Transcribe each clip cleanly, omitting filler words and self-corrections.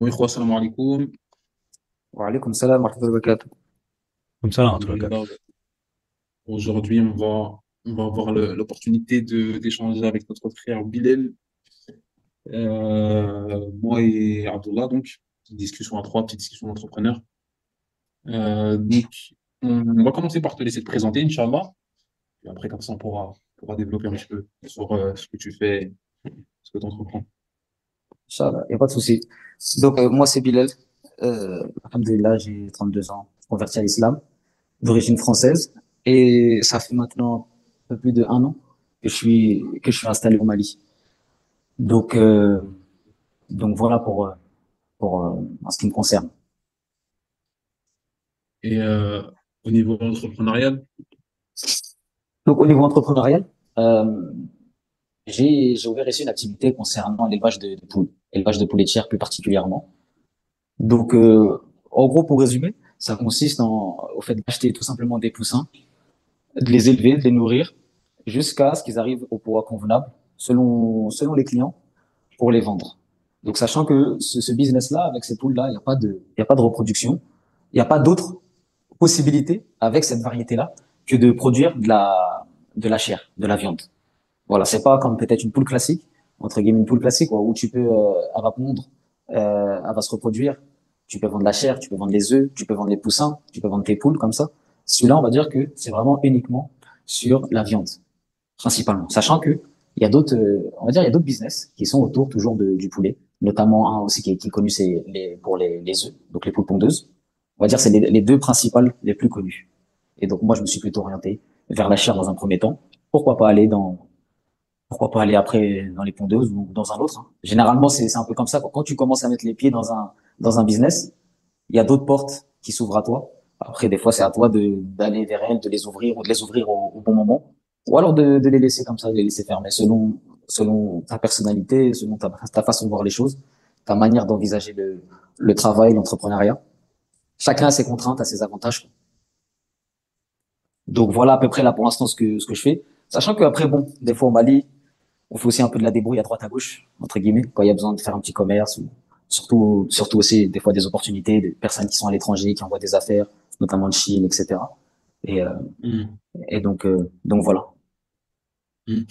Oui, salam alaikum. وعليكم السلام ورحمة الله وبركاته. Comme ça, là, en tout cas. Alhamdulillah. Aujourd'hui, on va avoir l'opportunité d'échanger avec notre frère Bilal, moi et Abdullah, donc, petite discussion à trois, petite discussion d'entrepreneurs. Donc, on va commencer par te laisser te présenter, Inch'Allah. Et après, comme ça, on pourra développer un petit peu sur ce que tu fais, ce que tu entreprends. Inch'Allah, il n'y a pas de souci. Donc, moi, c'est Bilal. Alhamdulillah, j'ai 32 ans, converti à l'islam, d'origine française. Et ça fait maintenant un peu plus de 1 an que je suis installé au Mali. Donc, euh, donc voilà pour en ce qui me concerne. Et au niveau entrepreneurial, Donc, au niveau entrepreneurial, euh, j'ai ouvert ici une activité concernant l'élevage de poules, élevage de poulet de chair plus particulièrement. Donc, en gros, pour résumer, ça consiste au fait d'acheter tout simplement des poussins, de les élever, de les nourrir, jusqu'à ce qu'ils arrivent au poids convenable, selon les clients, pour les vendre. Donc, sachant que ce business-là, avec ces poules-là, il y a pas de reproduction, il n'y a pas d'autre possibilité avec cette variété-là que de produire de la chair, de la viande. Voilà, c'est pas comme peut-être une poule classique, entre guillemets une poule classique, quoi, où elle va pondre, elle va se reproduire, tu peux vendre la chair, tu peux vendre les œufs, tu peux vendre les poussins, tu peux vendre tes poules comme ça. Celui-là, on va dire que c'est vraiment uniquement sur la viande, principalement. Sachant que il y a d'autres, on va dire, il y a d'autres business qui sont autour toujours du poulet, notamment un aussi qui est connu, c'est pour les œufs, donc les poules pondeuses. On va dire c'est les deux principales les plus connues. Et donc moi, je me suis plutôt orienté vers la chair dans un premier temps. Pourquoi pas aller après dans les pondeuses ou dans un autre, hein. Généralement, c'est un peu comme ça. Quand tu commences à mettre les pieds dans un business, il y a d'autres portes qui s'ouvrent à toi. Après, des fois, c'est à toi d'aller vers elles, de les ouvrir ou de les ouvrir au bon moment. Ou alors de les laisser comme ça, de les laisser fermer selon ta personnalité, selon ta façon de voir les choses, ta manière d'envisager le travail, l'entrepreneuriat. Chacun a ses contraintes, a ses avantages. Donc voilà à peu près là pour l'instant ce que je fais. Sachant qu'après, bon, des fois au Mali, on fait aussi un peu de la débrouille à droite à gauche, entre guillemets, quand il y a besoin de faire un petit commerce ou surtout aussi des fois des opportunités, des personnes qui sont à l'étranger, qui envoient des affaires, notamment de Chine, etc. Et, euh, hmm, et donc voilà.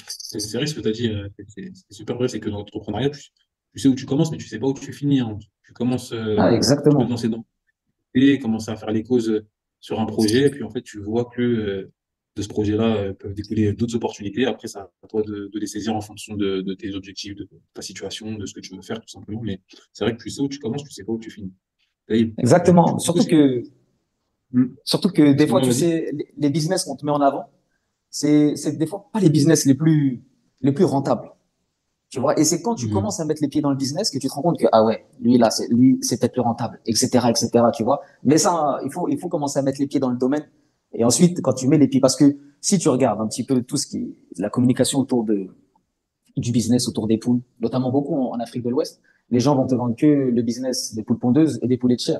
c'est vrai ce que tu as dit, c'est super vrai, c'est que dans l'entrepreneuriat, tu sais où tu commences, mais tu sais pas où tu finis, hein. Tu commences, Ah, tu peux te exactement. lancer dans et commencer à faire les causes sur un projet, et puis en fait, tu vois que de ce projet-là peuvent découler d'autres opportunités. Après, c'est à toi de les saisir en fonction de tes objectifs, de ta situation, de ce que tu veux faire, tout simplement. Mais c'est vrai que tu sais où tu commences, tu sais pas où tu finis. Et Exactement. du coup, Surtout que, Hmm. surtout que des fois, Excuse-moi, tu vas-y. sais, les business qu'on te met en avant, c'est des fois pas les business les plus rentables. Tu vois, et c'est quand tu Hmm. commences à mettre les pieds dans le business que tu te rends compte que, ah ouais, lui, c'est peut-être plus rentable, etc., tu vois. Mais ça, il faut commencer à mettre les pieds dans le domaine. Et ensuite, quand tu mets les pieds, parce que si tu regardes un petit peu tout ce qui est la communication du business autour des poules, notamment beaucoup en Afrique de l'Ouest, les gens vont te vendre que le business des poules pondeuses et des poulets de chair,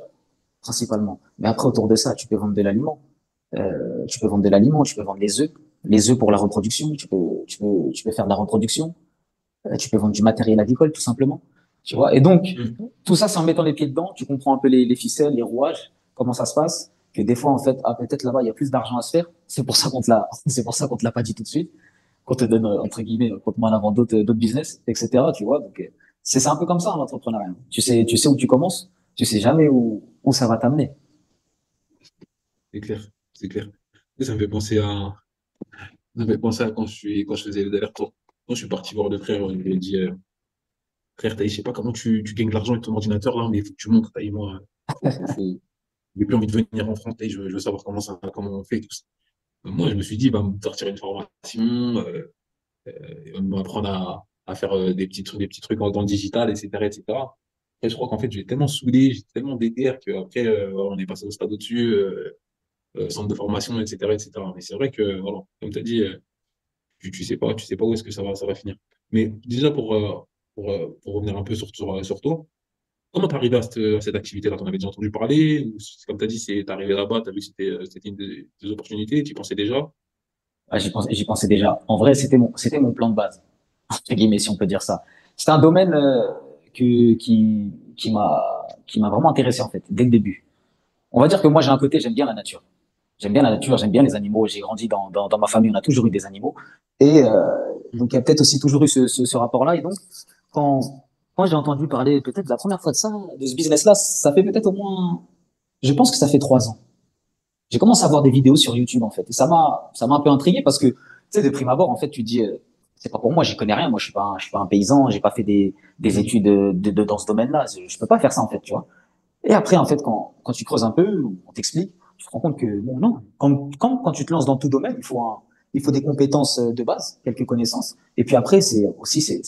principalement. Mais après, autour de ça, tu peux vendre de l'aliment. Tu peux vendre les œufs pour la reproduction, tu peux faire de la reproduction, tu peux vendre du matériel agricole, tout simplement. Tu vois. Et donc, Hmm. tout ça, c'est en mettant les pieds dedans, tu comprends un peu les ficelles, les rouages, comment ça se passe, que des fois, en fait, ah, peut-être là-bas, il y a plus d'argent à se faire. C'est pour ça qu'on te l'a, c'est pour ça qu'on te l'a pas dit tout de suite, qu'on te donne, entre guillemets, qu'on te met en avant d'autres business, etc., tu vois. Donc, c'est un peu comme ça, l'entrepreneuriat. Tu sais où tu commences, tu sais jamais où ça va t'amener. C'est clair, c'est clair. Ça me fait penser à quand je faisais les allers-retours. Quand je suis parti voir le frère, il lui a dit, frère, je sais pas comment tu gagnes de l'argent avec ton ordinateur là, mais il faut que tu montres, moi, faut. J'ai plus envie de venir en France, je veux savoir comment on fait et tout ça. Moi, je me suis dit, il va me sortir une formation, il va m'apprendre à faire des petits trucs dans le digital, etc., etc. Et je crois qu'en fait, j'ai tellement saoulé, j'ai tellement déter qu'après, voilà, on est passé au stade au-dessus, centre de formation, etc., etc. Mais c'est vrai que, voilà, comme tu as dit, tu sais pas où est-ce que ça va finir. Mais déjà, pour revenir un peu sur toi, comment t'es arrivé à cette activité-là? T'en avais déjà entendu parler? Ou comme tu as dit, t'es arrivé là-bas, t'as vu que c'était une des opportunités, tu y pensais déjà? Ah, j'y pensais déjà. En vrai, c'était mon plan de base, entre guillemets, si on peut dire ça. C'est un domaine qui m'a qui m'a vraiment intéressé en fait dès le début. On va dire que moi j'ai un côté, j'aime bien la nature. J'aime bien la nature, j'aime bien les animaux. J'ai grandi dans ma famille, on a toujours eu des animaux. Et donc il y a peut-être aussi toujours eu ce rapport-là. Et donc quand quand j'ai entendu parler peut-être la première fois de ça, de ce business-là, ça fait peut-être au moins, je pense que ça fait 3 ans. J'ai commencé à voir des vidéos sur YouTube en fait. Et ça m'a un peu intrigué parce que tu sais de prime abord en fait tu dis c'est pas pour moi, j'y connais rien. Moi je suis pas un paysan, j'ai pas fait des Mhm. études dans ce domaine-là. Je peux pas faire ça en fait, tu vois. Et après, en fait, quand tu creuses un peu, on t'explique, tu te rends compte que, bon, non, quand tu te lances dans tout domaine, il faut des compétences de base, quelques connaissances. Et puis après, c'est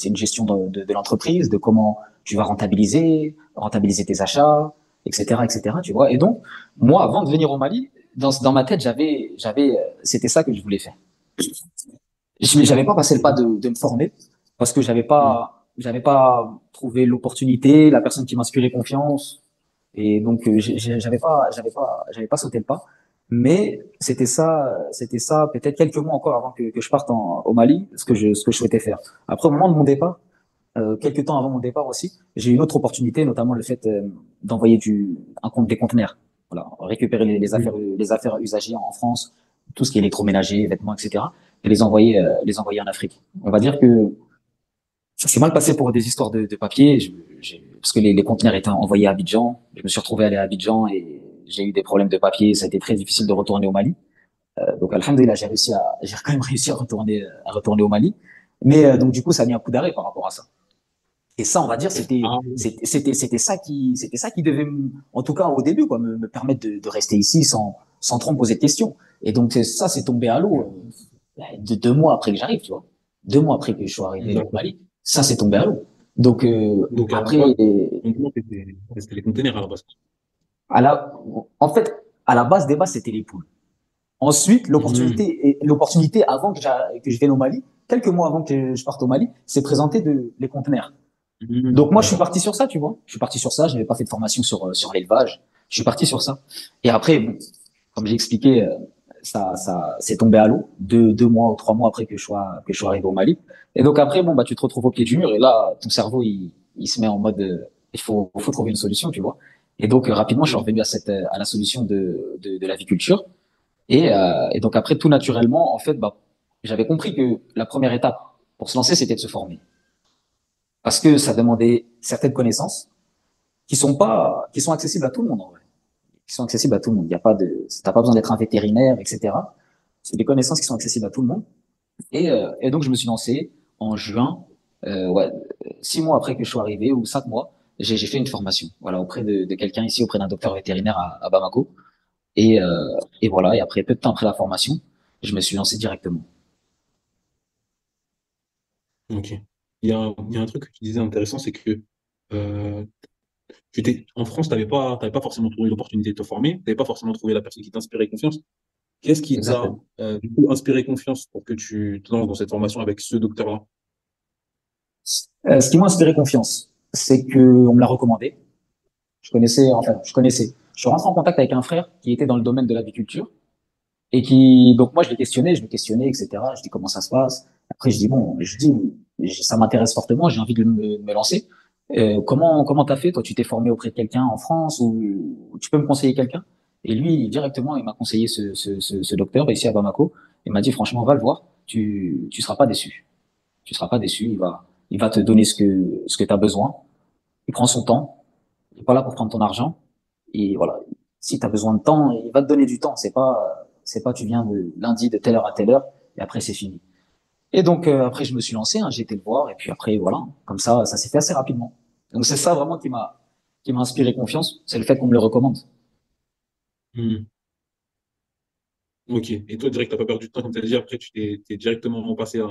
une gestion de l'entreprise, de comment tu vas rentabiliser tes achats, etc., tu vois. Et donc, moi, avant de venir au Mali, dans ma tête, c'était ça que je voulais faire. J'avais pas passé le pas de me former parce que Mhm. j'avais pas trouvé l'opportunité, la personne qui m'inspirait confiance. Et donc, j'avais pas sauté le pas. Mais c'était ça, peut-être quelques mois encore avant que je parte au Mali, ce que je souhaitais faire. Après, au moment de mon départ, quelques temps avant mon départ aussi, j'ai eu une autre opportunité, notamment le fait d'envoyer un compte des conteneurs. Voilà, récupérer Mhm. les affaires usagées en France, tout ce qui est électroménager, vêtements, etc., et les envoyer en Afrique. On va dire que ça s'est mal passé pour des histoires de papier, parce que les conteneurs étaient envoyés à Abidjan. Je me suis retrouvé à aller à Abidjan et j'ai eu des problèmes de papier. Ça a été très difficile de retourner au Mali. Donc, alhamdoulilah, j'ai quand même réussi à retourner au Mali. Mais donc, du coup, ça a mis un coup d'arrêt par rapport à ça. Et ça, on va dire, Ah, oui. c'était ça qui devait, en tout cas au début, quoi, me permettre de rester ici sans trop me poser de questions. Et donc ça, c'est tombé à l'eau 2 mois après que j'arrive, tu vois. 2 mois après que je sois arrivé au D'accord. Mali, ça, c'est tombé à l'eau. Donc Donc, à la après, base, ton plan, c'était les containers à la base. à la, en fait, à la base des bases, c'était les poules. Ensuite, Mhm. l'opportunité avant que je vienne au Mali, quelques mois avant que je parte au Mali, s'est présentée de les conteneurs. Mhm. Donc moi, je suis D'accord. parti sur ça, tu vois. Je suis parti sur ça. Je n'avais pas fait de formation sur l'élevage. Je suis parti sur ça. Et après, bon, comme j'ai expliqué, c'est tombé à l'eau 2 mois ou 3 mois après que je sois arrivé au Mali. Et donc après, bon, bah, tu te retrouves au pied du mur et là, ton cerveau, il se met en mode, faut trouver une solution, tu vois. Et donc rapidement, je suis Mhm. revenu à la solution de l'aviculture. Et donc après, tout naturellement, en fait, bah, j'avais compris que la première étape pour se lancer, c'était de se former, parce que ça demandait certaines connaissances qui sont accessibles à tout le monde en vrai, qui sont accessibles à tout le monde. Il y a pas de, t'as pas besoin d'être un vétérinaire, etc. C'est des connaissances qui sont accessibles à tout le monde. Et donc je me suis lancé en juin, ouais, 6 mois après que je sois arrivé ou 5 mois, j'ai fait une formation, voilà, auprès de quelqu'un ici, auprès d'un docteur vétérinaire à Bamako. Et voilà. Et après peu de temps après la formation, je me suis lancé directement. Ok. Il y a un truc que tu disais intéressant, c'est que euh, en France, t'avais pas forcément trouvé l'opportunité de te former, tu n'avais pas forcément trouvé la personne qui t'inspirait confiance. Qu'est-ce qui t'a Exactement. du coup inspiré confiance pour que tu te lances dans cette formation avec ce docteur-là? Ce qui m'a inspiré confiance, c'est que on me l'a recommandé. Je connaissais. Je suis rentré en contact avec un frère qui était dans le domaine de l'aviculture et donc moi, je le questionnais, etc. Je dis comment ça se passe. Après, je dis bon, ça m'intéresse fortement, j'ai envie de me lancer. Comment t'as fait? Toi, tu t'es formé auprès de quelqu'un en France ou tu peux me conseiller quelqu'un? Et lui, directement, il m'a conseillé ce docteur ici à Bamako. Il m'a dit franchement, va le voir, tu seras pas déçu. Tu seras pas déçu. Il va te donner ce que tu as besoin. Il prend son temps. Il est pas là pour prendre ton argent. Et voilà. Si tu as besoin de temps, il va te donner du temps. C'est pas, tu viens de lundi de telle heure à telle heure et après c'est fini. Et donc, après, je me suis lancé, hein, j'ai été le voir et puis après, voilà. Comme ça s'est fait assez rapidement. Donc, c'est ça vraiment qui m'a inspiré confiance. C'est le fait qu'on me le recommande. Hmm. Ok. Et toi, direct, t'as pas perdu de temps, comme tu as dit, après, t'es directement passé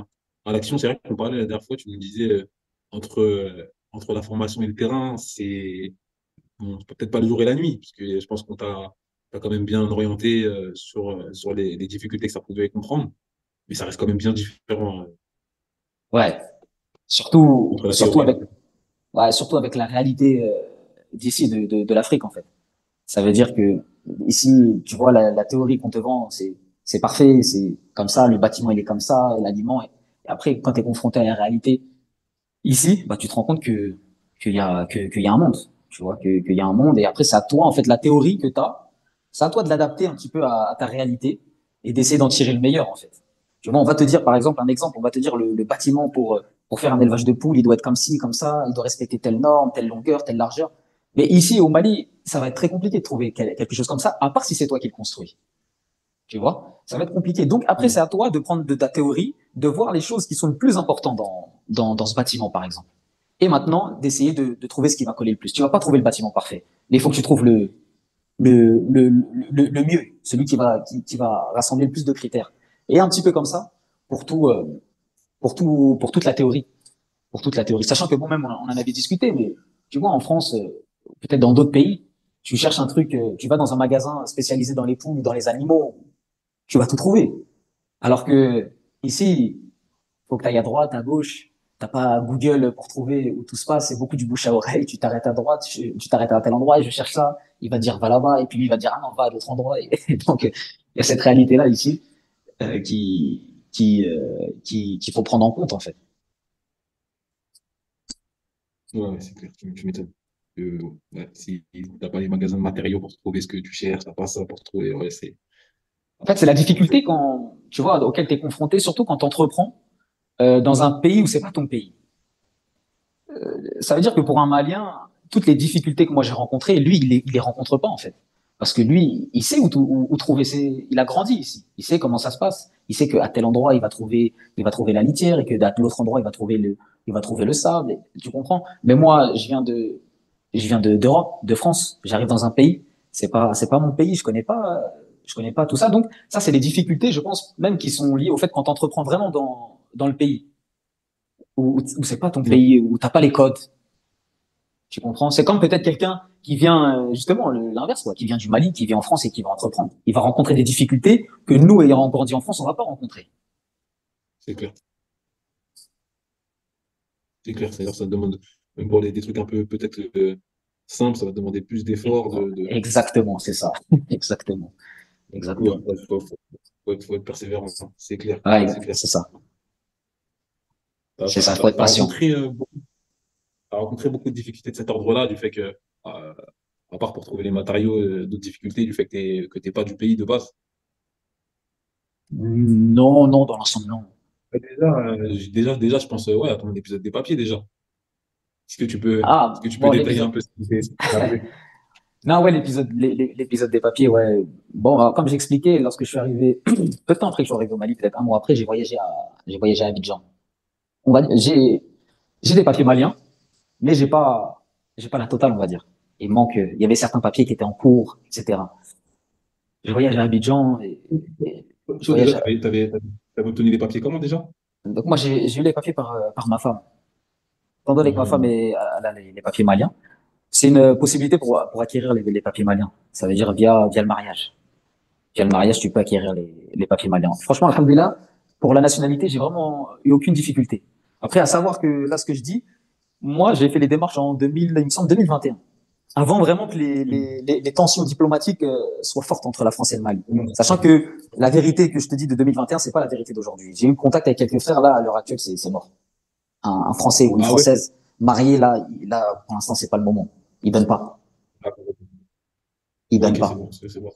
à l'action. C'est vrai qu'on parlait la dernière fois, tu nous disais, entre la formation et le terrain, c'est bon, c'est peut-être pas le jour et la nuit, parce que je pense qu'on t'as quand même bien orienté sur les difficultés que ça pouvait comprendre, mais ça reste quand même bien différent Ouais. entre la Surtout théorie et la avec, pratique. ouais, surtout avec la réalité d'ici, de l'Afrique, en fait. Ça veut dire que ici, tu vois, la théorie qu'on te vend, c'est parfait, c'est comme ça, le bâtiment il est comme ça, l'aliment. Et après, quand tu es confronté à la réalité ici, bah tu te rends compte qu'il y a un monde. Tu vois, qu'il y a un monde. Et après, c'est à toi, en fait, la théorie que tu as, c'est à toi de l'adapter un petit peu à ta réalité et d'essayer d'en tirer le meilleur, en fait. Tu vois, on va te dire, par exemple, un exemple, on va te dire le bâtiment pour faire un élevage de poules, il doit être comme ci, comme ça, il doit respecter telle norme, telle longueur, telle largeur. Mais ici, au Mali, ça va être très compliqué de trouver quelque chose comme ça, à part si c'est toi qui le construis. Tu vois, ça va être compliqué. Donc après, c'est Mm. à toi de prendre de ta théorie, de voir les choses qui sont le plus importantes dans ce bâtiment, par exemple. Et maintenant, d'essayer de trouver ce qui va coller le plus. Tu vas pas trouver le bâtiment parfait, mais il faut que tu trouves le mieux, celui qui va rassembler le plus de critères. Et un petit peu comme ça pour pour toute la théorie, pour toute la théorie. Sachant que bon, même on en avait discuté, mais tu vois, en France, peut-être dans d'autres pays, tu cherches un truc, tu vas dans un magasin spécialisé dans les poules ou dans les animaux, tu vas tout trouver. Alors que ici, faut que tu ailles à droite, à gauche. T'as pas Google pour trouver où tout se passe. C'est beaucoup du bouche à oreille. Tu t'arrêtes à droite, tu t'arrêtes à tel endroit et je cherche ça. Il va te dire va là-bas et puis lui il va te dire ah non va à l'autre endroit. Et donc il y a cette réalité là ici qu'il faut prendre en compte en fait. Ouais, ouais, c'est clair, tu m'étonnes. Ouais, si t'as pas les magasins de matériaux pour trouver ce que tu cherches, t'as pas ça pour trouver, ouais, En fait c'est la c'est difficulté quand tu vois auquel tu es confronté, surtout quand tu entreprends dans un pays où c'est pas ton pays. Ça veut dire que pour un Malien, toutes les difficultés que moi j'ai rencontrées, lui, il les rencontre pas en fait. Parce que lui, il sait où trouver ses. Il a grandi ici. Il sait comment ça se passe. Il sait qu'à tel endroit, il va trouver la litière et que à l'autre endroit, il va trouver le sable. Tu comprends? Mais moi, je viens d'Europe, de France. J'arrive dans un pays. C'est pas mon pays. Je connais pas tout ça. Donc, ça, c'est des difficultés, je pense, même qui sont liées au fait quand tu entreprends vraiment dans le pays où c'est pas ton ouais, pays, où t'as pas les codes. Tu comprends? C'est comme peut-être quelqu'un qui vient, justement, l'inverse, quoi, qui vient du Mali, qui vient en France et qui va entreprendre. Il va rencontrer des difficultés que nous, ayant grandi en France, on va pas rencontrer. c'est clair. C'est clair, c'est-à-dire ça demande, même pour des trucs un peu peut-être simples, ça va demander plus d'efforts, Exactement, c'est ça. Exactement. du coup, Exactement. ouais, faut être persévérant, hein. Ouais, C'est clair. c'est ça. T'as, C'est t'as, ça, faut t'as- être t'as patient. rencontré, t'as rencontré beaucoup de difficultés de cet ordre-là, du fait que, euh, à part pour trouver les matériaux, d'autres difficultés, du fait que t'es pas du pays de base. Non, non, dans l'ensemble, non. Ouais, déjà, je pense, ouais, à ton épisode des papiers, déjà. Est-ce que Ah, tu peux bon, détailler un l'épisode. peu ce qui t'est arrivé? Non, ouais, l'épisode des papiers, ouais. Bon, alors, comme j'expliquais, lorsque je suis arrivé, peu de temps après que je suis arrivé au Mali, peut-être un mois après, j'ai voyagé à Abidjan. J'ai des papiers maliens, mais j'ai pas la totale, on va dire. Il y avait certains papiers qui étaient en cours, etc. Je voyage à Abidjan et je Toi, déjà, voyage. t'avais obtenu les papiers comment, déjà? Donc moi, j'ai eu les papiers par ma femme. Étant donné que ma femme Euh, elle a les papiers maliens, c'est une possibilité pour acquérir les papiers maliens. Ça veut dire via le mariage. Via le mariage, tu peux acquérir les papiers maliens. Franchement, alhamdoulilah, pour la nationalité, j'ai vraiment eu aucune difficulté. Après, à savoir que là, ce que je dis, moi, j'ai fait les démarches en 2000, il me semble 2021. Avant vraiment que les tensions diplomatiques soient fortes entre la France et le Mali. Sachant que la vérité que je te dis de 2021, c'est pas la vérité d'aujourd'hui. J'ai eu contact avec quelques frères, là, à l'heure actuelle, c'est mort. Un Français ou une ah ouais? Française mariée, là, pour l'instant, c'est pas le moment. Ils donnent pas. D'accord. Ils donnent Ok, c'est pas. bon, c'est bon.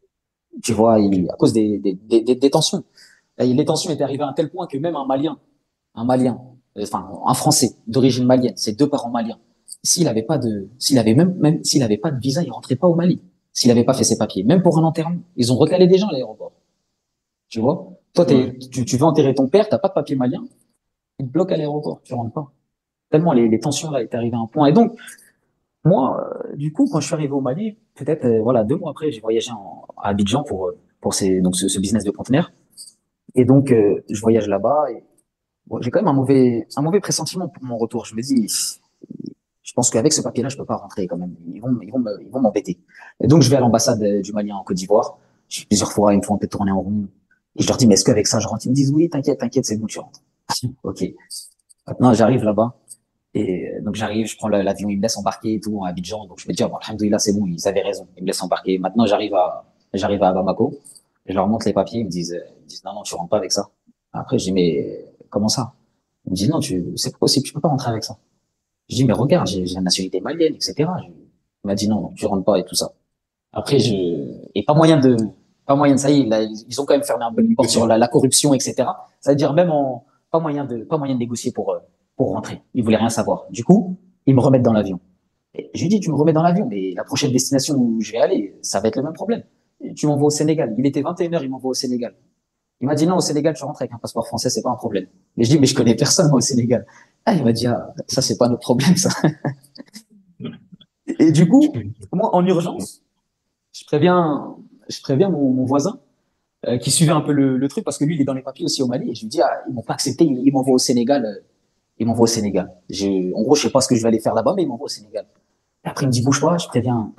Tu vois, Ok. à cause des tensions. Et les tensions étaient arrivées à un tel point que même un Malien, enfin, un Français d'origine malienne, ses deux parents maliens, s'il avait pas de visa, il rentrait pas au Mali. S'il avait pas fait ses papiers, même pour un enterrement, ils ont recalé des gens à l'aéroport. Tu vois? Toi, Ouais. tu veux enterrer ton père, t'as pas de papier malien, ils te bloquent à l'aéroport, tu rentres pas. Tellement les tensions là étaient arrivées à un point. Et donc, moi, du coup, quand je suis arrivé au Mali, peut-être, voilà, 2 mois après, j'ai voyagé à Abidjan pour donc ce business de conteneurs. Et donc, je voyage là-bas et bon, j'ai quand même un mauvais pressentiment pour mon retour. Je me dis, je pense qu'avec ce papier-là, je peux pas rentrer quand même. Ils vont m'embêter. Et donc, je vais à l'ambassade du Mali en Côte d'Ivoire. Je suis plusieurs fois, ils me font un peu tourner en rond. Et je leur dis, mais est-ce qu'avec ça, je rentre? Ils me disent, oui, t'inquiète, c'est bon, tu rentres. Ok. Maintenant, j'arrive là-bas. Et donc, j'arrive, je prends l'avion, ils me laissent embarquer et tout, à Abidjan. Donc, je me dis, ah, bon, alhamdoulilah, c'est bon, ils avaient raison. Ils me laissent embarquer. Maintenant, j'arrive à Bamako. Je leur montre les papiers. Ils me disent, non, non, tu rentres pas avec ça. Après, je dis, mais comment ça? Ils me disent, non, c'est pas possible, tu peux pas rentrer avec ça. Je dis, mais regarde, j'ai la nationalité malienne, etc. Il m'a dit non, non, tu rentres pas et tout ça. Après, et pas moyen de, ça y est, là, ils ont quand même fermé un peu une porte sur Négocier. la corruption, etc. Ça veut dire même pas moyen de négocier pour rentrer. Ils voulaient rien savoir. Du coup, ils me remettent dans l'avion. Et je lui dis, tu me remets dans l'avion, mais la prochaine destination où je vais aller, ça va être le même problème. Et tu m'envoies au Sénégal. Il était 21h, il m'envoie au Sénégal. Il m'a dit non, au Sénégal, tu rentres avec un passeport français, c'est pas un problème. Et je dis, mais je connais personne, moi, au Sénégal. Ah, il m'a dit, ah, ça, c'est pas notre problème, ça. Et du Je coup, peux- moi, en urgence, je préviens, je préviens mon voisin qui suivait un peu le truc parce que lui, il est dans les papiers aussi au Mali. Et je lui dis, ah, ils m'ont pas accepté, ils m'envoient au Sénégal. Ils m'envoient au Sénégal. En gros, je sais pas ce que je vais aller faire là-bas, mais ils m'envoient au Sénégal. Et après, il me dit, bouge pas, je préviens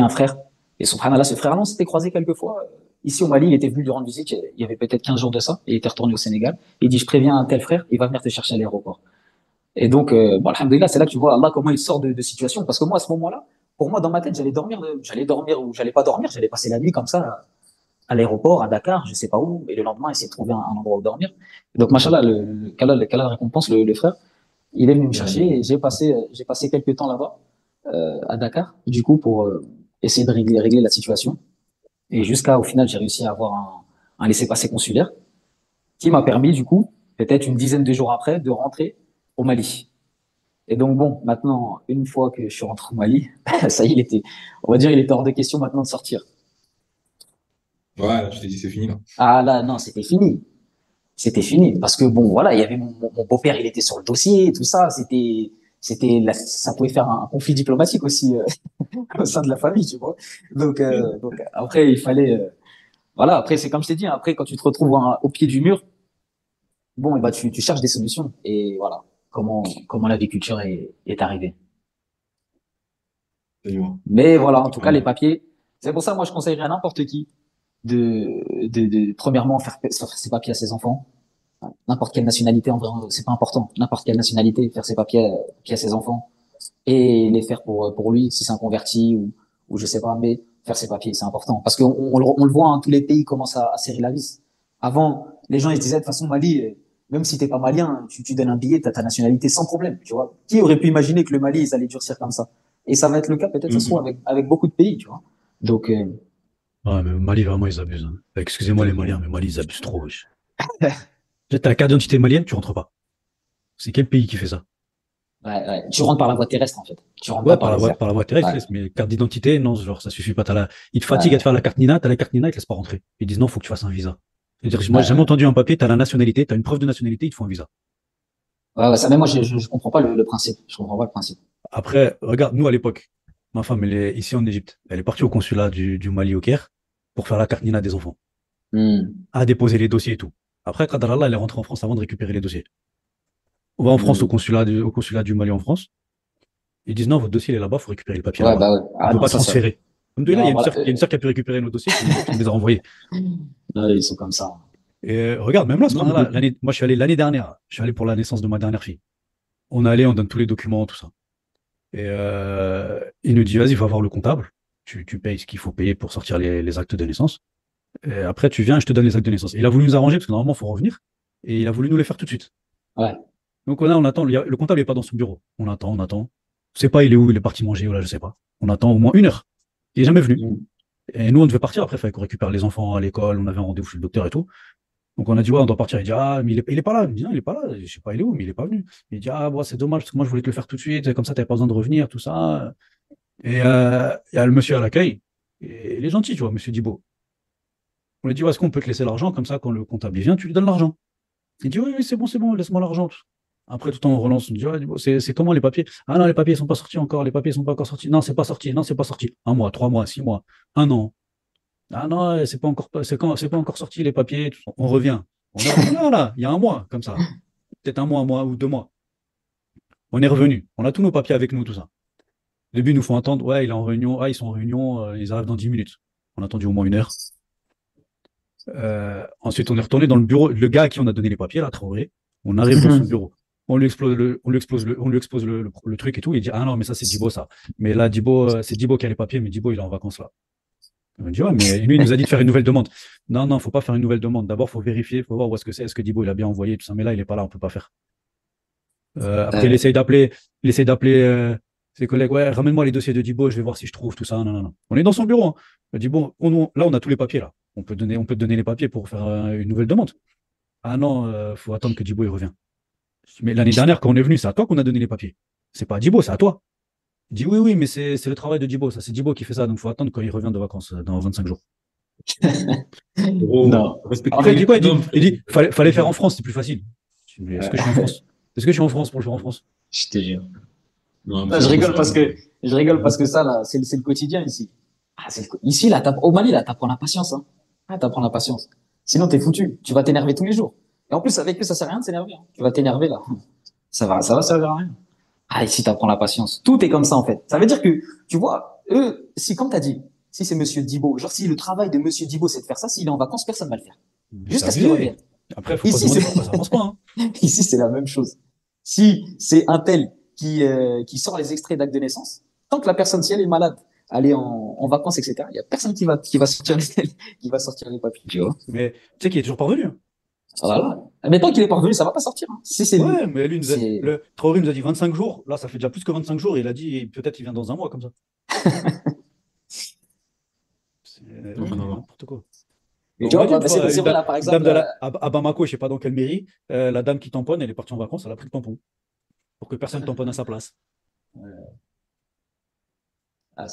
un frère. Et subhanallah, ce frère-là, on s'était croisé quelques fois. Ici au Mali, il était venu lui rendre visite, il y avait peut-être 15 jours de ça, et il était retourné au Sénégal. Il dit, je préviens un tel frère, il va venir te chercher à l'aéroport. Et donc, bon, alhamdoulilah, c'est là que tu vois Allah comment il sort de situation. Parce que moi, à ce moment-là, pour moi, dans ma tête, j'allais dormir ou j'allais pas dormir, j'allais passer la nuit comme ça, à l'aéroport, à Dakar, je sais pas où, et le lendemain, essayer de trouver un endroit où dormir. Et donc, machallah, qu'Allah récompense le frère, il est venu me chercher et j'ai passé quelques temps là-bas, à Dakar, du coup, pour essayer de régler la situation. Et au final, j'ai réussi à avoir un laissez-passer consulaire qui m'a permis, du coup, peut-être une dizaine de jours après, de rentrer au Mali. Et donc bon, maintenant, une fois que je suis rentré au Mali, ça y est, on va dire, il était hors de question maintenant de sortir. Ouais, là, tu t'es dit, c'est fini, là. Ah là, non, c'était fini. C'était fini. Parce que bon, voilà, il y avait mon beau-père, il était sur le dossier, tout ça. Ça pouvait faire un conflit diplomatique aussi au sein de la famille, tu vois. Donc après, il fallait, voilà, après, c'est comme je t'ai dit, hein, après, quand tu te retrouves au pied du mur, bon, et bah, tu cherches des solutions. Et voilà, comment l'agriculture est arrivée. Absolument. Mais voilà, en tout cas, les Voilà. papiers, c'est pour ça, moi, je conseillerais à n'importe qui premièrement, faire ses papiers à ses enfants. N'importe quelle nationalité, en vrai, c'est pas important. N'importe quelle nationalité, faire ses papiers à ses enfants et les faire pour lui, si c'est un converti ou je sais pas, mais faire ses papiers, c'est important. Parce qu'on le voit, hein, tous les pays commencent à serrer la vis. Avant, les gens, ils se disaient, de toute façon, Mali, même si t'es pas malien, tu donnes un billet, t'as ta nationalité sans problème, tu vois. Qui aurait pu imaginer que le Mali, ils allaient durcir comme ça? Et ça va être le cas, peut-être, ce soit Mhm. avec beaucoup de pays, tu vois. Donc, Ouais, mais Mali, vraiment, ils abusent, hein. Excusez-moi les Maliens, mais Mali, ils abusent trop, wesh. T'as la carte d'identité malienne, tu rentres pas. C'est quel pays qui fait ça? ouais, ouais. Tu rentres par la voie terrestre, en fait. Tu rentres pas Ouais, par les airs. par la voie terrestre, Ouais. mais carte d'identité, non, genre, ça suffit pas. Ils te fatiguent à te Ouais, faire la carte Nina, t'as la carte Nina, ils te laissent pas rentrer. Ils disent non, faut que tu fasses un visa. C'est-à-dire, moi, j'ai jamais ouais, entendu un papier, t'as la nationalité, t'as une preuve de nationalité, il te faut un visa. ouais, ouais, ça, mais moi, je comprends pas le principe. Je comprends pas le principe. Après, regarde, nous, à l'époque, ma femme, elle est ici en Égypte. Elle est partie au consulat du Mali au Caire pour faire la carte Nina des enfants, Hmm, à déposer les dossiers et tout. Après, Qadarallah, elle est rentrée en France avant de récupérer les dossiers. On va en France hmm. au consulat du Mali en France. Ils disent non, votre dossier il est là-bas, faut récupérer le papier Ouais, là-bas. bah ouais. On Ah peut non, pas ça. transférer. Alhamdoulilah, Non, voilà. il y a une sœur qui a pu récupérer nos dossiers qui nous les a renvoyés. Ils sont comme ça. Et regarde, même là, Non, mais là moi je suis allé l'année dernière. Je suis allé pour la naissance de ma dernière fille. On est allé, on donne tous les documents, tout ça. Et il nous dit, vas-y, va voir le comptable. Tu payes ce qu'il faut payer pour sortir les actes de naissance. Et après, tu viens, je te donne les actes de naissance. Et il a voulu nous arranger parce que normalement, il faut revenir. Et il a voulu nous les faire tout de suite. Ouais. Donc on attend. Le comptable n'est pas dans son bureau. On attend, on attend. Je sais pas, il est où, il est parti manger, voilà, je sais pas. On attend au moins 1 heure. Il est jamais venu. Hmm. Et nous, on devait partir. Après, il fallait qu'on récupère les enfants à l'école. On avait un rendez-vous chez le docteur et tout. Donc, on a dit, ouais, on doit partir. Il dit, ah, mais il est pas là. Il me dit, non, il est pas là. Je sais pas, il est où, mais il est pas venu. Il dit, ah, bon, c'est dommage, parce que moi, je voulais te le faire tout de suite. Comme ça, t'avais pas besoin de revenir, tout ça. Et il y a le monsieur à l'accueil. Et il est gentil, tu vois, monsieur Dibo. On lui dit, ouais, est-ce qu'on peut te laisser l'argent? Comme ça, quand le comptable il vient, tu lui donnes l'argent. Il dit, oui, oui, c'est bon, laisse-moi l'argent. Après, tout le temps, on relance. On dit, ouais, Dibo, c'est comment les papiers? Ah non, les papiers, ils sont pas sortis encore. Les papiers, ils sont pas encore sortis. Non, c'est pas sorti. Non, c'est pas sorti. 1 mois, 3 mois, 6 mois, 1 an. Ah non, c'est pas encore sorti les papiers. On revient. On est revenu là, il y a 1 mois, comme ça. Peut-être un mois ou 2 mois. On est revenu. On a tous nos papiers avec nous, tout ça. Au début, ils nous font attendre. Ouais, il est en réunion. Ah, ils sont en réunion. Ils arrivent dans 10 minutes. On a attendu au moins 1 heure. Ensuite, on est retourné dans le bureau. Le gars à qui on a donné les papiers, là, Traoré, on arrive dans son bureau. On lui expose le truc et tout. Il dit, ah non, mais ça, c'est Dibo, ça. Mais là, Dibo, c'est Dibo qui a les papiers, mais Dibo, il est en vacances là. On dit, ouais, mais lui, il nous a dit de faire une nouvelle demande. Non, non, faut pas faire une nouvelle demande. D'abord, faut vérifier, faut voir où est-ce que c'est. Est-ce que Dibo, il a bien envoyé tout ça. Mais là, il est pas là, on peut pas faire. Après, Ouais. il essaye d'appeler Ses collègues, ouais, ramène-moi les dossiers de Dibo, je vais voir si je trouve tout ça. Non, non, non. On est dans son bureau, hein. Il dit, bon, là, on a tous les papiers, là. On peut te donner les papiers pour faire une nouvelle demande. Ah non, faut attendre que Dibo il revient. Je dis, mais l'année dernière, quand on est venu, c'est à toi qu'on a donné les papiers. C'est pas à Dibo, c'est à toi. Il dit, oui, oui, mais c'est le travail de Dibo, ça. C'est Dibo qui fait ça, donc faut attendre quand il revient de vacances dans 25 jours. Gros, Non. Après, il dit quoi? non, Il dit, fallait faire en France, c'est plus facile. Je dis, mais est-ce Euh, que je suis en France? Est-ce que je suis en France pour le faire en France? je te jure. non, mais Non, c'est trop ça. je rigole parce que ça, là, c'est le quotidien ici. Ici, là, au Mali, là, t'apprends la patience, hein. Ah, t'apprends la patience. Sinon, t'es foutu. Tu vas t'énerver tous les jours. Et en plus, avec eux, ça sert à rien de s'énerver, hein. Tu vas t'énerver, là. Ça va servir à rien. Ah, ici, t'apprends la patience. Tout est comme ça, en fait. Ça veut dire que, tu vois, eux, si, comme t'as dit, si c'est Monsieur Dibo, genre, si le travail de Monsieur Dibo, c'est de faire ça, s'il est en vacances, personne va le faire. Mais c'est Jusqu'à ce qu'il revienne. abusé. Après, faut pas se Ici, demander c'est, pourquoi ça avance pas, hein. ici, c'est la même chose. Si c'est un tel qui sort les extraits d'acte de naissance, tant que la personne, si elle est malade, elle est en vacances, etc., il y a personne qui va sortir qui va sortir les papiers, tu vois. Mais tu sais qu'il est toujours parvenu, hein. Voilà. Mais tant qu'il est parvenu, ça va pas sortir, hein. Si c'est lui, Ouais, mais lui, c'est, le Traoré nous a dit 25 jours. Là, ça fait déjà plus que 25 jours. Et il a dit, peut-être il vient dans un mois, comme ça. Non, non, non. N'importe quoi. mais tu On a vois, dit une bah, c'est fois, c'est vrai, là, par une dame exemple, à Bamako, je sais pas dans quelle mairie, la dame qui tamponne, elle est partie en vacances, elle a pris le tampon pour que personne tamponne à sa place. ah,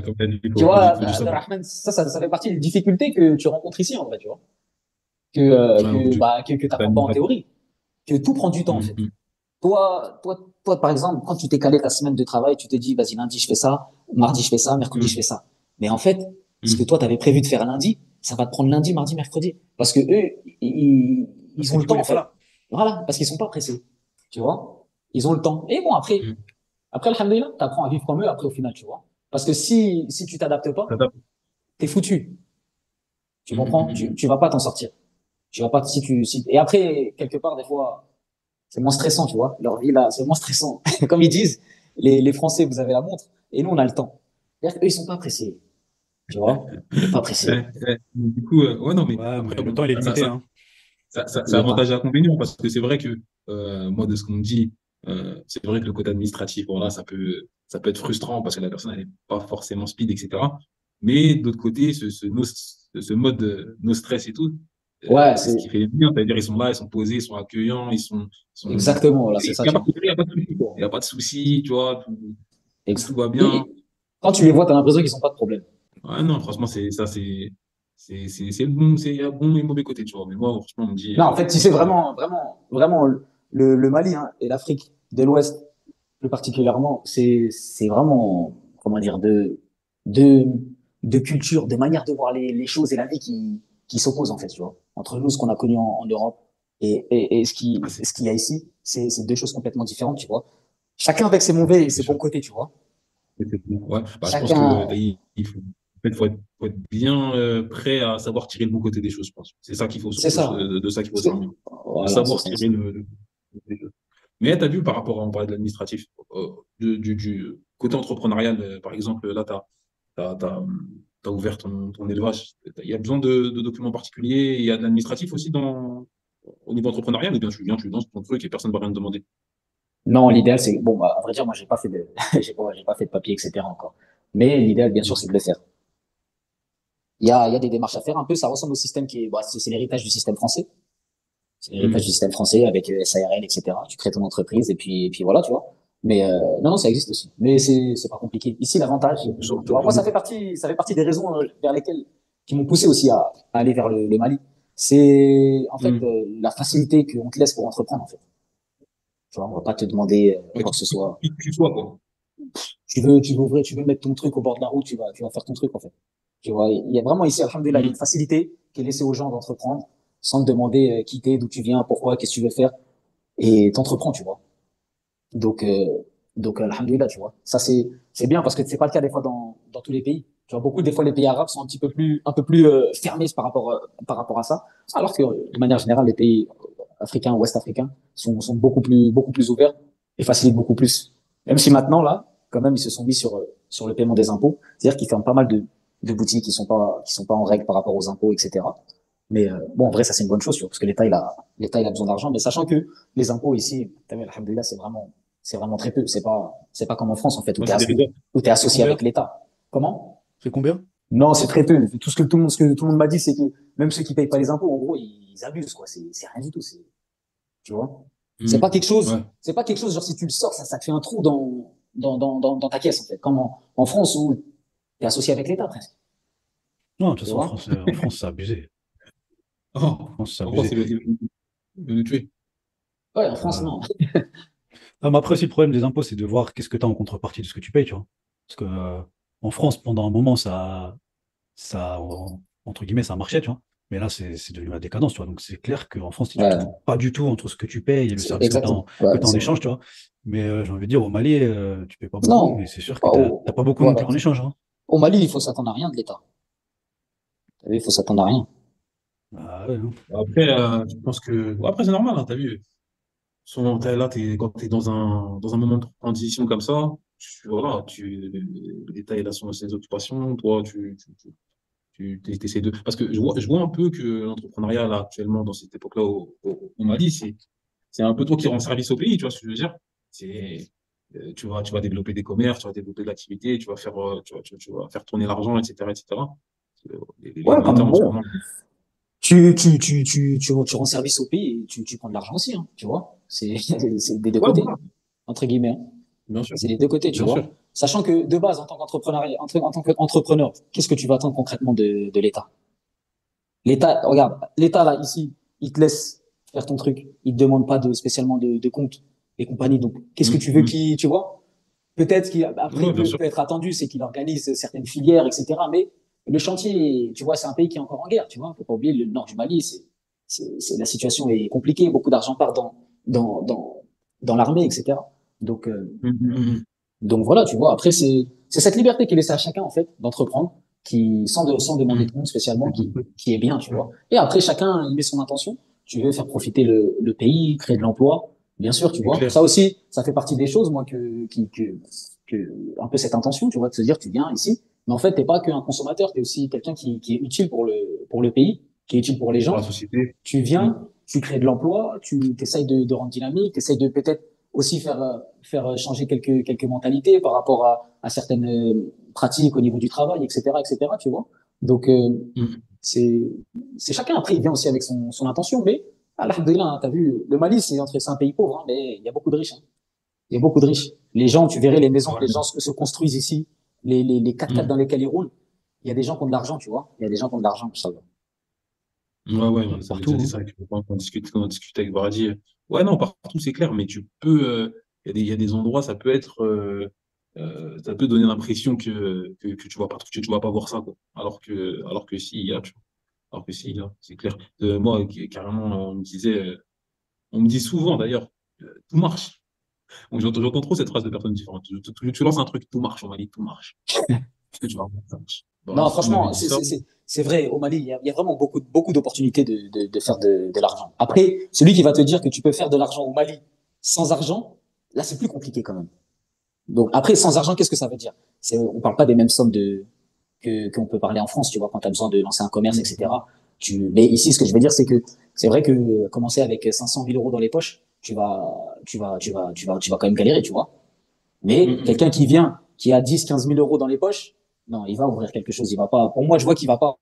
Comme t'as dit, tu il vois, faut juste savoir. Abdelrahman, ça fait partie des difficultés que tu rencontres ici, en vrai, tu vois. Ouais, au bout Que t'as t'apprends pas mis en pas. théorie. Que tout prend du temps, en fait. Toi, par exemple, quand tu t'es calé ta semaine de travail, tu te dis, vas-y, lundi, je fais ça, mardi, je fais ça, mercredi, je fais ça. Mais en fait, ce que toi, tu avais prévu de faire lundi, ça va te prendre lundi, mardi, mercredi. Parce que eux, Parce ils que ont le Dibo, temps, il en est pas fait. là. Voilà, parce qu'ils sont pas pressés. Tu vois? Ils ont le temps. Et bon, après, alhamdoulilah, t'apprends à vivre comme eux, après, au final, tu vois? Parce que si tu t'adaptes pas, t'es foutu. Tu comprends? Tu vas pas t'en sortir. Tu vas pas, et après, quelque part, des fois, c'est moins stressant, tu vois. Leur vie, là, c'est moins stressant. Comme ils disent, les Français, vous avez la montre, et nous, on a le temps. C'est-à-dire qu'eux, ils sont pas pressés, tu vois. Il est pas pressé. Du coup, ouais, non, mais Ouais, après, mais le bon, temps, il est limité, hein. c'est Il est pas. avantage et inconvénient parce que c'est vrai que, moi, de ce qu'on me dit, c'est vrai que le côté administratif, voilà, ça peut être frustrant parce que la personne, elle n'est pas forcément speed, etc. Mais d'autre côté, ce mode no stress et tout, Ouais, c'est ce qui fait les bien. C'est-à-dire, ils sont là, ils sont posés, ils sont accueillants, exactement, là, c'est il ça, n'y a tu pas vois. de, il y a pas de souci, quoi. Il y a pas de souci, tu vois, tout va bien. Et quand tu les vois, t'as l'impression qu'ils ont pas de problème. Ouais, non, franchement, c'est le bon, il y a bon et mauvais côté, tu vois. Mais moi, franchement, on me dit, Non, en fait, tu sais, franchement, vraiment, vraiment, vraiment, le Mali, hein, et l'Afrique de l'Ouest, plus particulièrement, c'est vraiment, comment dire, de, de culture, de manière de voir les choses et la vie qui s'opposent, en fait, tu vois. Entre nous, ce qu'on a connu en Europe et ah, c'est ce qu'il y a ici, c'est deux choses complètement différentes, tu vois. Chacun avec ses mauvais et c'est ses bons sûr. côtés, tu vois. Ouais, bah, je pense que Chacun, faut être bien prêt à savoir tirer le bon côté des choses, je pense. C'est ça qu'il faut c'est surtout, ça. de ça qu'il faut Parce que, se servir. De voilà, c'est savoir ça. tirer le des choses. Mais tu as vu par rapport à, on parlait de l'administratif, du côté entrepreneurial, par exemple, là, t'as ouvert ton élevage. Il y a besoin de documents particuliers, il y a de l'administratif aussi au niveau entrepreneurial, ou bien tu lances ton truc et personne ne va rien te demander. Non, l'idéal, c'est, bon, bah, à vrai dire, moi, j'ai pas fait de, j'ai pas fait de papier, etc. encore. Mais l'idéal, bien sûr, c'est de le faire. Il y a des démarches à faire. Un peu, ça ressemble au système qui est, bah, c'est l'héritage du système français. C'est l'héritage du Hmm. système français avec SARL, etc. Tu crées ton entreprise et puis voilà, tu vois. Mais non, non, ça existe aussi. Mais c'est pas compliqué. Ici, l'avantage, tu vois, moi, ça fait partie des raisons vers lesquelles qui m'ont poussé aussi à aller vers le Mali. C'est en fait Hmm. la facilité qu'on te laisse pour entreprendre. En fait, tu vois, on va pas te demander Ouais, quoi que ce soit. qui tu sois, quoi. Tu veux mettre ton truc au bord de la route, tu vas faire ton truc en fait. Tu vois, il y a vraiment ici, alhamdoulilah, il y a une Hmm. facilité qui est laissée aux gens d'entreprendre sans te demander qui t'es, d'où tu viens, pourquoi, qu'est-ce que tu veux faire et t'entreprends, tu vois. Donc, alhamdoulilah, tu vois. Ça, c'est bien parce que c'est pas le cas des fois dans tous les pays. Tu vois, beaucoup, des fois, les pays arabes sont un peu plus fermés par rapport à ça. Alors que, de manière générale, les pays africains, ouest-africains sont beaucoup plus ouverts et facilitent beaucoup plus. Même si maintenant, là, quand même, ils se sont mis sur le paiement des impôts. C'est-à-dire qu'ils ferment pas mal de boutiques qui sont pas en règle par rapport aux impôts, etc. Mais bon, en vrai, ça c'est une bonne chose, tu vois, parce que l'État il a besoin d'argent. Mais sachant que les impôts ici, alhamdoulilah, c'est vraiment C'est vraiment très peu. C'est pas comme en France, en fait, Moi, c'est des rigoles. où t'es C'est associé combien? avec l'État. Comment? C'est combien? Non, c'est très peu. Tout ce que tout le monde m'a dit, c'est que même ceux qui payent pas les impôts, en gros, ils abusent, quoi. C'est rien du tout. Tu vois? Ouais. C'est pas quelque chose, genre, si tu le sors, ça te fait un trou dans ta caisse, en fait. Comme en France où t'es associé avec l'État, presque. Non, de toute Tu façon, vois? En France, c'est abusé. Oh, En France, c'est en France, abusé. il veut nous tuer. Ouais, en France, Euh, non. Non, mais après aussi, le problème des impôts, c'est de voir qu'est-ce que tu as en contrepartie de ce que tu payes, tu vois. Parce que en France, pendant un moment, entre guillemets, ça marchait, tu vois. Mais là, c'est devenu la décadence, tu vois. Donc, c'est clair qu'en France, tu ne trouves Ouais, pas du tout entre ce que tu payes et le c'est service exactement. que Ouais, tu en c'est vrai. échange, tu vois. Mais j'ai envie de dire, au Mali, tu payes pas beaucoup, mais Non, c'est sûr que pas tu au, pas beaucoup non plus voilà. en échange, hein. Au Mali, il faut s'attendre à rien de l'État. T'as vu, il faut s'attendre à rien. Ah ouais, hein. Après, je pense que. Bon, après, c'est normal, hein, t'as vu. Souvent, là, quand tu es dans un moment de transition comme ça, voilà, l'État il a ses occupations, toi, tu essaies de. Parce que je vois un peu que l'entrepreneuriat, là, actuellement, dans cette époque-là, au Mali, c'est un peu toi qui rends service au pays, tu vois ce que je veux dire? C'est, tu vas développer des commerces, tu vas développer de l'activité, tu vas faire tourner l'argent, etc., etc. Les Ouais, donateurs, comme en ce bon, moment. tu rends service au pays et tu prends de l'argent aussi, hein, tu vois. C'est des deux Ouais, côtés, voilà, entre guillemets, hein. bien sûr, C'est des deux côtés, tu bien sûr. vois. Sachant que de base, en tant qu'entrepreneur, qu'est-ce que tu vas attendre concrètement de l'État? L'État, regarde, l'État là, ici, il te laisse faire ton truc. Il te demande pas spécialement de compte et compagnie. Donc, qu'est-ce que tu veux Mhm. tu vois? Peut-être après, Ouais, bien sûr. peut être attendu, c'est qu'il organise certaines filières, etc. Mais le chantier, tu vois, c'est un pays qui est encore en guerre, tu vois. Faut pas oublier le nord du Mali, la situation est compliquée. Beaucoup d'argent part dans, dans, dans l'armée, etc. Donc, Mhm. donc voilà, tu vois. Après, c'est cette liberté qui est laissée à chacun, en fait, d'entreprendre, sans demander de Mhm. compte spécialement, Mhm. qui est bien, tu vois. Et après, chacun, il met son intention. Tu veux faire profiter le pays, créer de l'emploi, bien sûr, tu C'est vois. clair. Ça aussi, ça fait partie des choses, moi, un peu cette intention, tu vois, de se dire, tu viens ici. Mais en fait, t'es pas qu'un consommateur, t'es aussi quelqu'un qui est utile pour le pays, qui est utile pour les Pour la gens. société. Tu Mhm. viens, tu crées de l'emploi, tu essayes de rendre dynamique, tu essayes de peut-être aussi faire changer quelques mentalités par rapport à certaines pratiques au niveau du travail, etc., tu vois. Donc, Mhm. c'est, c'est chacun. Après, il vient aussi avec son intention, mais, alhamdoulilah, hein, t'as vu, le Mali, c'est un pays pauvre, hein, mais il y a beaucoup de riches, hein. Il y a beaucoup de riches. Les gens, tu verrais les maisons que les Ouais. gens se construisent ici, les 4x4 dans Mhm. lesquels ils roulent. Il y a des gens qui ont de l'argent, tu vois. Il y a des gens qui ont de l'argent, ça va. Ouais, ouais, Ouais, on ça avait déjà dit partout, ça quand on discute avec Baradi. Ouais, non, partout, c'est clair, mais tu peux. Il y a des endroits, ça peut donner l'impression que tu vas pas voir ça, quoi. Alors que si, il y a, tu vois. Alors que si, il y a, c'est clair. Moi, carrément, on me dit souvent d'ailleurs, tout marche. Donc, j'entends trop cette phrase de personnes différentes. Tu lances un truc, tout marche, on m'a dit, tout marche. Est-ce que tu vas voir ça marche? Bah, Non, si on m'avait franchement, dit ça, c'est vrai. Au Mali, il y a vraiment beaucoup d'opportunités de faire de l'argent. Après, celui qui va te dire que tu peux faire de l'argent au Mali sans argent, là, c'est plus compliqué quand même. Donc, après, sans argent, qu'est-ce que ça veut dire? On parle pas des mêmes sommes qu'on peut parler en France, tu vois, quand tu as besoin de lancer un commerce, Mhm. etc. Mais ici, ce que je veux dire, c'est que c'est vrai que commencer avec 500 000 euros dans les poches, tu vas quand même galérer, tu vois. Mais Mhm. quelqu'un qui vient, qui a 10, 15 000 euros dans les poches, non, il va ouvrir quelque chose. Il va pas. Pour moi, je vois qu'il va pas.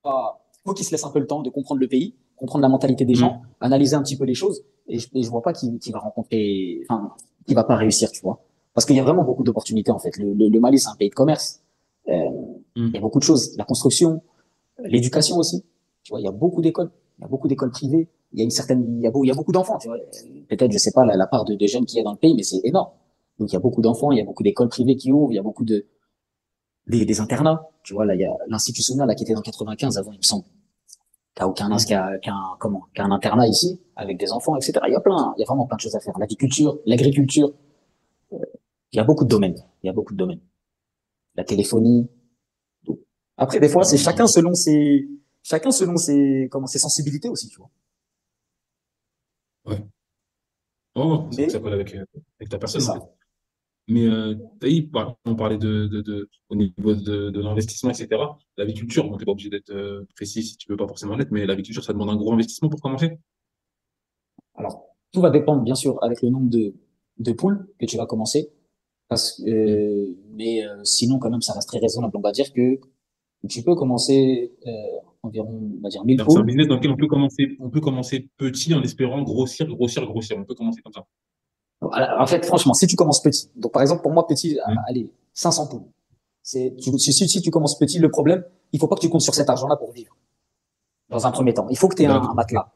Faut qu'il se laisse un peu le temps de comprendre le pays, comprendre la mentalité des gens, Mhm. analyser un petit peu les choses. Et je vois pas qu'il va rencontrer, enfin, qu'il va pas réussir, tu vois. Parce qu'il y a vraiment beaucoup d'opportunités en fait. Le Mali, c'est un pays de commerce. Euh, il y a Mhm. beaucoup de choses. La construction, l'éducation aussi. Tu vois, il y a beaucoup d'écoles. Il y a beaucoup d'écoles privées. Il y a beaucoup d'enfants. Tu vois, peut-être, je sais pas la part de jeunes qu'il y a dans le pays, mais c'est énorme. Donc il y a beaucoup d'enfants, il y a beaucoup d'écoles privées qui ouvrent, il y a beaucoup des internats. Tu vois, là, il y a l'Institut Soumia, là, qui était dans 95 avant, il me semble, Mhm. qui a un internat ici, avec des enfants, etc. Il y a vraiment plein de choses à faire. L'aviculture, l'agriculture, il y a beaucoup de domaines. Il y a beaucoup de domaines. La téléphonie. Donc, après, des fois, c'est Mhm. chacun selon ses sensibilités aussi, tu vois. Ouais. Oh, c'est que ça Mais, colle avec ta c'est personne, en ça. fait. Mais t'as dit, on parlait au niveau de l'investissement, etc. L'aviculture, bon, t'es pas obligé d'être précis si tu veux pas forcément l'être, mais l'aviculture, ça demande un gros investissement pour commencer. Alors, tout va dépendre, bien sûr, avec le nombre de poules que tu vas commencer. Mm. Mais sinon, quand même, ça reste très raisonnable. On va dire que tu peux commencer environ, on va dire 1000 C'est un poules. business dans lequel on peut commencer petit en espérant grossir, grossir, grossir. On peut commencer comme ça. En fait, franchement, si tu commences petit, donc par exemple, pour moi, petit, Mm. allez, 500 poules. Si tu commences petit, le problème, il faut pas que tu comptes sur cet argent-là pour vivre, dans un premier temps. Il faut que tu aies un D'accord. matelas.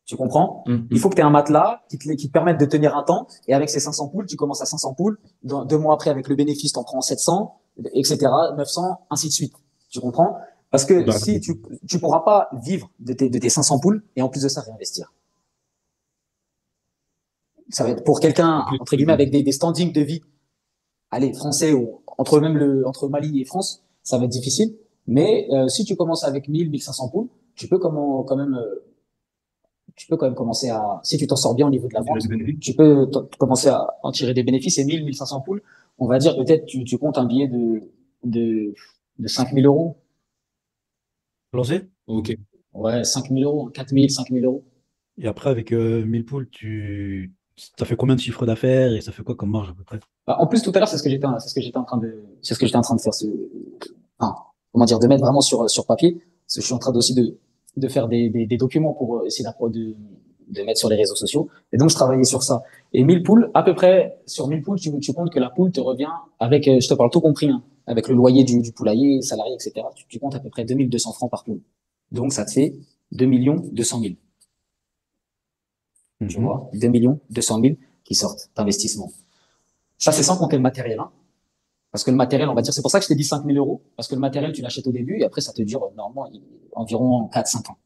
Tu comprends? Mm, Il faut mm. que tu aies un matelas qui te permette de tenir un temps. Et avec ces 500 poules, tu commences à 500 poules. 2 mois après, avec le bénéfice, tu en prends 700, etc., 900, ainsi de suite. Tu comprends? Parce que si D'accord. tu pourras pas vivre de tes 500 poules et en plus de ça, réinvestir. Ça va être pour quelqu'un, Ok, entre guillemets, avec ok. des standings de vie, allez, français, ou entre Mali et France, ça va être difficile. Mais si tu commences avec 1000, 1500 poules, tu peux quand même commencer à, si tu t'en sors bien au niveau de la On dirait vente, des bénéfices. tu peux commencer à en tirer des bénéfices. Et 1000, 1500 poules, on va dire peut-être tu comptes un billet de, de 5000 euros. Lancé. Ok. Ouais, 5000 euros, 4000, 5000 euros. Et après, avec 1000 poules, ça fait combien de chiffres d'affaires et ça fait quoi comme marge à peu près? Bah, en plus, tout à l'heure, c'est ce que j'étais en train de faire, enfin, comment dire, de mettre vraiment sur papier. Parce que je suis en train aussi de faire des documents pour essayer de mettre sur les réseaux sociaux. Et donc, je travaillais sur ça. Et 1000 poules, à peu près, sur 1000 poules, tu comptes que la poule te revient avec, je te parle tout compris, hein, avec le loyer du poulailler, salarié, etc. Tu comptes à peu près 2200 francs par poule. Donc, ça te fait 2 200 000. Tu Mhm. vois, 2 200 000 qui sortent d'investissement. Ça, c'est sans compter le matériel, hein. Parce que le matériel, on va dire, c'est pour ça que je t'ai dit 5000 euros. Parce que le matériel, tu l'achètes au début et après, ça te dure normalement environ 4-5 ans.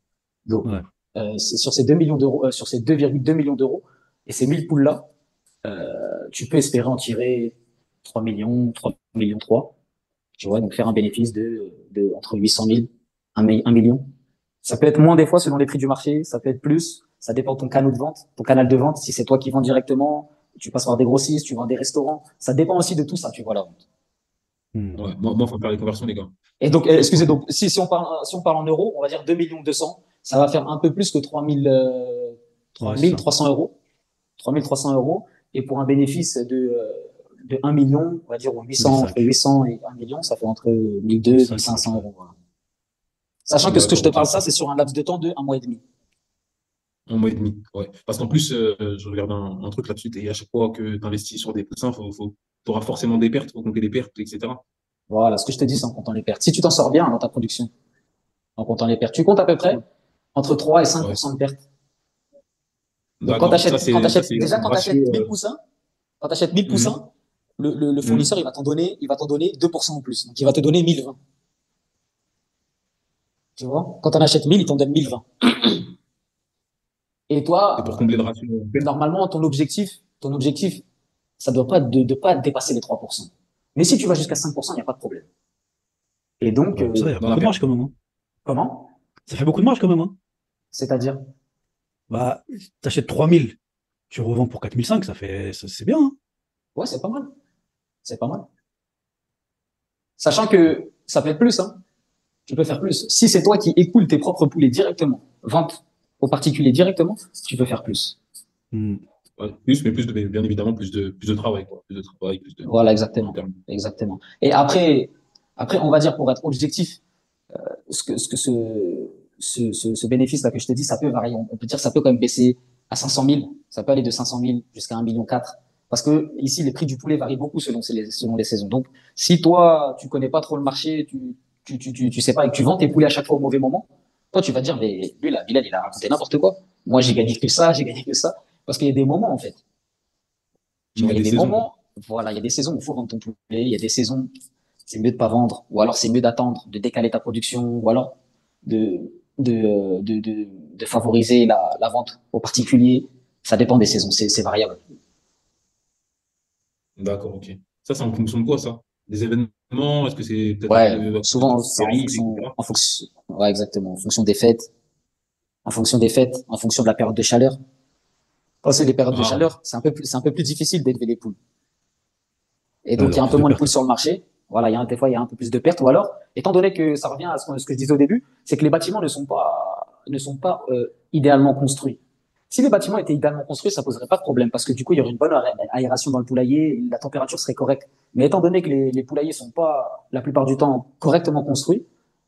Donc, Ouais. c'est sur ces 2 millions d'euros, sur ces 2,2 millions d'euros et ces 1000 poules-là, tu peux espérer en tirer 3 millions, 3 millions 3. Tu vois, donc faire un bénéfice de entre 800 000, 1 million. Ça peut être moins des fois selon les prix du marché, ça peut être plus. Ça dépend de ton canal de vente, ton canal de vente. Si c'est toi qui vends directement, tu passes par des grossistes, tu vends des restaurants. Ça dépend aussi de tout ça, tu vois, la vente. Hmm. Ouais. Faut faire les conversions, les gars. Et donc, excusez, Ok. donc, si on parle en euros, on va dire 2 200 000, ça va faire un peu plus que 3 Ouais, c'est ça. 300 euros. 3 300 euros. Et pour un bénéfice de 1 million, on va dire, ou 800, entre 1005. 800 et 1 million, ça fait entre 1 200, 1005 à peu 1 500 près. euros. Voilà. Sachant que ce que je D'accord, te ok. parle, ça, c'est sur un laps de temps de 1 mois et demi. 1 mois et demi. Ouais. Parce qu'en plus, je regarde un truc là-dessus, et à chaque fois que tu investis sur des poussins, tu auras forcément des pertes, faut compter des pertes, etc. Voilà, ce que je te dis, c'est en comptant les pertes. Si tu t'en sors bien dans ta production, en comptant les pertes, tu comptes à peu près entre 3 et 5 Ouais. de pertes. Donc, D'accord. Ça, c'est déjà, un quand tu ratio. achètes 1000 poussins, quand tu achètes 1000 Mhm. poussins, le fournisseur, Mhm. il va t'en donner 2% en plus. Donc, il va te donner 1020. Tu vois? Quand tu en achètes 1000, il t'en donne 1020. Et C'est pour toi, combler le ratio perte. normalement, ton objectif, ça doit pas de pas dépasser les 3%. Mais si tu vas jusqu'à 5%, il n'y a pas de problème. Et donc, Ouais, ça, il y a Dans la beaucoup de perte. marge quand même, hein. comment? Ça fait beaucoup de marge quand même, hein. C'est-à-dire, Bah, t'achètes 3000, tu revends pour 4005, c'est bien, hein. ouais, c'est pas mal. C'est pas mal. Sachant que ça peut être plus, hein. Tu peux faire plus. Si c'est toi qui écoules tes propres poulets directement, vente aux particuliers directement, tu peux faire plus. Hmm. Ouais, plus, mais bien évidemment, plus de travail, quoi. Plus de travail, plus de Voilà, long exactement. terme. Exactement. Et après, on va dire, pour être objectif, ce bénéfice-là que je te dis, ça peut varier. On peut dire, ça peut quand même baisser à 500 000. Ça peut aller de 500 000 jusqu'à 1,4 million. Parce que ici, les prix du poulet varient beaucoup selon les saisons. Donc, si toi, tu connais pas trop le marché, tu sais pas, et que tu vends tes poulets à chaque fois au mauvais moment, toi, tu vas te dire, mais lui, là, Bilal, il a raconté n'importe quoi. Moi, j'ai gagné que ça, j'ai gagné que ça. Parce qu'il y a des moments, en fait. Tu Il vois, y a il y a des des saisons, quoi. moments, voilà, il y a des saisons où il faut vendre ton poulet, il y a des saisons, c'est mieux de pas vendre, ou alors c'est mieux d'attendre, de décaler ta production, ou alors de, de favoriser la vente aux particuliers. Ça dépend des saisons, c'est variable. D'accord, ok. Ça, c'est en fonction de quoi, ça? Des événements? Est-ce que c'est peut-être Ouais, à cause de souvent, c'est en périls, fonction, etc.? ouais, exactement, en fonction des fêtes, en fonction de la période de chaleur. Quand c'est les périodes de Ah, chaleur, c'est un peu plus difficile d'élever les poules. Et Ouais, donc, il y donc a un plus peu de moins de pertes. poules sur le marché. Voilà, des fois, il y a un peu plus de pertes. Ou alors, étant donné que ça revient à ce que je disais au début, c'est que les bâtiments ne sont pas idéalement construits. Si le bâtiment était idéalement construit, ça poserait pas de problème parce que du coup, il y aurait une bonne aération dans le poulailler, la température serait correcte. Mais étant donné que les poulaillers sont pas, la plupart du temps, correctement construits,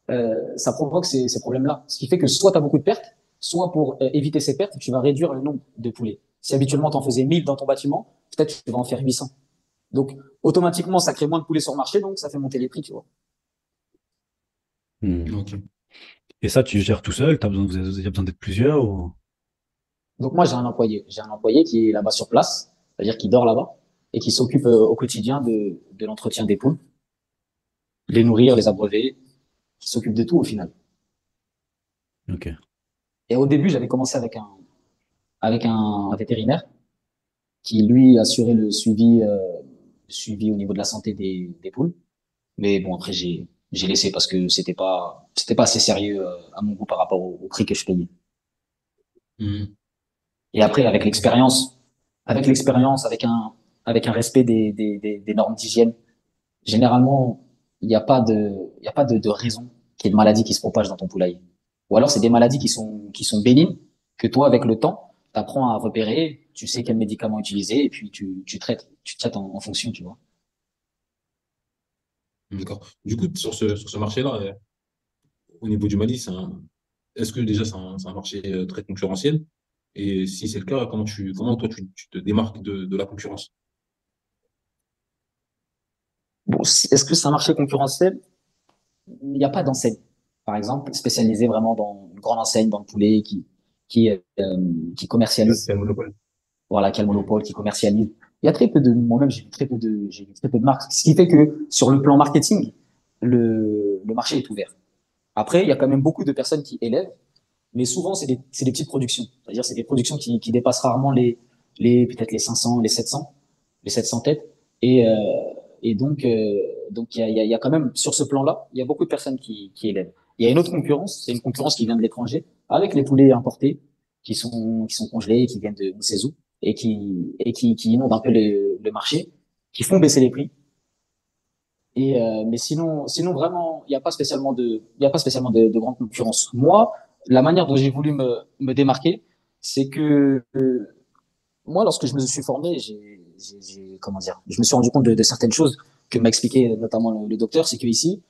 ça provoque ces problèmes-là. Ce qui fait que soit tu as beaucoup de pertes, soit pour éviter ces pertes, tu vas réduire le nombre de poulets. Si habituellement tu en faisais 1000 dans ton bâtiment, peut-être tu vas en faire 800. Donc, automatiquement, ça crée moins de poulets sur le marché, donc ça fait monter les prix, tu vois. Hmm. Ok. Et ça, tu gères tout seul? Vous avez besoin d'être plusieurs ou... Donc, moi, j'ai un employé. J'ai un employé qui est là-bas sur place, c'est-à-dire qui dort là-bas et qui s'occupe au quotidien de l'entretien des poules, les nourrir, les abreuver, qui s'occupe de tout au final. Ok. Et au début, j'avais commencé avec un vétérinaire qui, lui, assurait le suivi au niveau de la santé des poules. Mais bon, après, j'ai laissé parce que c'était pas assez sérieux à mon goût par rapport au prix que je payais. Mhm. Et après, avec l'expérience, avec un respect des normes d'hygiène, généralement, il y a pas de raison qu'il y ait de maladies qui se propagent dans ton poulailler. Ou alors, c'est des maladies qui sont bénignes, que toi, avec le temps, tu apprends à repérer, tu sais quel médicament utiliser, et puis tu traites en fonction, tu vois. D'accord. Du coup, sur ce marché-là, au niveau du Mali, est-ce que déjà c'est un marché très concurrentiel? Et si c'est le cas, comment toi tu te démarques de la concurrence? Bon, est-ce que c'est un marché concurrentiel? Il n'y a pas d'enseigne, par exemple, spécialisée vraiment dans une grande enseigne dans le poulet qui, euh, qui commercialise, C'est un monopole. voilà, qui a le Mhm. monopole, qui commercialise. Il y a très peu de, moi-même, j'ai vu très peu de marques. Ce qui fait que sur le plan marketing, le marché est ouvert. Après, il y a quand même beaucoup de personnes qui élèvent, mais souvent, c'est des petites productions. C'est-à-dire, c'est des productions qui dépassent rarement peut-être les 500, les 700 têtes. Et, euh, et donc il y a quand même, sur ce plan-là, il y a beaucoup de personnes qui élèvent. Il y a une autre concurrence, c'est une concurrence qui vient de l'étranger, avec les poulets importés, qui sont congelés, qui viennent de on sait où, qui inondent un peu le marché, qui font baisser les prix. Mais sinon vraiment, il y a pas spécialement de grande concurrence. Moi, la manière dont j'ai voulu me démarquer, c'est que moi, lorsque je me suis formé, comment dire, je me suis rendu compte de certaines choses que m'a expliqué notamment le docteur, c'est que ici,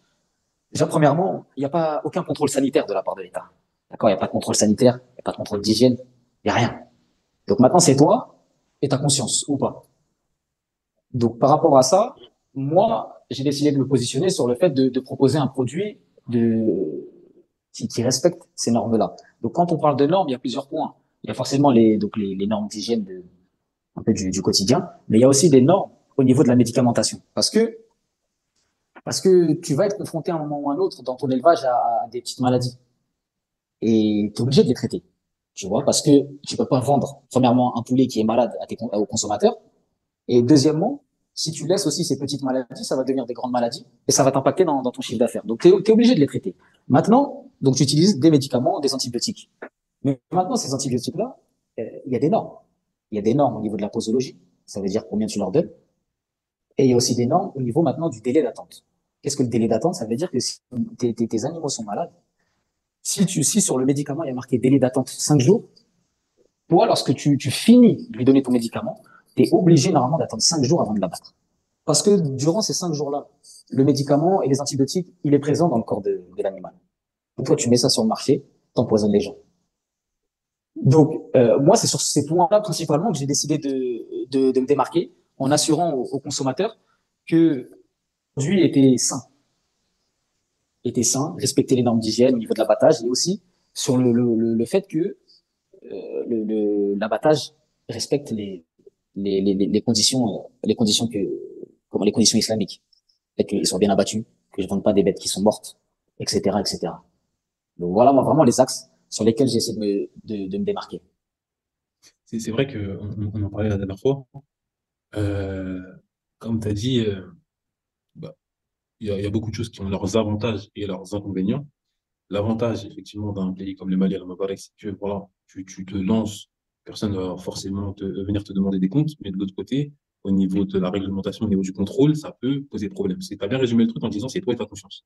déjà premièrement, il n'y a pas aucun contrôle sanitaire de la part de l'État. D'accord, il n'y a pas de contrôle sanitaire, il n'y a pas de contrôle d'hygiène, il n'y a rien. Donc maintenant, c'est toi et ta conscience ou pas. Donc, par rapport à ça, moi, j'ai décidé de me positionner sur le fait de proposer un produit qui respecte ces normes-là. Donc, quand on parle de normes, il y a plusieurs points. Il y a forcément les normes d'hygiène un peu du quotidien, mais il y a aussi des normes au niveau de la médicamentation. Parce que tu vas être confronté à un moment ou à un autre dans ton élevage à des petites maladies. Et tu es obligé de les traiter. Tu vois, parce que tu peux pas vendre, premièrement, un poulet qui est malade aux consommateurs. Et deuxièmement, si tu laisses aussi ces petites maladies, ça va devenir des grandes maladies et ça va t'impacter dans ton chiffre d'affaires. Donc, tu es obligé de les traiter. Maintenant, donc tu utilises des médicaments, des antibiotiques. Mais maintenant, ces antibiotiques-là, il y a des normes. Il y a des normes au niveau de la posologie. Ça veut dire combien tu leur donnes. Et il y a aussi des normes au niveau maintenant du délai d'attente. Qu'est-ce que le délai d'attente? Ça veut dire que si tes animaux sont malades, si sur le médicament, il y a marqué délai d'attente 5 jours, toi, lorsque tu finis de lui donner ton médicament, tu es obligé normalement d'attendre 5 jours avant de l'abattre. Parce que durant ces 5 jours-là, le médicament et les antibiotiques, il est présent dans le corps de l'animal. Donc toi, tu mets ça sur le marché, t'empoisonnes les gens. Donc, moi, c'est sur ces points-là principalement que j'ai décidé de me démarquer en assurant aux consommateurs que le produit était sain, respectait les normes d'hygiène au niveau de l'abattage et aussi sur le fait que l'abattage respecte les conditions comment les conditions islamiques. Fait qu'ils soient bien abattus, que je ne vende pas des bêtes qui sont mortes, etc., etc. Donc voilà, moi, vraiment les axes sur lesquels j'essaie de me démarquer. C'est vrai qu'on en parlait la dernière fois. Euh, Comme tu as dit, bah, il y a beaucoup de choses qui ont leurs avantages et leurs inconvénients. L'avantage, effectivement, d'un pays comme le Mali, à la Mabarek, c'est que voilà, tu te lances, personne ne va forcément venir te demander des comptes, mais de l'autre côté, au niveau de la réglementation, au niveau du contrôle, ça peut poser problème. Tu as bien résumé le truc en disant c'est toi et ta confiance.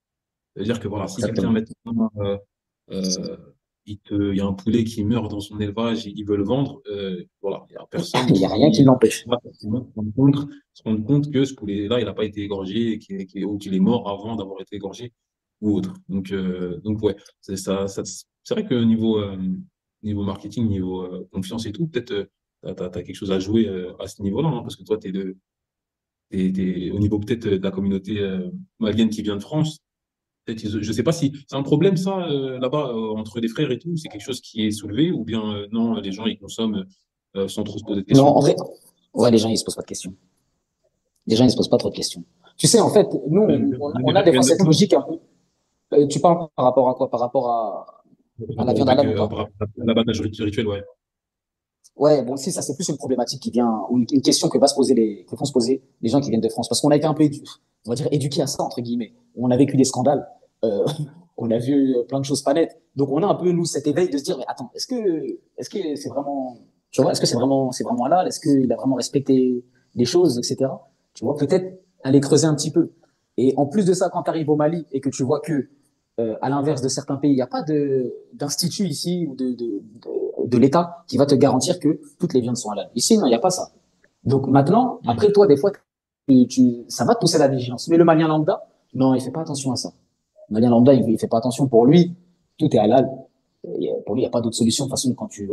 C'est-à-dire que voilà, si quelqu'un Exactement. maintenant il y a un poulet qui meurt dans son élevage, ils veulent le vendre, voilà, il y a personne Il n'y a rien qui qui l'empêche. va forcément se rendre compte que ce poulet-là, il n'a pas été égorgé ou qu'il est mort avant d'avoir été égorgé ou autre. Donc ouais, c'est ça, c'est vrai que niveau marketing, niveau confiance et tout, peut-être t'as quelque chose à jouer à ce niveau-là, hein, parce que toi, t'es au niveau peut-être de la communauté malienne qui vient de France. Peut-être je sais pas si c'est un problème ça là-bas entre les frères et tout, c'est quelque chose qui est soulevé ou bien non, les gens ils consomment sans trop se poser de Non, questions. en vrai, ouais, les gens, ils se posent pas de questions. Les gens, ils se posent pas trop de questions. Tu sais, en fait, nous, on Les a gens des qui fois viennent de cette France, logique un peu. Tu parles par rapport à quoi? Par rapport par à la rapport au viande bec, halal ou pas? par rapport à l'abattage rituel, ouais. Ouais, bon, si, ça, c'est plus une problématique qui vient, ou une question que vont se poser les gens qui viennent de France. Parce qu'on a été un peu, on va dire, éduqués à ça, entre guillemets. On a vécu des scandales. Euh, on a vu plein de choses pas nettes. Donc, on a un peu, nous, cet éveil de se dire, mais attends, est-ce que c'est vraiment, tu vois, est-ce que c'est vraiment halal? Est-ce qu'il a vraiment respecté les choses, etc. Tu vois, peut-être aller creuser un petit peu. Et en plus de ça, quand tu arrives au Mali et que tu vois que, à l'inverse de certains pays, il n'y a pas d'institut ici ou de l'État qui va te garantir que toutes les viandes sont halal. Ici, non, il n'y a pas ça. Donc maintenant, Mm. après toi, des fois, ça va te pousser à la vigilance. Mais le malien lambda, non, il fait pas attention à ça. Le malien lambda, il fait pas attention. Pour lui, tout est halal. Pour lui, il n'y a pas d'autre solution. De toute façon, quand tu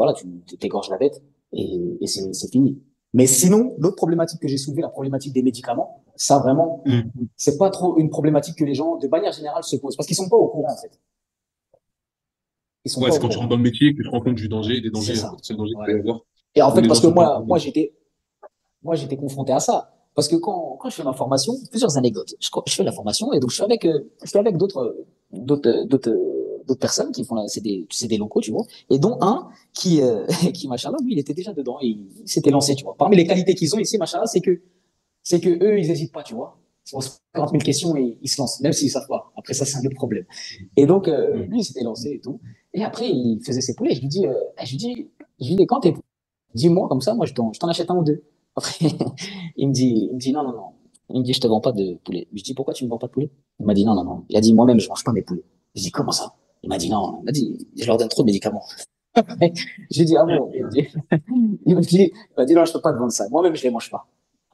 t'égorges la bête et c'est fini. Mais sinon, l'autre problématique que j'ai soulevée, la problématique des médicaments, ça vraiment, Mm. c'est pas trop une problématique que les gens, de manière générale, se posent parce qu'ils sont pas au courant en fait. Ils sont Ouais, pas c'est au quand tu rentres courant. dans le métier que tu te rends compte des C'est dangers, ça. potentiels dangers qu'il Ouais. peut y avoir, Et en où fait, les parce gens que sont pas moi, informés. j'étais confronté à ça. Parce que quand je fais ma formation, plusieurs anecdotes. Je fais la formation et donc je suis avec d'autres personnes qui font c'est des locaux, tu vois. Et dont un qui, machallah, lui, il était déjà dedans et il s'était lancé, tu vois. Parmi les qualités qu'ils ont ici, machallah, c'est que eux, ils hésitent pas, tu vois. Ils se posent 40 000 questions et ils se lancent, même s'ils savent pas. Après, ça, c'est un autre problème. Et donc, Mm. lui, il s'était lancé et tout. Et après, il faisait ses poulets. Je lui dis, quand t'es dis-moi comme ça, moi je t'en achète un ou deux. Après, il me dit non, non, non. Il me dit, je te vends pas de poulet. Je dis, pourquoi tu me vends pas de poulet? Il m'a dit, non, non, non. Il a dit, moi-même, je mange pas mes poulets. Je dis, comment ça? Il m'a dit, non. Il m'a dit, je leur donne trop de médicaments. J'ai dit, ah bon? Il m'a dit, non, je peux pas te vendre ça. Moi-même, je les mange pas.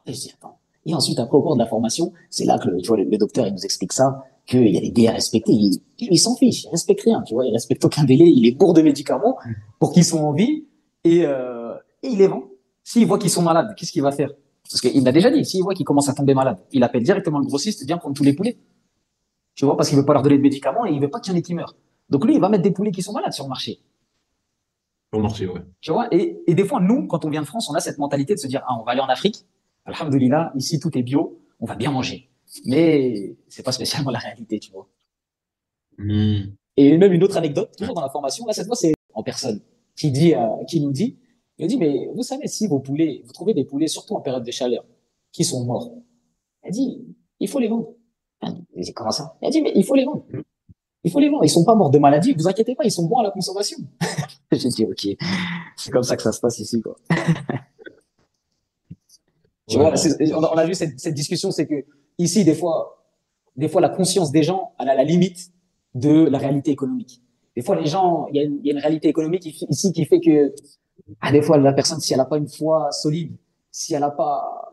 Et je dis, attends. Et ensuite, après, au cours de la formation, c'est là que, tu vois, le docteur, il nous explique ça, qu'il y a des délais à respecter. Il s'en fiche, il respecte rien, tu vois, il respecte aucun délai, il est bourre de médicaments pour qu'ils soient en vie et il les vend. S'il voit qu'ils sont malades, qu'est-ce qu'il va faire? Parce qu'il m'a déjà dit, s'il voit qu'ils commencent à tomber malades, il appelle directement le grossiste, viens prendre tous les poulets. Tu vois, parce qu'il veut pas leur donner de médicaments et il veut pas qu'il y en ait qui meurent. Donc lui, il va mettre des poulets qui sont malades sur le marché. Pour marcher, ouais. Tu vois, et des fois, nous, quand on vient de France, on a cette mentalité de se dire, ah, on va aller en Afrique. Alhamdulillah, ici, tout est bio, on va bien manger. Mais c'est pas spécialement la réalité, tu vois. Mm. Et même une autre anecdote, toujours dans la formation, là, cette fois, c'est en personne, qui nous dit, il dit, mais vous savez, si vos poulets, vous trouvez des poulets, surtout en période de chaleur, qui sont morts, elle dit, il faut les vendre. Il dit, comment ça? Elle dit, mais il faut les vendre. Il faut les vendre. Ils sont pas morts de maladie, vous inquiétez pas, ils sont bons à la consommation. J'ai dit, ok, c'est comme ça que ça se passe ici, quoi. Tu Ouais, vois, non. on a vu cette discussion, c'est que ici, des fois, la conscience des gens, elle a la limite de la réalité économique. Des fois, les gens, il y a une réalité économique ici qui fait que, des fois, la personne, si elle n'a pas une foi solide, si elle n'a pas,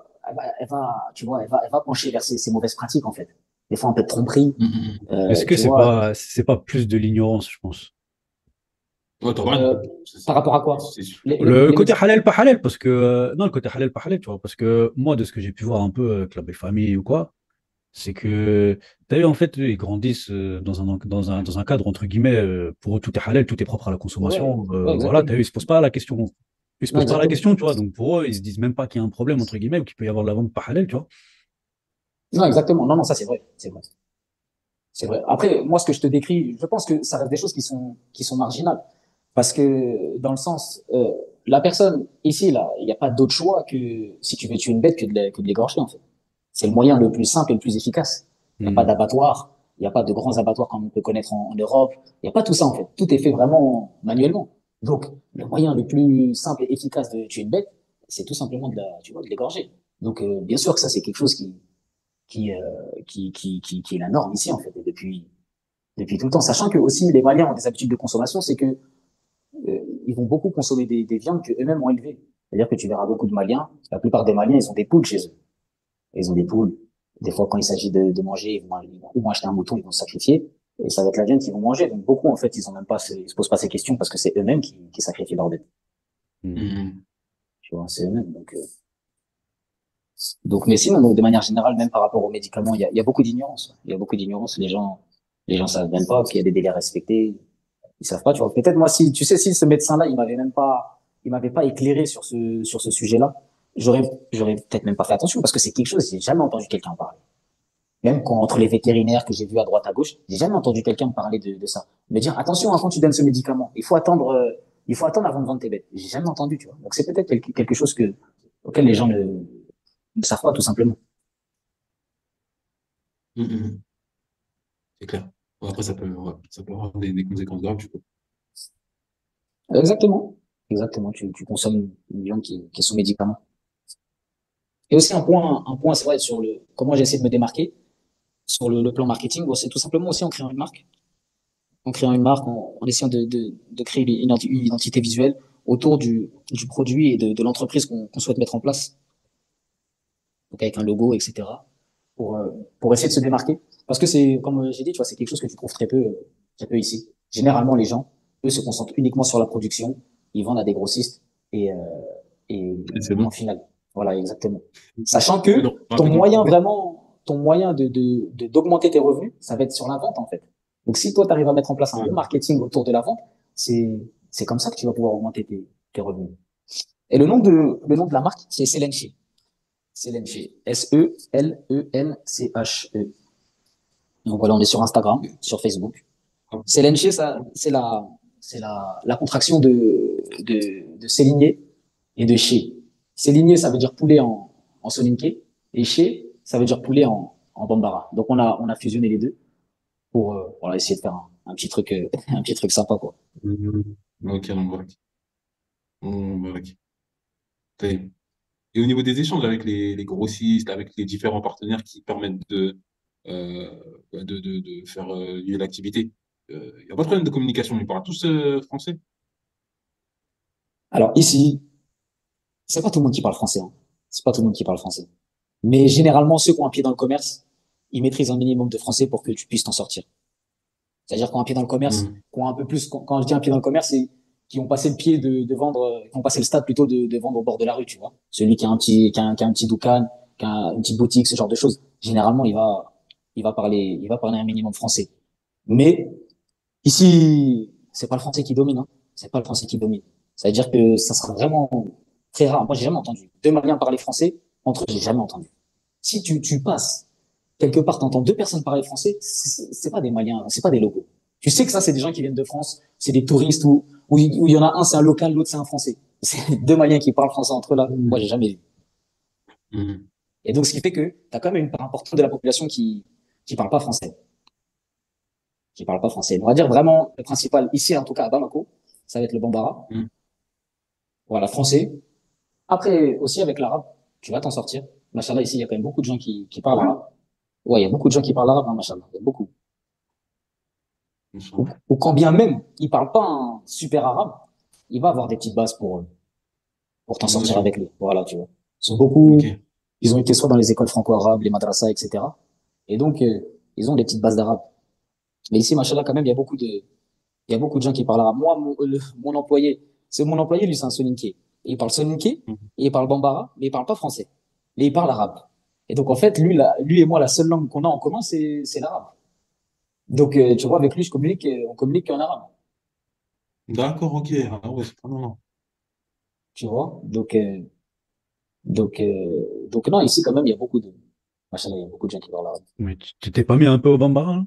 tu vois, elle va pencher vers ces mauvaises pratiques, en fait. Des fois, un peu de tromperie, Mm, mm, mm. Est-ce que tu vois, c'est pas plus de l'ignorance, je pense? Ouais, t'as euh, raison. par rapport à quoi? C'est sûr. Le Les côté médecins. halal, pas halal, parce que, non, le côté halal, pas halal, tu vois, parce que moi, de ce que j'ai pu voir un peu avec la belle famille ou quoi, c'est que, t'as vu, en fait, eux, ils grandissent dans un cadre, entre guillemets, pour eux, tout est halal, tout est propre à la Ouais, consommation. ouais, Voilà, t'as exactement. vu, ils se posent pas la question. Ils se Non, posent pas la exactement. question, tu vois. Donc, pour eux, ils se disent même pas qu'il y a un problème, entre guillemets, ou qu'il peut y avoir de la vente pas halal, tu vois. Non, exactement. Non, non, ça, c'est vrai. C'est vrai. C'est vrai. Après, moi, ce que je te décris, je pense que ça reste des choses qui sont marginales. Parce que, dans le sens, la personne, ici, là, il n'y a pas d'autre choix que, si tu veux tuer une bête, que de l'égorger, en fait. C'est le moyen le plus simple et le plus efficace. Il n'y a pas Hmm. d'abattoir, il n'y a pas de grands abattoirs comme on peut connaître en Europe. Il n'y a pas tout ça, en fait. Tout est fait vraiment manuellement. Donc, le moyen le plus simple et efficace de tuer une bête, c'est tout simplement tu vois, de l'égorger. Donc, bien sûr que ça, c'est quelque chose qui, euh, qui est la norme ici, en fait, et depuis tout le temps. Sachant que aussi, les Maliens ont des habitudes de consommation, c'est que ils vont beaucoup consommer des viandes qu'eux-mêmes ont élevées. C'est-à-dire que tu verras beaucoup de Maliens, la plupart des Maliens, ils ont des poules chez eux. Ils ont des poules. Des fois, quand il s'agit de manger, ils vont acheter un mouton, ils vont se sacrifier. Et ça va être la viande qu'ils vont manger. Donc, beaucoup, en fait, ils ont même pas, ils se posent pas ces questions parce que c'est eux-mêmes qui sacrifient leur bête. Mhm. Mhm. Tu vois, c'est eux-mêmes. Donc, mais sinon, de manière générale, même par rapport aux médicaments, il y a beaucoup d'ignorance. Il y a beaucoup d'ignorance. Les gens savent même pas qu'il y a des délais respectés. Ils savent pas, tu vois. Peut-être moi, si, tu sais, si ce médecin-là, il m'avait pas éclairé sur ce sujet-là, j'aurais peut-être même pas fait attention parce que c'est quelque chose, j'ai jamais entendu quelqu'un en parler. Même quand, entre les vétérinaires que j'ai vus à droite, à gauche, j'ai jamais entendu quelqu'un me parler de ça. Me dire, attention, hein, quand tu donnes ce médicament, il faut attendre avant de vendre tes bêtes. J'ai jamais entendu, tu vois. Donc c'est peut-être quelque chose auquel les gens ne savent pas, tout simplement. Mhm. C'est clair. Bon, après, ouais, ça peut avoir des conséquences graves, du coup. Exactement. Exactement. Tu consommes une viande qui est sous médicament. Et aussi un point, c'est vrai, sur comment j'essaie de me démarquer sur le plan marketing, bon, c'est tout simplement aussi en créant une marque. En créant une marque, en essayant de créer une identité visuelle autour du produit et de l'entreprise qu'on souhaite mettre en place. Donc avec un logo, etc. Pour, euh, pour essayer de se démarquer. Parce que c'est, comme j'ai dit, tu vois, c'est quelque chose que tu trouves très peu ici. Généralement, les gens, eux, se concentrent uniquement sur la production. Ils vendent à des grossistes et, euh, et Et c'est point bon. final. Voilà, exactement. Sachant Ouais, que non, rapidement. ton moyen d'augmenter tes revenus, ça va être sur la vente, en fait. Donc, si toi, tu arrives à mettre en place un bon Ouais. marketing autour de la vente, c'est comme ça que tu vas pouvoir augmenter tes revenus. Et le nom de la marque, c'est Selenche. Selenche. Selenche. Donc voilà, on est sur Instagram, sur Facebook. Ah, Selenche, la contraction de s'éligner et de chez. S'éligner, ça veut dire poulet en soninké, et chez, ça veut dire poulet en bambara. Donc on a fusionné les deux pour voilà, essayer de faire un petit truc, un petit truc sympa, quoi. mhm. Ok, on va. On va. Et au niveau des échanges avec les grossistes, avec les différents partenaires qui permettent de faire lier l'activité, il n'y a pas de problème de communication. Ils parlent tous français. Alors ici, c'est pas tout le monde qui parle français, hein. C'est pas tout le monde qui parle français. Mais généralement, ceux qui ont un pied dans le commerce, ils maîtrisent un minimum de français pour que tu puisses t'en sortir. C'est-à-dire qu'on a un pied dans le commerce, Mhm. qu'on a un peu plus, quand je dis un pied dans le commerce, c'est qui ont passé le pied de vendre, qui ont passé le stade plutôt de vendre au bord de la rue, tu vois. Celui qui a un petit doukan, qui a une petite boutique, ce genre de choses. Généralement, il va parler un minimum français. Mais ici, c'est pas le français qui domine, hein. C'est pas le français qui domine. Ça veut dire que ça sera vraiment très rare. Moi, j'ai jamais entendu. Deux Maliens parler français, entre eux, j'ai jamais entendu. Si tu passes quelque part, t'entends deux personnes parler français, c'est pas des Maliens, c'est pas des locaux. Tu sais que ça, c'est des gens qui viennent de France, c'est des touristes où il y en a un, c'est un local, l'autre, c'est un Français. C'est deux Maliens qui parlent français entre eux là. Moi, j'ai jamais vu. Mhm. Et donc, ce qui fait que t'as quand même une part importante de la population qui parle pas français, qui parle pas français. On va dire vraiment le principal ici, en tout cas à Bamako, ça va être le Bambara. Mhm. Voilà, français. Après, aussi avec l'arabe, tu vas t'en sortir. Machallah, ici, il y a quand même beaucoup de gens qui Ah parlent ouais? arabe. Ouais, il y a beaucoup de gens qui parlent arabe, hein, machallah. Il y a beaucoup. Inch'Allah. Ou quand bien même il parle pas un super arabe, il va avoir des petites bases pour t'en Une sortir notion. avec lui. Voilà, tu vois. Ils sont Ok. beaucoup, ils ont été soit dans les écoles franco-arabes, les madrasas, etc. Et donc, ils ont des petites bases d'arabe. Mais ici, machallah, quand même, il y a beaucoup de gens qui parlent arabe. Moi, mon employé, c'est mon employé, lui, c'est un soninké. Il parle soninké, et Mhm. il parle bambara, mais il parle pas français. Mais il parle arabe. Et donc, en fait, lui et moi, la seule langue qu'on a en commun, c'est l'arabe. Donc, tu vois, avec lui, on communique en arabe. D'accord, ok. Ah ouais, c'est pas non, non. Tu vois. Donc non, ici, quand même, il y a machallah, il y a beaucoup de gens qui parlent arabe. Mais tu t'es pas mis un peu au bambara, là?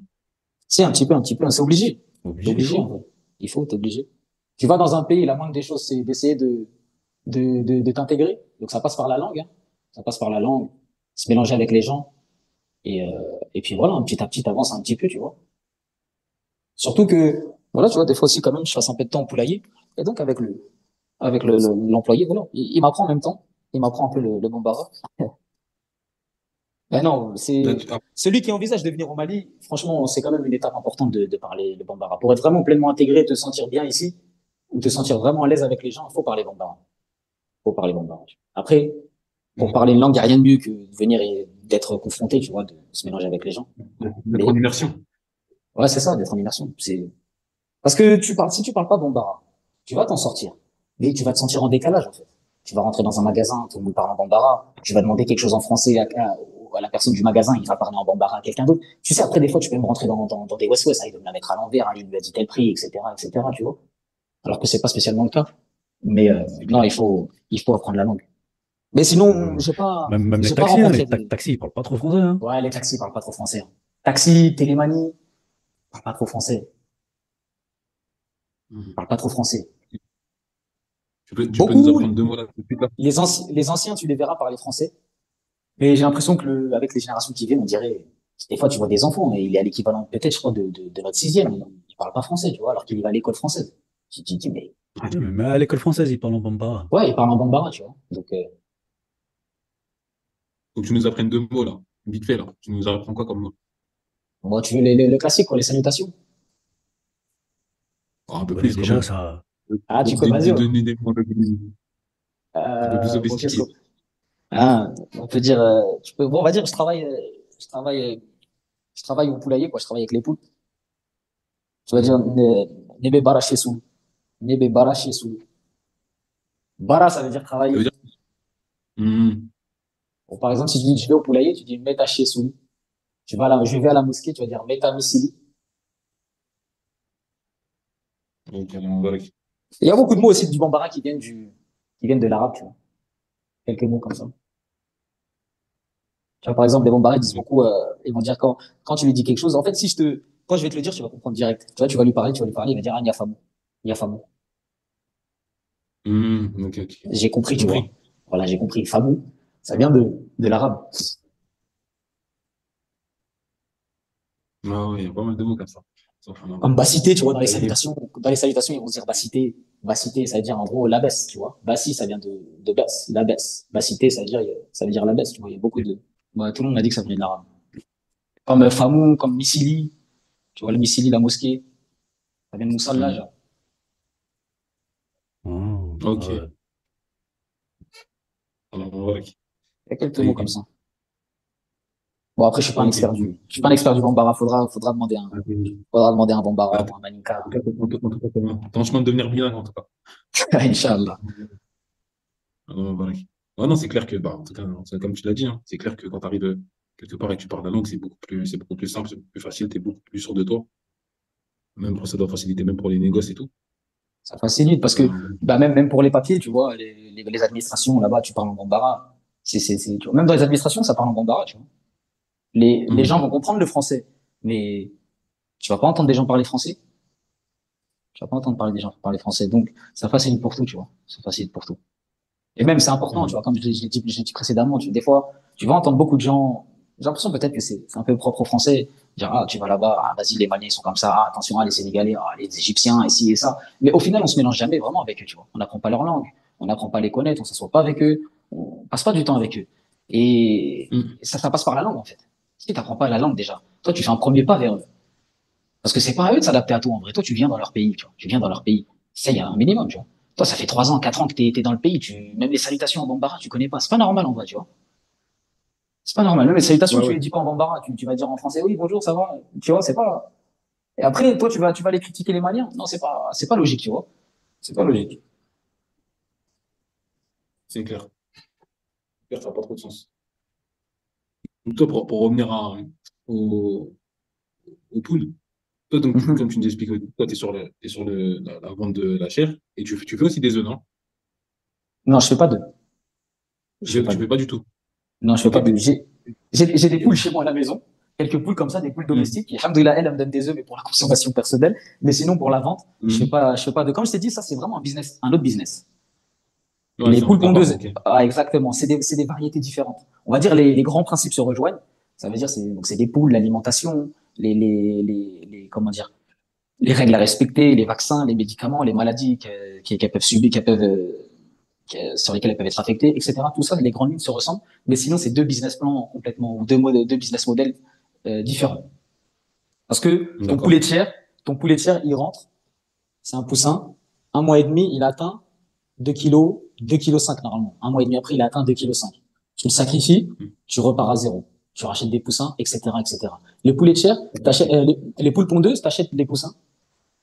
C'est un petit peu, c'est obligé. C'est Obligé, il obligé, en faut. fait. T'es obligé. Tu vas dans un pays, la moindre des choses, c'est d'essayer de t'intégrer. Donc ça passe par la langue, hein. Ça passe par la langue, se mélanger avec les gens. Et puis voilà, petit à petit, t'avances un petit peu, tu vois. Surtout que, voilà, tu vois, des fois aussi, quand même, je passe un peu de temps au poulailler. Et donc, avec l'employé, voilà, il m'apprend en même temps. Il m'apprend un peu le bambara. Ben non, Là, c'est celui qui envisage de venir au Mali. Franchement, c'est quand même une étape importante de parler le bambara. Pour être vraiment pleinement intégré, te sentir bien ici, ou te sentir vraiment à l'aise avec les gens, il faut parler bambara. Faut parler bambara. Après, pour parler une langue, il n'y a rien de mieux que de venir et d'être confronté, tu vois, de se mélanger avec les gens. D'être en Mais immersion. ouais, c'est ça, d'être en immersion. C'est parce que si tu parles pas bambara, tu vas t'en sortir, mais tu vas te sentir en décalage en fait. Tu vas rentrer dans un magasin, tout le monde parle en bambara. Tu vas demander quelque chose en français à la personne du magasin, il va parler en bambara à quelqu'un d'autre. Tu sais, après des fois, tu peux me rentrer dans des West-West, il va me la mettre à l'envers, hein, il lui a dit tel prix, etc., etc. Tu vois. Alors que c'est pas spécialement le cas. Mais C'est non, clair. il faut apprendre la langue. Mais sinon, Même les j'ai pas taxis, hein, rencontré de. taxis, ils parlent pas trop français, hein. Ouais, les taxis parlent pas trop français, hein. Taxi, télémanie, parlent pas trop français. Mhm. Parlent pas trop français. Tu peux nous Beaucoup, apprendre deux mots là, tout de suite, là? les anciens, tu les verras parler français. Mais j'ai l'impression que avec les générations qui viennent, on dirait, des fois, tu vois des enfants, mais il est à l'équivalent, peut-être, je crois, de notre sixième. Il parle pas français, tu vois, alors qu'il va à l'école française. Tu te dis, mais, Ah, Ouais, mais à l'école française, ils parlent en bambara. ouais, il parle en bambara, tu vois. Donc, faut que tu nous apprennes deux mots là. Vite fait là. Tu nous apprends quoi comme mot? moi, tu veux le classique, quoi, les salutations. Ah, un peu Ouais, plus quand déjà, même. ça. Ah, tu peux, vas-y, ouais. Donner des mots un peu plus Bon, qu'est-ce sophistiqués. qu'on, ah, on peut dire, bon, on va dire, je travaille, je travaille au poulailler, quoi, je travaille avec les poules. Tu vas dire, nebe bara chez sous. Nebe bara chez sous. Bara, ça veut dire Ça veut travailler. dire. Hmm. Bon, par exemple, si tu dis, je vais au poulailler, tu dis, meta chez sous. Je vais à la mosquée, tu vas dire, meta misili. Ok, alors, voilà. Il y a beaucoup de mots aussi du bambara qui viennent de l'arabe, tu vois. Quelques mots comme ça. Tu vois, par exemple, les bambara, ils disent beaucoup, ils vont dire quand tu lui dis quelque chose, en fait, quand je vais te le dire, tu vas comprendre direct. Tu vois, tu vas lui parler, il va dire, ah, niafamu. Niafamu. Ok, ok. J'ai J'ai compris, tu vois. compris. Voilà, j'ai compris. Famou, ça vient de l'arabe. Ah ouais, il y a pas mal de mots comme ça. Ça, enfin, Comme bacité, tu vois, d'ailleurs, dans les salutations, ils vont dire bacité. Bacité, ça veut dire, en gros, la baisse, tu vois. Bassi, ça vient de baisse, la baisse. Bacité, ça veut dire la baisse, tu vois. Il y a beaucoup de, bah, tout le monde a dit que ça venait de l'arabe. Comme Famou, comme Missili, tu vois, le Missili, la mosquée, ça vient de Moussalla, hmm. genre. Oh, Ok. ouais. Alors, voilà. Il y a quelques mots comme Et- ça. Bon, après, Ok. je suis pas un expert du bambara. Ok. Faudra demander un Bah, bambara ou un maninka. en tout cas, t'as un chemin de devenir bilingue en tout cas. Inch'Allah. Voilà. Ah non, c'est clair que, bah, en tout cas, non, comme tu l'as dit, hein, c'est clair que quand tu arrives quelque part et que tu parles la langue, c'est beaucoup plus simple, c'est beaucoup plus facile, tu es beaucoup plus sûr de toi. Même pour ça doit faciliter, même pour les négoces et tout. Ça facilite parce que, Euh, bah, même pour les papiers, tu vois, les administrations, là-bas, tu parles en bambara. Tu vois, même dans les administrations, ça parle en bambara, tu vois. Les gens hum, vont comprendre le français, mais tu vas pas entendre des gens parler français. Tu vas pas entendre parler des gens parler français. Donc, ça facilite pour tout, tu vois. Ça facilite pour tout. Et même, c'est important, tu hum, vois, comme je l'ai dit précédemment, des fois, tu vas entendre beaucoup de gens, j'ai l'impression peut-être que c'est un peu propre aux Français, dire, ah, tu vas là-bas, ah, vas-y, les Maliens, ils sont comme ça, ah, attention, ah, les Sénégalais, ah, les Égyptiens, et ci et ça. Mais au final, on se mélange jamais vraiment avec eux, tu vois. On n'apprend pas leur langue, on n'apprend pas à les connaître, on s'assoit pas avec eux, on passe pas du temps avec eux. Et hum. ça passe par la langue, en fait. Si t'apprends pas la langue, déjà, toi, tu fais un premier pas vers eux. Parce que c'est pas à eux de s'adapter à toi, en vrai. Toi, tu viens dans leur pays, tu vois. Tu viens dans leur pays. Ça, il y a un minimum, tu vois. Toi, ça fait 3 ans, 4 ans que t'es dans le pays, même les salutations en bambara, tu connais pas. C'est pas normal, en vrai, tu vois. C'est pas normal. Même les salutations, Ouais, tu ouais. les dis pas en bambara. Tu vas dire en français, oui, bonjour, ça va. Tu vois, c'est pas. Et après, toi, tu vas aller critiquer les Maliens. Non, c'est pas logique, tu vois. C'est pas logique. C'est clair. Clair, ça n'a pas trop de sens. Donc, toi, pour revenir au, au pool, toi, donc, du coup, comme Mhm. tu nous expliques, toi, t'es sur la vente de la chair et tu fais aussi des œufs, non? Non, je fais pas de. Je fais pas Tu de. fais pas du tout. Non, je fais Ok. pas de. J'ai des poules chez moi à la maison. Quelques poules comme ça, des poules Hum, domestiques. Et alhamdoulilah, elles me donnent des œufs, mais pour la consommation personnelle. Mais sinon, pour la vente, hum. je fais pas de. Comme je t'ai dit, ça, c'est vraiment un business, un autre business. Ouais, Les c'est poules à part, pondeuses, ok. ah, exactement, c'est des variétés différentes. On va dire les grands principes se rejoignent. Ça veut dire c'est des poules, l'alimentation, comment dire, les règles à respecter, les vaccins, les médicaments, les maladies qu'elles peuvent subir, sur lesquelles elles peuvent être affectées, etc. Tout ça, les grandes lignes se ressemblent, mais sinon c'est deux business plans complètement, deux business models différents. Parce que D'accord. ton poulet de chair, il rentre, c'est un poussin, un mois et demi, il atteint 2 kilos, 2,5 kg normalement. Un mois et demi après, il a atteint 2,5 kg. Tu le sacrifies, Mm. tu repars à zéro. Tu rachètes des poussins, etc., etc. Les poulets de chair, les poules pondeuses, t'achètes des poussins,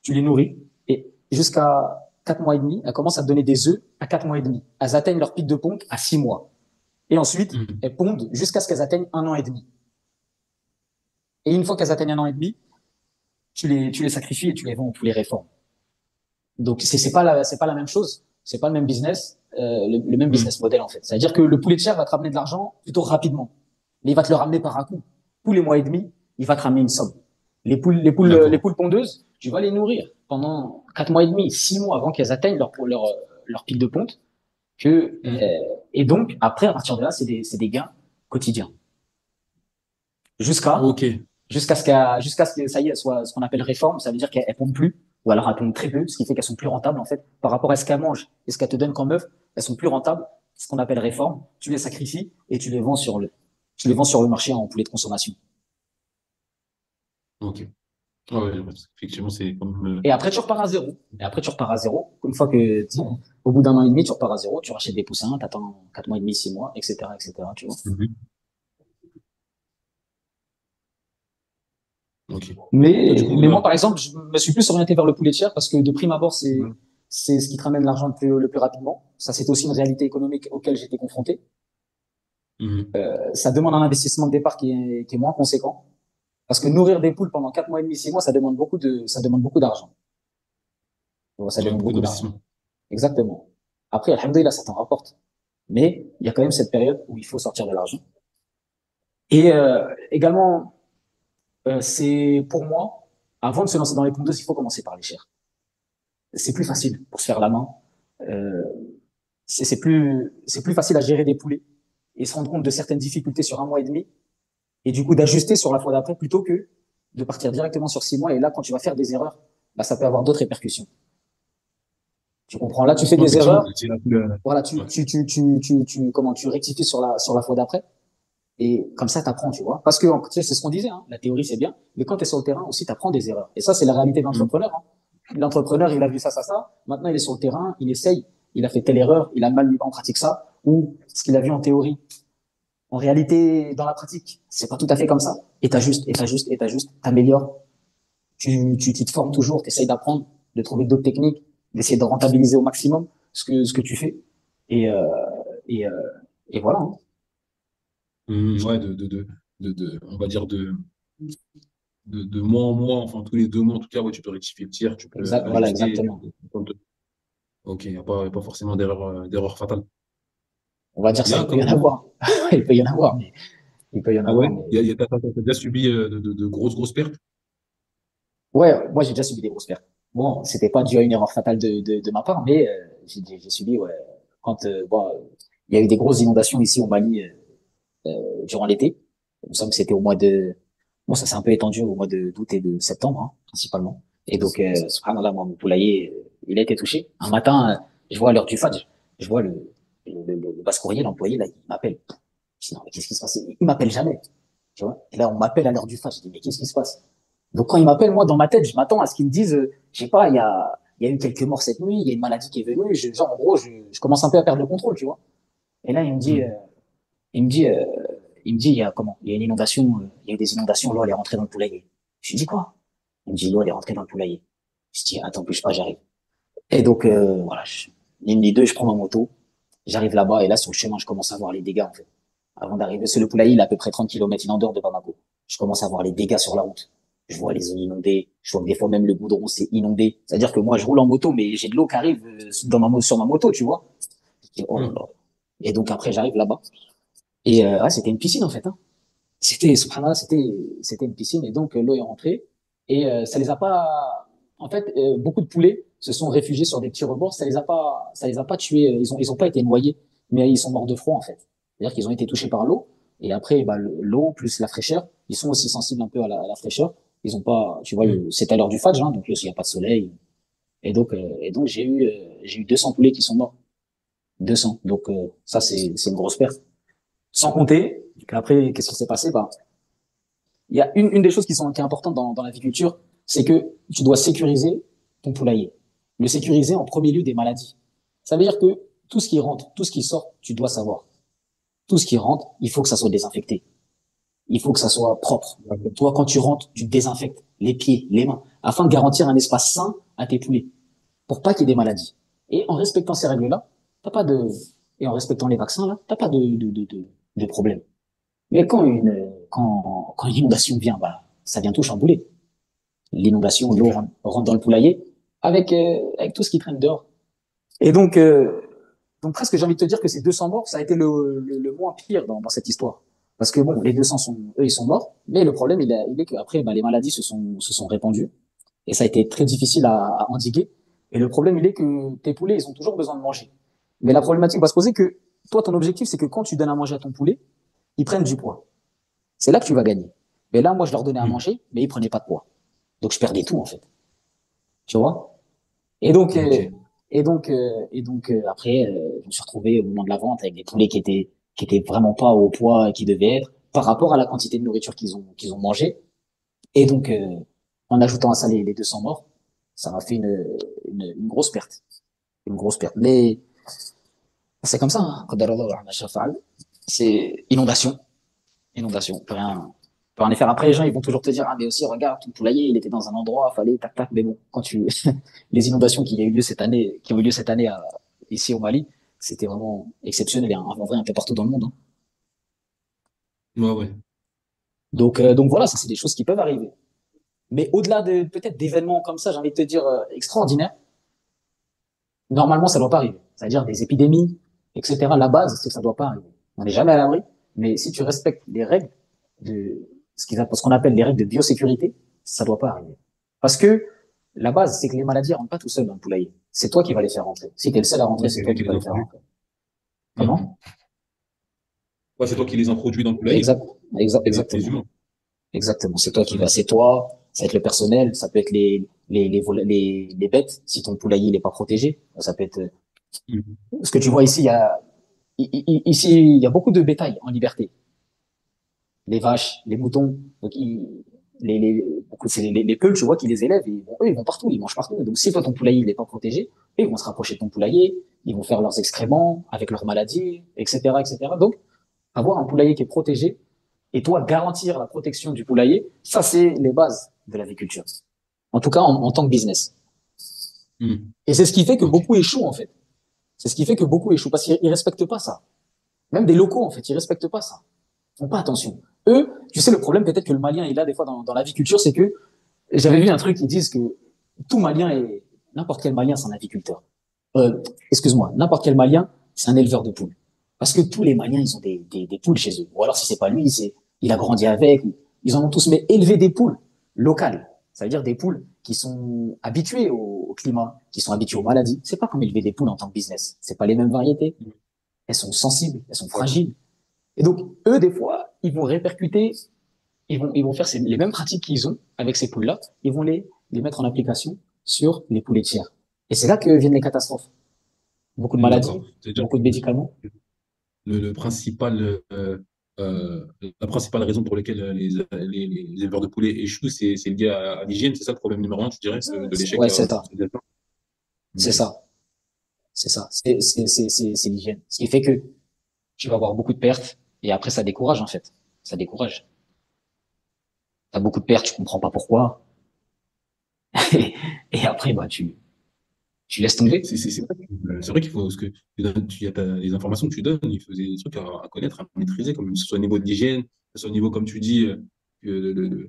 tu les nourris, et jusqu'à 4 mois et demi, elles commencent à te donner des œufs à 4 mois et demi. Elles atteignent leur pic de ponte à 6 mois. Et ensuite, Mm. elles pondent jusqu'à ce qu'elles atteignent 1 an et demi. Et une fois qu'elles atteignent 1 an et demi, tu les sacrifies et tu les vends aux poulets réformes. Donc c'est pas la même chose, c'est pas le même business, le même Mm. business model en fait. C'est-à-dire que le poulet de chair va te ramener de l'argent plutôt rapidement, mais il va te le ramener par à coup. Tous les mois et demi, il va te ramener une somme. Les D'accord. poules pondeuses, tu vas les nourrir pendant 4 mois et demi, 6 mois avant qu'elles atteignent leur pic de ponte. Mm. Et donc après, à partir de là, c'est des gains quotidiens jusqu'à Ok. jusqu'à ce que ça y est, soit ce qu'on appelle réforme, ça veut dire qu'elles pondent plus, ou alors elles pondent très peu, ce qui fait qu'elles sont plus rentables en fait par rapport à ce qu'elles mangent et ce qu'elles te donnent comme œuf, elles sont plus rentables. Ce qu'on appelle réforme, tu les sacrifies et tu les vends sur le marché en poulet de consommation. Ok. Ah ouais, parce qu'effectivement, c'est comme. Et après tu repars à zéro. Et après tu repars à zéro. Une fois que au bout d'un an et demi, tu repars à zéro, tu rachètes des poussins, t'attends 4 mois et demi, 6 mois, etc., etc. Tu vois. Mhm. Ok. Toi, du Mais coup, moi, par exemple, je me suis plus orienté vers le poulet de chair parce que de prime abord, c'est ce qui te ramène l'argent le plus rapidement. Ça, c'est aussi une réalité économique auquel j'étais confronté. mhm. Ça demande un investissement de départ qui est moins conséquent parce que nourrir des poules pendant 4 mois et demi, 6 mois, ça demande beaucoup d'argent. Ça Ouais, demande beaucoup beaucoup d'argent. d'investissement. Exactement. Après, alhamdoulilah, ça t'en rapporte. Mais il y a quand même cette période où il faut sortir de l'argent. Et également, c'est pour moi, avant de se lancer dans les pondeuses, il faut commencer par les chairs. C'est plus facile pour se faire la main. Euh, c'est plus facile à gérer des poulets et se rendre compte de certaines difficultés sur un mois et demi et du coup d'ajuster sur la fois d'après plutôt que de partir directement sur 6 mois. Et là, quand tu vas faire des erreurs, bah, ça peut avoir d'autres répercussions. Tu comprends? Là, tu fais Ouais, des effectivement, erreurs. c'est la poule. Voilà, Ouais. comment, tu rectifies sur la fois d'après. Et comme ça, t'apprends, tu vois. Parce que, tu sais, c'est ce qu'on disait, hein. La théorie, c'est bien. Mais quand tu es sur le terrain aussi, t'apprends des erreurs. Et ça, c'est la réalité de Mhm. l'entrepreneur, hein. L'entrepreneur, il a vu ça. Maintenant, il est sur le terrain, il essaye, il a fait telle erreur, il a mal mis en pratique ça, ou ce qu'il a vu en théorie. En réalité, dans la pratique, c'est pas tout à fait comme ça. Et t'améliores. Tu te formes toujours, t'essayes d'apprendre, de trouver d'autres techniques, d'essayer de rentabiliser au maximum ce que tu fais. Et, euh, et, euh, et voilà, hein. Ouais, on va dire de mois en mois, enfin tous les 2 mois en tout cas, ouais, tu peux rectifier le tir, tu peux Voilà, ajuster. exactement. Ok, y a pas forcément d'erreur fatale. On va dire Il y ça, a il peut y en comme. avoir. Il peut y en avoir, mais il peut y en Ah avoir, ouais? mais T'as déjà subi de grosses pertes? ouais, moi j'ai déjà subi des grosses pertes. Bon, c'était pas dû à une erreur fatale de ma part, mais j'ai subi, ouais, quand bon, il y a eu des grosses inondations ici au Mali durant l'été. Il me semble que c'était au mois de, bon, ça s'est un peu étendu au mois de d'août et de septembre, hein, principalement. Et donc, subhanallah, moi, mon poulailler, il a été touché. Un matin, je vois à l'heure du fajr, je vois le basse-courrier, l'employé, là, il m'appelle. Je dis, non, mais qu'est-ce qui se passe? Il m'appelle jamais, tu vois. Et là, on m'appelle à l'heure du fajr. Je dis, mais qu'est-ce qui se passe? Donc, quand il m'appelle, moi, dans ma tête, je m'attends à ce qu'il me dise, je sais pas, il y a eu quelques morts cette nuit, il y a une maladie qui est venue, genre, en gros, je commence un peu à perdre le contrôle, tu vois. Et là, Hmm. il me dit, euh, il me dit, il y a comment? Il y a une inondation, il y a eu des inondations, l'eau elle est rentrée dans le poulailler. Je lui dis quoi? Il me dit, l'eau elle est rentrée dans le poulailler. Je dis, attends, bouge pas, j'arrive. Et donc, voilà, une des deux, je prends ma moto, j'arrive là-bas, et là, sur le chemin, je commence à voir les dégâts, en fait. Avant d'arriver, c'est le poulailler, il a à peu près 30 kilomètres, il est en dehors de Bamako. Je commence à voir les dégâts sur la route. Je vois les zones inondées, je vois que des fois même le goudron c'est inondé. C'est-à-dire que moi, je roule en moto, mais j'ai de l'eau qui arrive sur ma moto, tu vois. Je dis, oh là Hmm. là. Et donc après, j'arrive là-bas. Et ouais, c'était une piscine, en fait, hein. Subhanallah, c'était une piscine et donc l'eau est rentrée et ça les a pas. En fait, beaucoup de poulets se sont réfugiés sur des petits rebords. Ça les a pas tués. Ils ont pas été noyés, mais ils sont morts de froid en fait. C'est-à-dire qu'ils ont été touchés par l'eau et après, bah, l'eau plus la fraîcheur, ils sont aussi sensibles un peu à la fraîcheur. Ils ont pas, tu vois, Hmm. c'est à l'heure du fajr, hein, donc il y a pas de soleil et donc j'ai eu 200 poulets qui sont morts, 200. Donc ça c'est une grosse perte. Sans compter qu'après, qu'est-ce qui s'est passé? Bah, il y a une des choses qui est importante dans l'agriculture, c'est que tu dois sécuriser ton poulailler. Le sécuriser en premier lieu des maladies. Ça veut dire que tout ce qui rentre, tout ce qui sort, tu dois savoir. Tout ce qui rentre, il faut que ça soit désinfecté. Il faut que ça soit propre. Toi, quand tu rentres, tu désinfectes les pieds, les mains, afin de garantir un espace sain à tes poulets, pour pas qu'il y ait des maladies. Et en respectant ces règles-là, t'as pas de, et en respectant les vaccins, là, t'as pas de problème. Mais quand une inondation vient, bah, ça vient tout chambouler. L'inondation, C'est l'eau clair. rentre dans le poulailler avec tout ce qui traîne dehors. Et donc presque, j'ai envie de te dire que ces 200 morts, ça a été le moins pire dans cette histoire. Parce que bon, les 200 eux, ils sont morts, mais le problème, il est qu'après, bah, les maladies se sont répandues. Et ça a été très difficile à endiguer. Et le problème, il est que tes poulets, ils ont toujours besoin de manger. Mais la problématique va se poser que toi, ton objectif, c'est que quand tu donnes à manger à ton poulet, ils prennent du poids. C'est là que tu vas gagner. Mais là, moi, je leur donnais à Hmm. manger, mais ils prenaient pas de poids. Donc, je perdais tout, en fait. Tu vois? Et donc, Ok. après, je me suis retrouvé au moment de la vente avec des poulets qui étaient vraiment pas au poids qu'ils devaient être par rapport à la quantité de nourriture qu'ils ont mangé. Et donc, en ajoutant à ça les 200 morts, ça m'a fait une grosse perte. Une grosse perte. Mais c'est comme ça, hein. Qadarallah wa ma sha'a fa'al. C'est inondation. Inondation. On peut rien y faire. Après, les gens, ils vont toujours te dire, ah, mais aussi, regarde, ton poulailler, il était dans un endroit, fallait, tac, tac. Mais bon, les inondations qui a eu lieu cette année, qui ont eu lieu cette année ici au Mali, c'était vraiment exceptionnel. Et en vrai, un peu partout dans le monde, hein. Ouais, ouais. Donc voilà, ça, c'est des choses qui peuvent arriver. Mais au-delà de, peut-être d'événements comme ça, j'ai envie de te dire, extraordinaires, normalement, ça doit pas arriver. C'est-à-dire des épidémies, etc. La base, c'est que ça doit pas arriver. On n'est jamais à l'abri. Mais si tu respectes les règles de ce qu'on appelle les règles de biosécurité, ça doit pas arriver. Parce que la base, c'est que les maladies rentrent pas tout seuls dans le poulailler. C'est toi qui vas les faire rentrer. Si tu es le seul à rentrer, Ouais, c'est c'est toi lui qui qui vas les les a faire produits. rentrer. Hmm. Comment? Ouais, c'est toi qui les introduis dans le poulailler. Exact, Les exactement. humains. Exactement. C'est Le toi qui vas, personnel. c'est toi, ça va être le personnel, ça peut être les bêtes, si ton poulailler n'est pas protégé. Ça peut être, Hmm. ce que tu vois ici, ici, il y a beaucoup de bétail en liberté. Les vaches, les moutons, donc beaucoup, c'est les peuls, tu vois, qui les élèvent, et eux, ils vont partout, ils mangent partout. Donc, si toi, ton poulailler, il n'est pas protégé, eux, ils vont se rapprocher de ton poulailler, ils vont faire leurs excréments avec leurs maladies, etc., etc. Donc, avoir un poulailler qui est protégé, et toi, garantir la protection du poulailler, ça, c'est les bases de l'aviculture. En tout cas, en tant que business. Hmm. Et c'est ce qui fait que Ok. beaucoup échouent, en fait. C'est ce qui fait que beaucoup échouent, parce qu'ils respectent pas ça. Même des locaux, en fait, ils respectent pas ça. Ils font pas attention. Eux, tu sais, le problème peut-être que le Malien il a des fois dans l'aviculture, c'est que j'avais vu un truc qui disent que tout Malien est n'importe quel Malien c'est un aviculteur. Excuse-moi, n'importe quel Malien c'est un éleveur de poules. Parce que tous les Maliens ils ont des poules chez eux. Ou alors si c'est pas lui, c'est il a grandi avec. Ils en ont tous. Mais élever des poules locales, ça veut dire des poules qui sont habituées au climat, qui sont habituées aux maladies. C'est pas comme élever des poules en tant que business. C'est pas les mêmes variétés. Elles sont sensibles, elles sont Ouais. fragiles. Et donc, eux, des fois, ils vont répercuter, ils vont faire les mêmes pratiques qu'ils ont avec ces poules-là, ils vont les mettre en application sur les poulets de chair. Et c'est là que viennent les catastrophes. Beaucoup de maladies, D'accord. C'est-à-dire beaucoup de médicaments. le principal, euh, la principale raison pour laquelle les éleveurs de poulets échouent, c'est lié à l'hygiène. C'est ça le problème numéro un, tu dirais, de l'échec Ouais, à c'est ça. ce delta. C'est Ok. ça. C'est ça. C'est l'hygiène. Ce qui fait que tu vas avoir beaucoup de pertes et après, ça décourage, en fait. Ça décourage. T'as beaucoup de pertes, tu comprends pas pourquoi. Et après, bah, tu laisses Mais tomber. c'est vrai qu'il faut, ce que il y a les informations que tu donnes, il faut des trucs à connaître, à maîtriser, comme que ce soit au niveau de l'hygiène, que ce soit au niveau, comme tu dis, que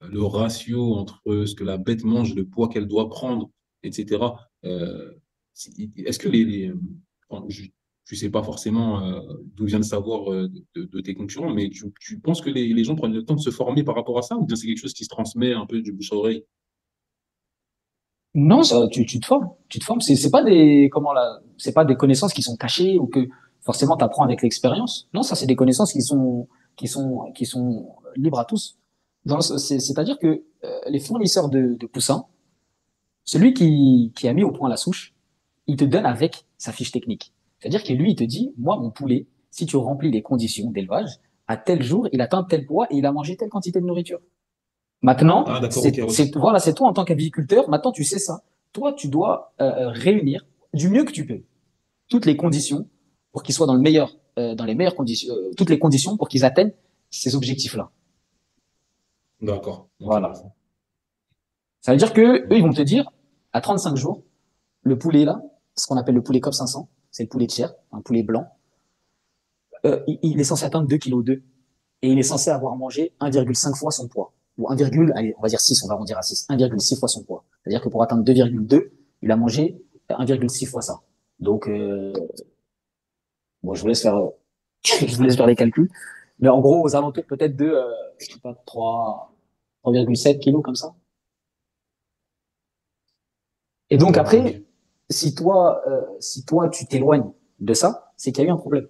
le ratio entre ce que la bête mange, le poids qu'elle doit prendre, etc. Est-ce que enfin, je sais pas forcément d'où vient le savoir de tes concurrents, mais tu penses que les gens prennent le temps de se former par rapport à ça, ou bien c'est quelque chose qui se transmet un peu du bouche à oreille? Non, ça, tu te formes. Tu te formes. C'est pas des, comment là, c'est pas des connaissances qui sont cachées ou que forcément tu apprends avec l'expérience. Non, ça, c'est des connaissances qui sont libres à tous. C'est-à-dire que les fournisseurs de poussins, celui qui a mis au point la souche, il te donne avec sa fiche technique. C'est-à-dire que lui, il te dit, moi, mon poulet, si tu remplis les conditions d'élevage, à tel jour, il atteint tel poids et il a mangé telle quantité de nourriture. Ah, Maintenant, d'accord, ok, ouais. voilà, c'est toi en tant qu'agriculteur. Maintenant, tu sais ça. toi, tu dois réunir du mieux que tu peux toutes les conditions pour qu'ils soient dans le meilleur, dans les meilleures conditions, toutes les conditions pour qu'ils atteignent ces objectifs-là. D'accord. Ok. Voilà. Ça veut dire que eux, ils vont te dire, à 35 jours, le poulet là, ce qu'on appelle le poulet COP 500, c'est le poulet de chair, un poulet blanc, il est censé atteindre 2,2 kg et il est censé avoir mangé 1,5 fois son poids. Ou 1, allez, on va dire 6, on va arrondir à 6, 1,6 fois son poids. C'est-à-dire que pour atteindre 2,2, il a mangé 1,6 fois ça. Donc, bon, je vous laisse faire, je vous laisse faire les calculs. Mais en gros, aux alentours peut-être de, je sais pas, 3,7 kilos comme ça. Et donc D'accord, après, ok. si toi tu t'éloignes de ça, c'est qu'il y a eu un problème.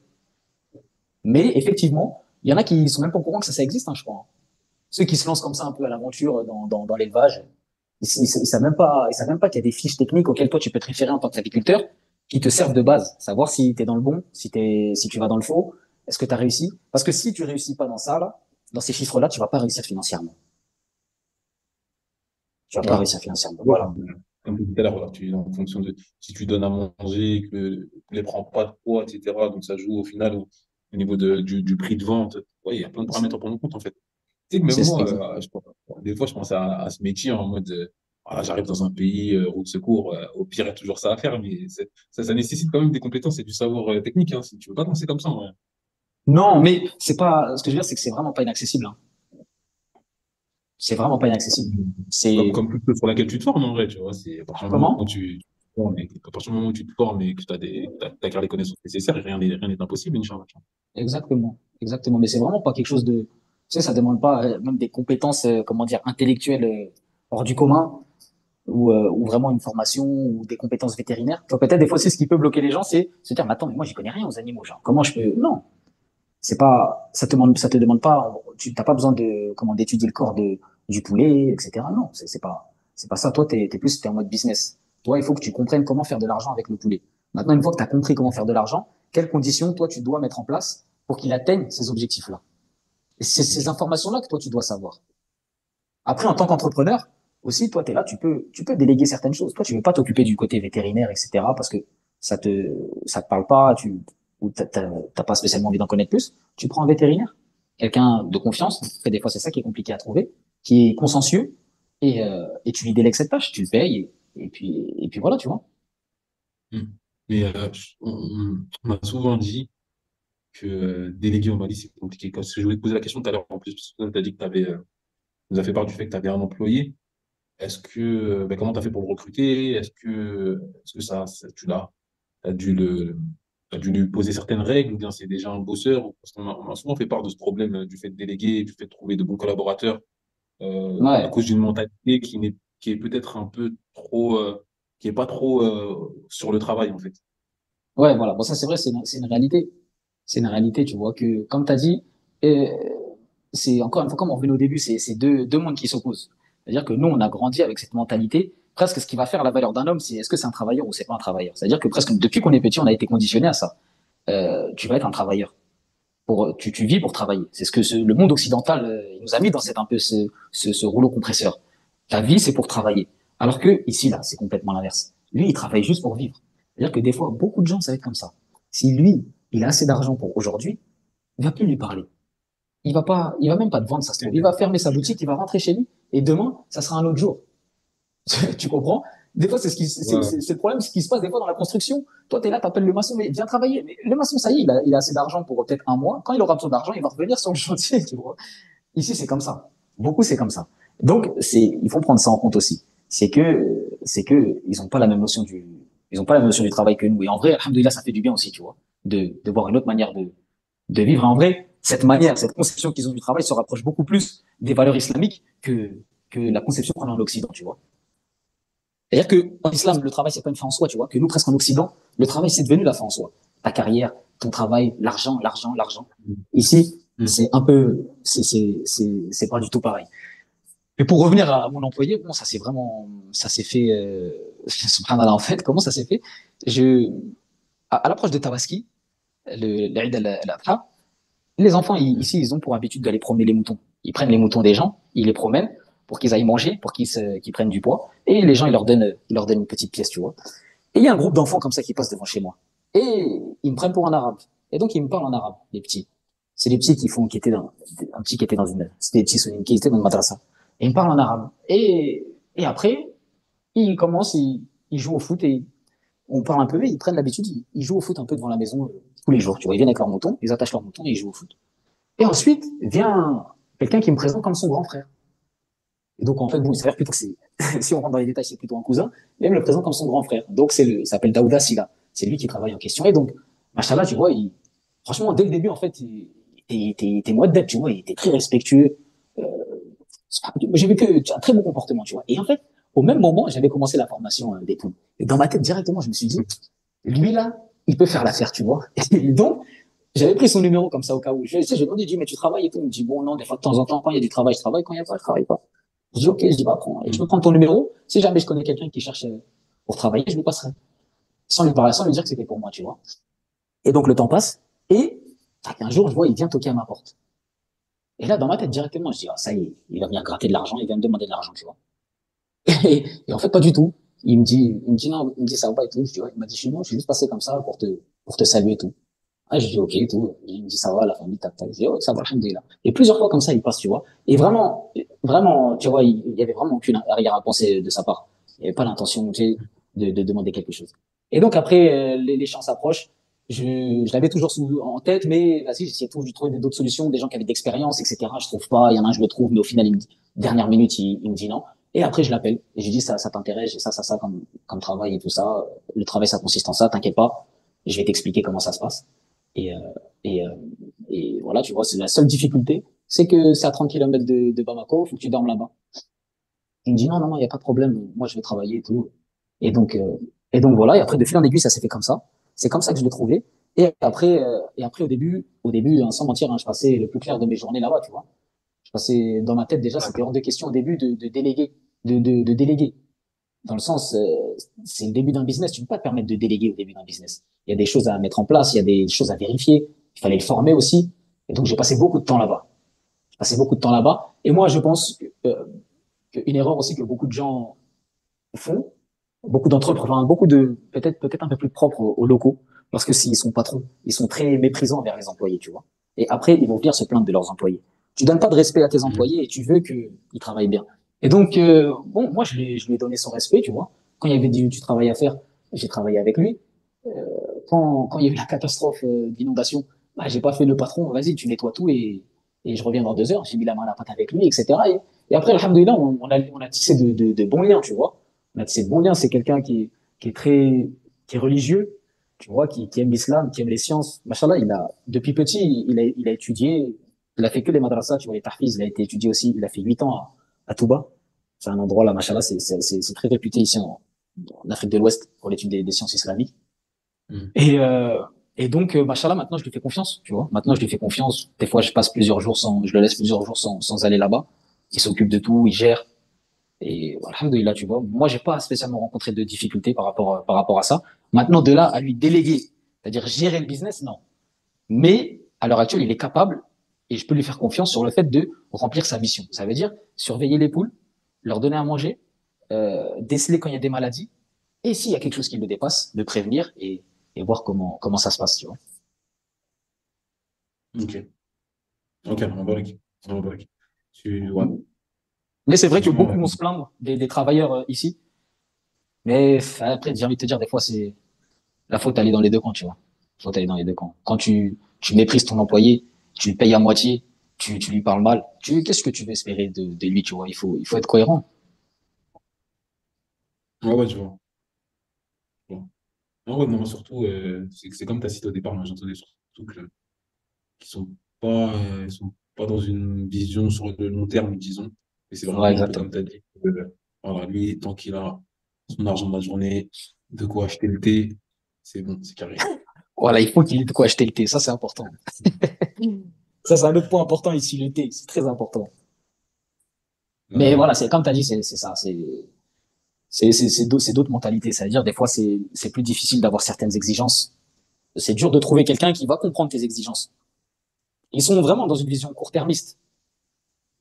Mais effectivement, il y en a qui sont même pas au courant que ça existe, hein, je crois. Ceux qui se lancent comme ça un peu à l'aventure dans l'élevage, ils savent même pas qu'il y a des fiches techniques auxquelles toi tu peux te référer en tant qu'agriculteur qui te servent de base. Savoir si tu es dans le bon, si tu vas dans le faux, est-ce que tu as réussi? Parce que si tu réussis pas dans ça, là, dans ces chiffres-là, tu vas pas réussir financièrement. Tu vas pas Ouais. réussir financièrement. Ouais, Voilà. comme tout à l'heure, voilà, en fonction de si tu donnes à manger, que le poulet prend pas de poids, etc. Donc ça joue au final au niveau du prix de vente. Ouais, il y a plein de paramètres à prendre en compte en fait. Tu sais que même C'est moi, exact. des fois, je pense à ce métier en mode voilà, j'arrive dans un pays, route de secours, au pire, il y a toujours ça à faire, mais ça nécessite quand même des compétences et du savoir technique. Hein, si tu veux pas penser comme ça, ouais. Non, mais c'est pas. Ce que je veux dire, c'est que c'est vraiment pas inaccessible, hein. C'est vraiment pas inaccessible. C'est Comme toute chose sur laquelle tu te formes en vrai, tu vois. C'est à partir du moment où comment? tu te formes à partir du moment où tu te formes et que tu as t'as les connaissances nécessaires, rien n'est impossible, Inch'Allah. Exactement, exactement. Mais c'est vraiment pas quelque chose de. Tu sais, ça demande pas même des compétences, comment dire, intellectuelles hors du commun ou vraiment une formation ou des compétences vétérinaires. Tu vois, peut-être des fois, c'est ce qui peut bloquer les gens, c'est se dire, mais attends, mais moi, j'y connais rien aux animaux, genre, comment je peux. Non, c'est pas. Ça te demande pas. Tu n'as pas besoin de comment d'étudier le corps du poulet, etc. Non, c'est pas ça. Toi, t'es en mode business. Toi, il faut que tu comprennes comment faire de l'argent avec le poulet. Maintenant, une fois que tu as compris comment faire de l'argent, quelles conditions toi tu dois mettre en place pour qu'il atteigne ces objectifs-là. Et c'est ces Ok. informations-là que toi tu dois savoir. Après, en tant qu'entrepreneur, aussi, toi, tu es là, tu peux déléguer certaines choses. Toi, tu veux pas t'occuper du côté vétérinaire, etc., parce que ça te parle pas, ou t'as pas spécialement envie d'en connaître plus. Tu prends un vétérinaire, quelqu'un de confiance. Après, des fois, c'est ça qui est compliqué à trouver, qui est consciencieux, et tu lui délègues cette tâche, tu le payes, et puis voilà, tu vois. Hmm. Mais on m'a souvent dit que déléguer au Mali, c'est compliqué. Parce que je voulais te poser la question tout à l'heure en plus, parce que tu as dit que tu avais, nous a fait part du fait que tu avais un employé. Est-ce que, ben, comment tu as fait pour le recruter? Est-ce que t'as dû t'as dû lui poser certaines règles, ou bien c'est déjà un bosseur? Parce qu'on m'a souvent fait part de ce problème du fait de déléguer, du fait de trouver de bons collaborateurs, à Ouais, cause d'une mentalité qui est peut-être un peu trop, qui est pas trop, sur le travail, en fait. ouais, voilà. Bon, ça, c'est vrai, c'est une réalité. C'est une réalité, tu vois, que, comme tu as dit, euh, c'est encore une fois, comme on revenait au début, c'est deux mondes qui s'opposent. C'est-à-dire que nous, on a grandi avec cette mentalité. Presque ce qui va faire la valeur d'un homme, c'est est-ce que c'est un travailleur ou c'est pas un travailleur. C'est-à-dire que presque depuis qu'on est petit, on a été conditionné à ça. Tu vas être un travailleur. Tu vis pour travailler. C'est ce que le monde occidental il nous a mis dans un peu ce rouleau compresseur. Ta vie, c'est pour travailler. Alors que ici, là, c'est complètement l'inverse. Lui, il travaille juste pour vivre. C'est-à-dire que des fois, beaucoup de gens, ça va être comme ça. Si lui, il a assez d'argent pour aujourd'hui, il va plus lui parler. Il va même pas te vendre, ça se trouve. Il va fermer sa boutique, il va rentrer chez lui, et demain, ça sera un autre jour. Tu comprends? Des fois, Ouais, c'est le problème, ce qui se passe des fois dans la construction. Toi, tu es là, tu appelles le maçon, mais viens travailler. Mais le maçon, ça y est, il a assez d'argent pour peut-être un mois. Quand il aura besoin d'argent, il va revenir sur le chantier, tu vois. Ici, c'est comme ça. Beaucoup, c'est comme ça. Donc, il faut prendre ça en compte aussi. C'est que ils ont pas la même notion du travail que nous. Et en vrai, alhamdoulilah, ça fait du bien aussi, tu vois, de voir une autre manière de vivre. Et en vrai, cette conception qu'ils ont du travail se rapproche beaucoup plus des valeurs islamiques que la conception qu'on a en Occident, tu vois. C'est-à-dire que en islam, le travail, c'est pas une fin en soi, tu vois, que nous, presque en Occident, le travail, c'est devenu la fin en soi. Ta carrière, ton travail, l'argent, l'argent, l'argent. Ici, Hmm. c'est pas du tout pareil. Mais pour revenir à mon employé, bon, ça s'est fait, subhanallah, en fait, comment ça s'est fait? À l'approche de Tabaski, l'Eid al-Adha, les enfants, ici, ils ont pour habitude d'aller promener les moutons. Ils prennent les moutons des gens, ils les promènent. pour qu'ils aillent manger, pour qu'ils prennent du poids. Et les gens, ils leur donnent une petite pièce, tu vois. Et il y a un groupe d'enfants comme ça qui passe devant chez moi. Et ils me prennent pour un arabe. Et donc, ils me parlent en arabe, les petits. C'est les petits un petit qui était c'était des petits qui étaient dans une madrasa. Et ils me parlent en arabe. Et après, ils jouent au foot et on parle un peu, et ils prennent l'habitude, ils jouent au foot un peu devant la maison tous les jours. Tu vois, ils viennent avec leur mouton, ils attachent leur mouton et ils jouent au foot. Et ensuite vient quelqu'un qui me présente comme son grand frère. Et donc en fait, bon, il s'avère plutôt que c'est, si on rentre dans les détails, c'est plutôt un cousin, mais il me le présente comme son grand frère. Donc il s'appelle Daouda Silla. C'est lui qui travaille en question. Et donc, machallah, tu vois, franchement, dès le début, en fait, il était mouaddab, tu vois, il était très respectueux. Euh, j'ai vu que un très bon comportement, tu vois. Et en fait, au même moment, j'avais commencé la formation des poules. Et dans ma tête, directement, je me suis dit, lui là, il peut faire l'affaire, tu vois. Et donc, j'avais pris son numéro comme ça au cas où. J'ai demandé, je dis, mais tu travailles et tout. Il me dit, bon, non, des fois, de temps en temps, quand il y a du travail, je travaille. Quand il n'y a pas, je travaille pas. Je dis, ok, je dis, bah, prends. Et je peux prendre ton numéro. Si jamais je connais quelqu'un qui cherche pour travailler, je lui passerai. Sans lui parler, sans lui dire que c'était pour moi, tu vois. Et donc, le temps passe. Et, un jour, je vois, il vient toquer à ma porte. Et là, dans ma tête, directement, je dis, ah, ça y est, il va venir gratter de l'argent, il va me demander de l'argent, tu vois. Et en fait, pas du tout. Non, il me dit, ça va pas et tout. Je dis, ouais, il m'a dit, je suis juste passé comme ça pour te saluer et tout. Ah, j'ai dit, ok, et tout. Il me dit, ça va, la famille, tac, tac. Je dis, ouais, ça va, alhamdoulilah. Et plusieurs fois comme ça, il passe, tu vois. Et vraiment, vraiment, tu vois, il y avait vraiment aucune arrière-pensée de sa part. Il n'y avait pas l'intention, tu sais, de demander quelque chose. Et donc, après, les champs s'approchent. Je l'avais toujours en tête, mais vas-y, j'essayais toujours de trouver d'autres solutions, des gens qui avaient d'expérience, etc. Je trouve pas. Il y en a un, je le trouve, mais au final, dernière minute, il me dit non. Et après, je l'appelle. Et je dis, ça t'intéresse, j'ai ça, comme travail et tout ça. Le travail, ça consiste en ça, t'inquiète pas. Je vais t'expliquer comment ça se passe. Et, euh, et, euh, et voilà, tu vois, c'est la seule difficulté, c'est que c'est à 30 kilomètres de Bamako, il faut que tu dormes là-bas. Il me dit non, non, non, il n'y a pas de problème, moi je vais travailler et tout. Et donc, euh, et donc voilà, et après de fil en aiguille, ça s'est fait comme ça. C'est comme ça que je l'ai trouvé. Et après au début, hein, sans mentir, hein, je passais le plus clair de mes journées là-bas, tu vois. Je passais dans ma tête déjà, c'était hors D'accord. de question au début de déléguer, de déléguer. Dans le sens, c'est le début d'un business, tu ne peux pas te permettre de déléguer au début d'un business. Il y a des choses à mettre en place, il y a des choses à vérifier, il fallait le former aussi. Et donc, j'ai passé beaucoup de temps là-bas. J'ai passé beaucoup de temps là-bas. Et moi, je pense qu'une erreur aussi que beaucoup de gens font, beaucoup d'entrepreneurs, enfin, peut-être un peu plus propres aux locaux, parce que s'ils sont patrons, ils sont très méprisants envers les employés, tu vois. Et après, ils vont venir se plaindre de leurs employés. Tu donnes pas de respect à tes Mhm. employés et tu veux qu'ils travaillent bien. Et donc, bon, moi, je lui ai donné son respect, tu vois. Quand il y avait du travail à faire, j'ai travaillé avec lui. Euh, quand il y a eu la catastrophe d'inondation, bah, j'ai pas fait le patron, vas-y, tu nettoies tout et je reviens dans 2 heures. J'ai mis la main à la pâte avec lui, etc. Et après, alhamdoulilah, on a tissé de bons liens, tu vois. On a tissé de bons liens. C'est quelqu'un qui est religieux, tu vois, qui aime l'islam, qui aime les sciences. Machallah, depuis petit, il a étudié, il a fait que les madrasas, tu vois, les tahfiz, il a été étudié aussi, il a fait 8 ans à Touba. C'est un endroit là, machallah, c'est très réputé ici en Afrique de l'Ouest pour l'étude des sciences islamiques. Mhm. Et, euh, et donc, machallah, maintenant, je lui fais confiance, tu vois. Maintenant, je lui fais confiance. Des fois, je le laisse plusieurs jours sans aller là-bas. Il s'occupe de tout, il gère. Et alhamdoulilah, tu vois. Moi, j'ai pas spécialement rencontré de difficultés par rapport à ça. Maintenant, de là à lui déléguer, c'est-à-dire gérer le business, non. Mais, à l'heure actuelle, il est capable et je peux lui faire confiance sur le fait de remplir sa mission. Ça veut dire surveiller les poules, leur donner à manger, déceler quand il y a des maladies et s'il y a quelque chose qui le dépasse, de prévenir et voir comment ça se passe, tu vois. Ok. Ok, on va avec. On va avec. Ouais. Mais c'est vrai que Franchement, beaucoup vont se plaindre des travailleurs ici. Mais après, j'ai envie de te dire, des fois, la faute, elle est dans les deux camps, tu vois. La faute, elle est dans les deux camps. Quand tu méprises ton employé, tu le payes à moitié, tu lui parles mal, qu'est-ce que tu veux espérer de lui, tu vois? Il faut être cohérent. ouais, ouais, je vois. Bon. Non, ouais, non, surtout, c'est comme tu as cité au départ, moi j'entendais surtout qu'ils sont pas dans une vision sur le long terme, disons. Et c'est Ouais, vraiment un peu exactement. comme tu as dit. Voilà, lui, tant qu'il a son argent de la journée, de quoi acheter le thé, c'est bon, c'est carré. Voilà, il faut qu'il ait de quoi acheter le thé. Ça, c'est important. Ça, c'est un autre point important ici, le thé. C'est très important. Mais Ouais. voilà, c'est comme tu as dit, c'est ça. C'est d'autres mentalités. C'est-à-dire, des fois, c'est plus difficile d'avoir certaines exigences. C'est dur de trouver quelqu'un qui va comprendre tes exigences. Ils sont vraiment dans une vision court-termiste.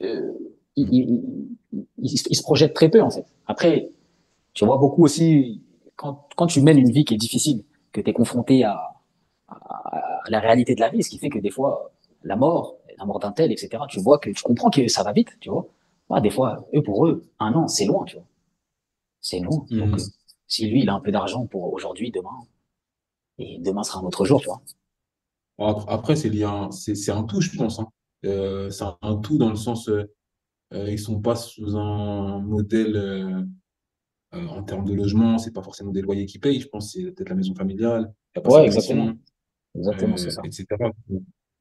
Euh, ils se projettent très peu, en fait. Après, tu vois beaucoup aussi, quand tu mènes une vie qui est difficile, que tu es confronté à la réalité de la vie, ce qui fait que des fois, la mort d'un tel, etc., tu vois que tu comprends que ça va vite, tu vois. Ouais, des fois, pour eux, un an, c'est loin, tu vois. C'est loin. Donc, Mhm. si lui, il a un peu d'argent pour aujourd'hui, demain, et demain sera un autre jour, tu vois. Après, c'est lié c'est un tout, je pense, hein. C'est un tout dans le sens, ils sont pas sous un modèle en termes de logement, c'est pas forcément des loyers qu'ils payent, je pense que c'est peut-être la maison familiale, il n'y a pas Ouais, cette exactement. pression, Exactement, c'est ça. etc.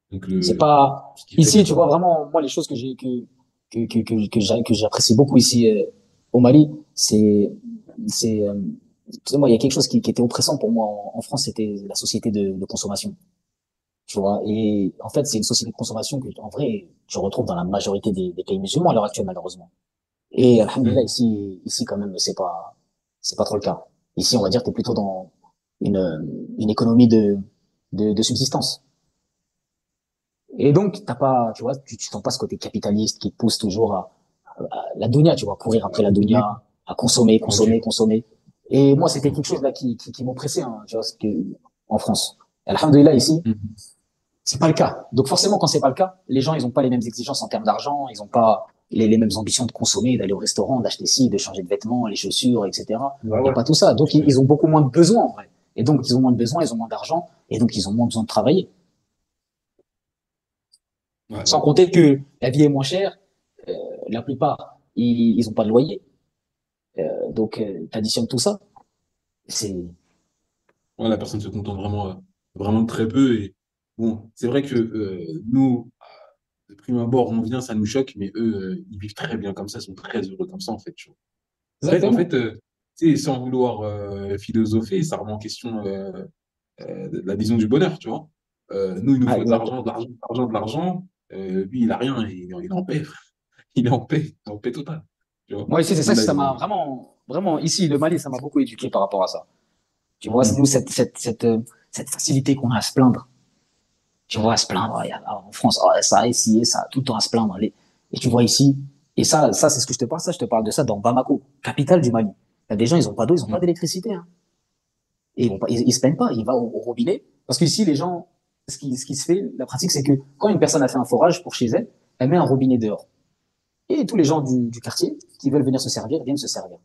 Donc, C'est pas, ce qui fait ici, que, tu vois, vraiment, moi, les choses que j'apprécie beaucoup ici, au Mali, c'est, tu sais, moi, il y a quelque chose qui était oppressant pour moi en France, c'était la société de consommation. Tu vois. Et en fait, c'est une société de consommation que, en vrai, tu retrouves dans la majorité des pays musulmans à l'heure actuelle, malheureusement. Et alhamdoulilah, Mhm. ici quand même, c'est pas trop le cas. Ici, on va dire, tu es plutôt dans une économie de subsistance. Et donc, t'as pas, tu vois, tu sens pas ce côté capitaliste qui te pousse toujours à la dunya, tu vois, courir après la dunya, à consommer, Ok. consommer, consommer. Et moi, c'était quelque chose Ok. là qui m'oppressait, hein, tu vois, en France. Et alhamdoulilah, ici, Mhm. c'est pas le cas. Donc forcément, quand c'est pas le cas, les gens, ils ont pas les mêmes exigences en termes d'argent, ils ont pas les mêmes ambitions de consommer, d'aller au restaurant, d'acheter ci, de changer de vêtements, les chaussures, etc. Ouais, Il y a ouais. pas tout ça. Donc ils ont beaucoup moins de besoins en vrai. Et donc ils ont moins de besoins, ils ont moins d'argent, et donc ils ont moins besoin de travailler. Ouais, Sans compter que la vie est moins chère, la plupart, ils ont pas de loyer. Donc t'additionnes tout ça, c'est ouais, la personne se contente vraiment, vraiment de très peu. Et bon, c'est vrai que nous, de prime abord, on vient, ça nous choque, mais eux, ils vivent très bien comme ça, ils sont très heureux comme ça, en fait. Tu vois. En fait, exactement. tu sais, sans vouloir philosopher, ça remet en question de la vision du bonheur, tu vois. Nous, il nous Ah, faut de l'argent, exactement. de l'argent, de l'argent, de l'argent. Lui, il a rien, il est en paix, frère. Il est en paix totale. Tu vois. Moi ici, c'est ça, Lui, là, ça il m'a est. vraiment, vraiment ici, le Mali, ça m'a beaucoup éduqué par rapport à ça. Tu vois, nous, Mhm. cette facilité qu'on a à se plaindre. Tu vois, à se plaindre. En France, oh, ça, ici, ça, tout le temps à se plaindre. Et tu vois ici, et ça, c'est ce que je te parle, ça, je te parle de ça dans Bamako, capitale du Mali. Il y a des gens, ils ont pas d'eau, ils ont pas Ouais. d'électricité, hein. Et ils se plaignent pas, ils vont au robinet. Parce qu'ici, les gens, ce qui se fait, la pratique, c'est que quand une personne a fait un forage pour chez elle, elle met un robinet dehors. Et tous les gens du quartier qui veulent venir se servir, viennent se servir.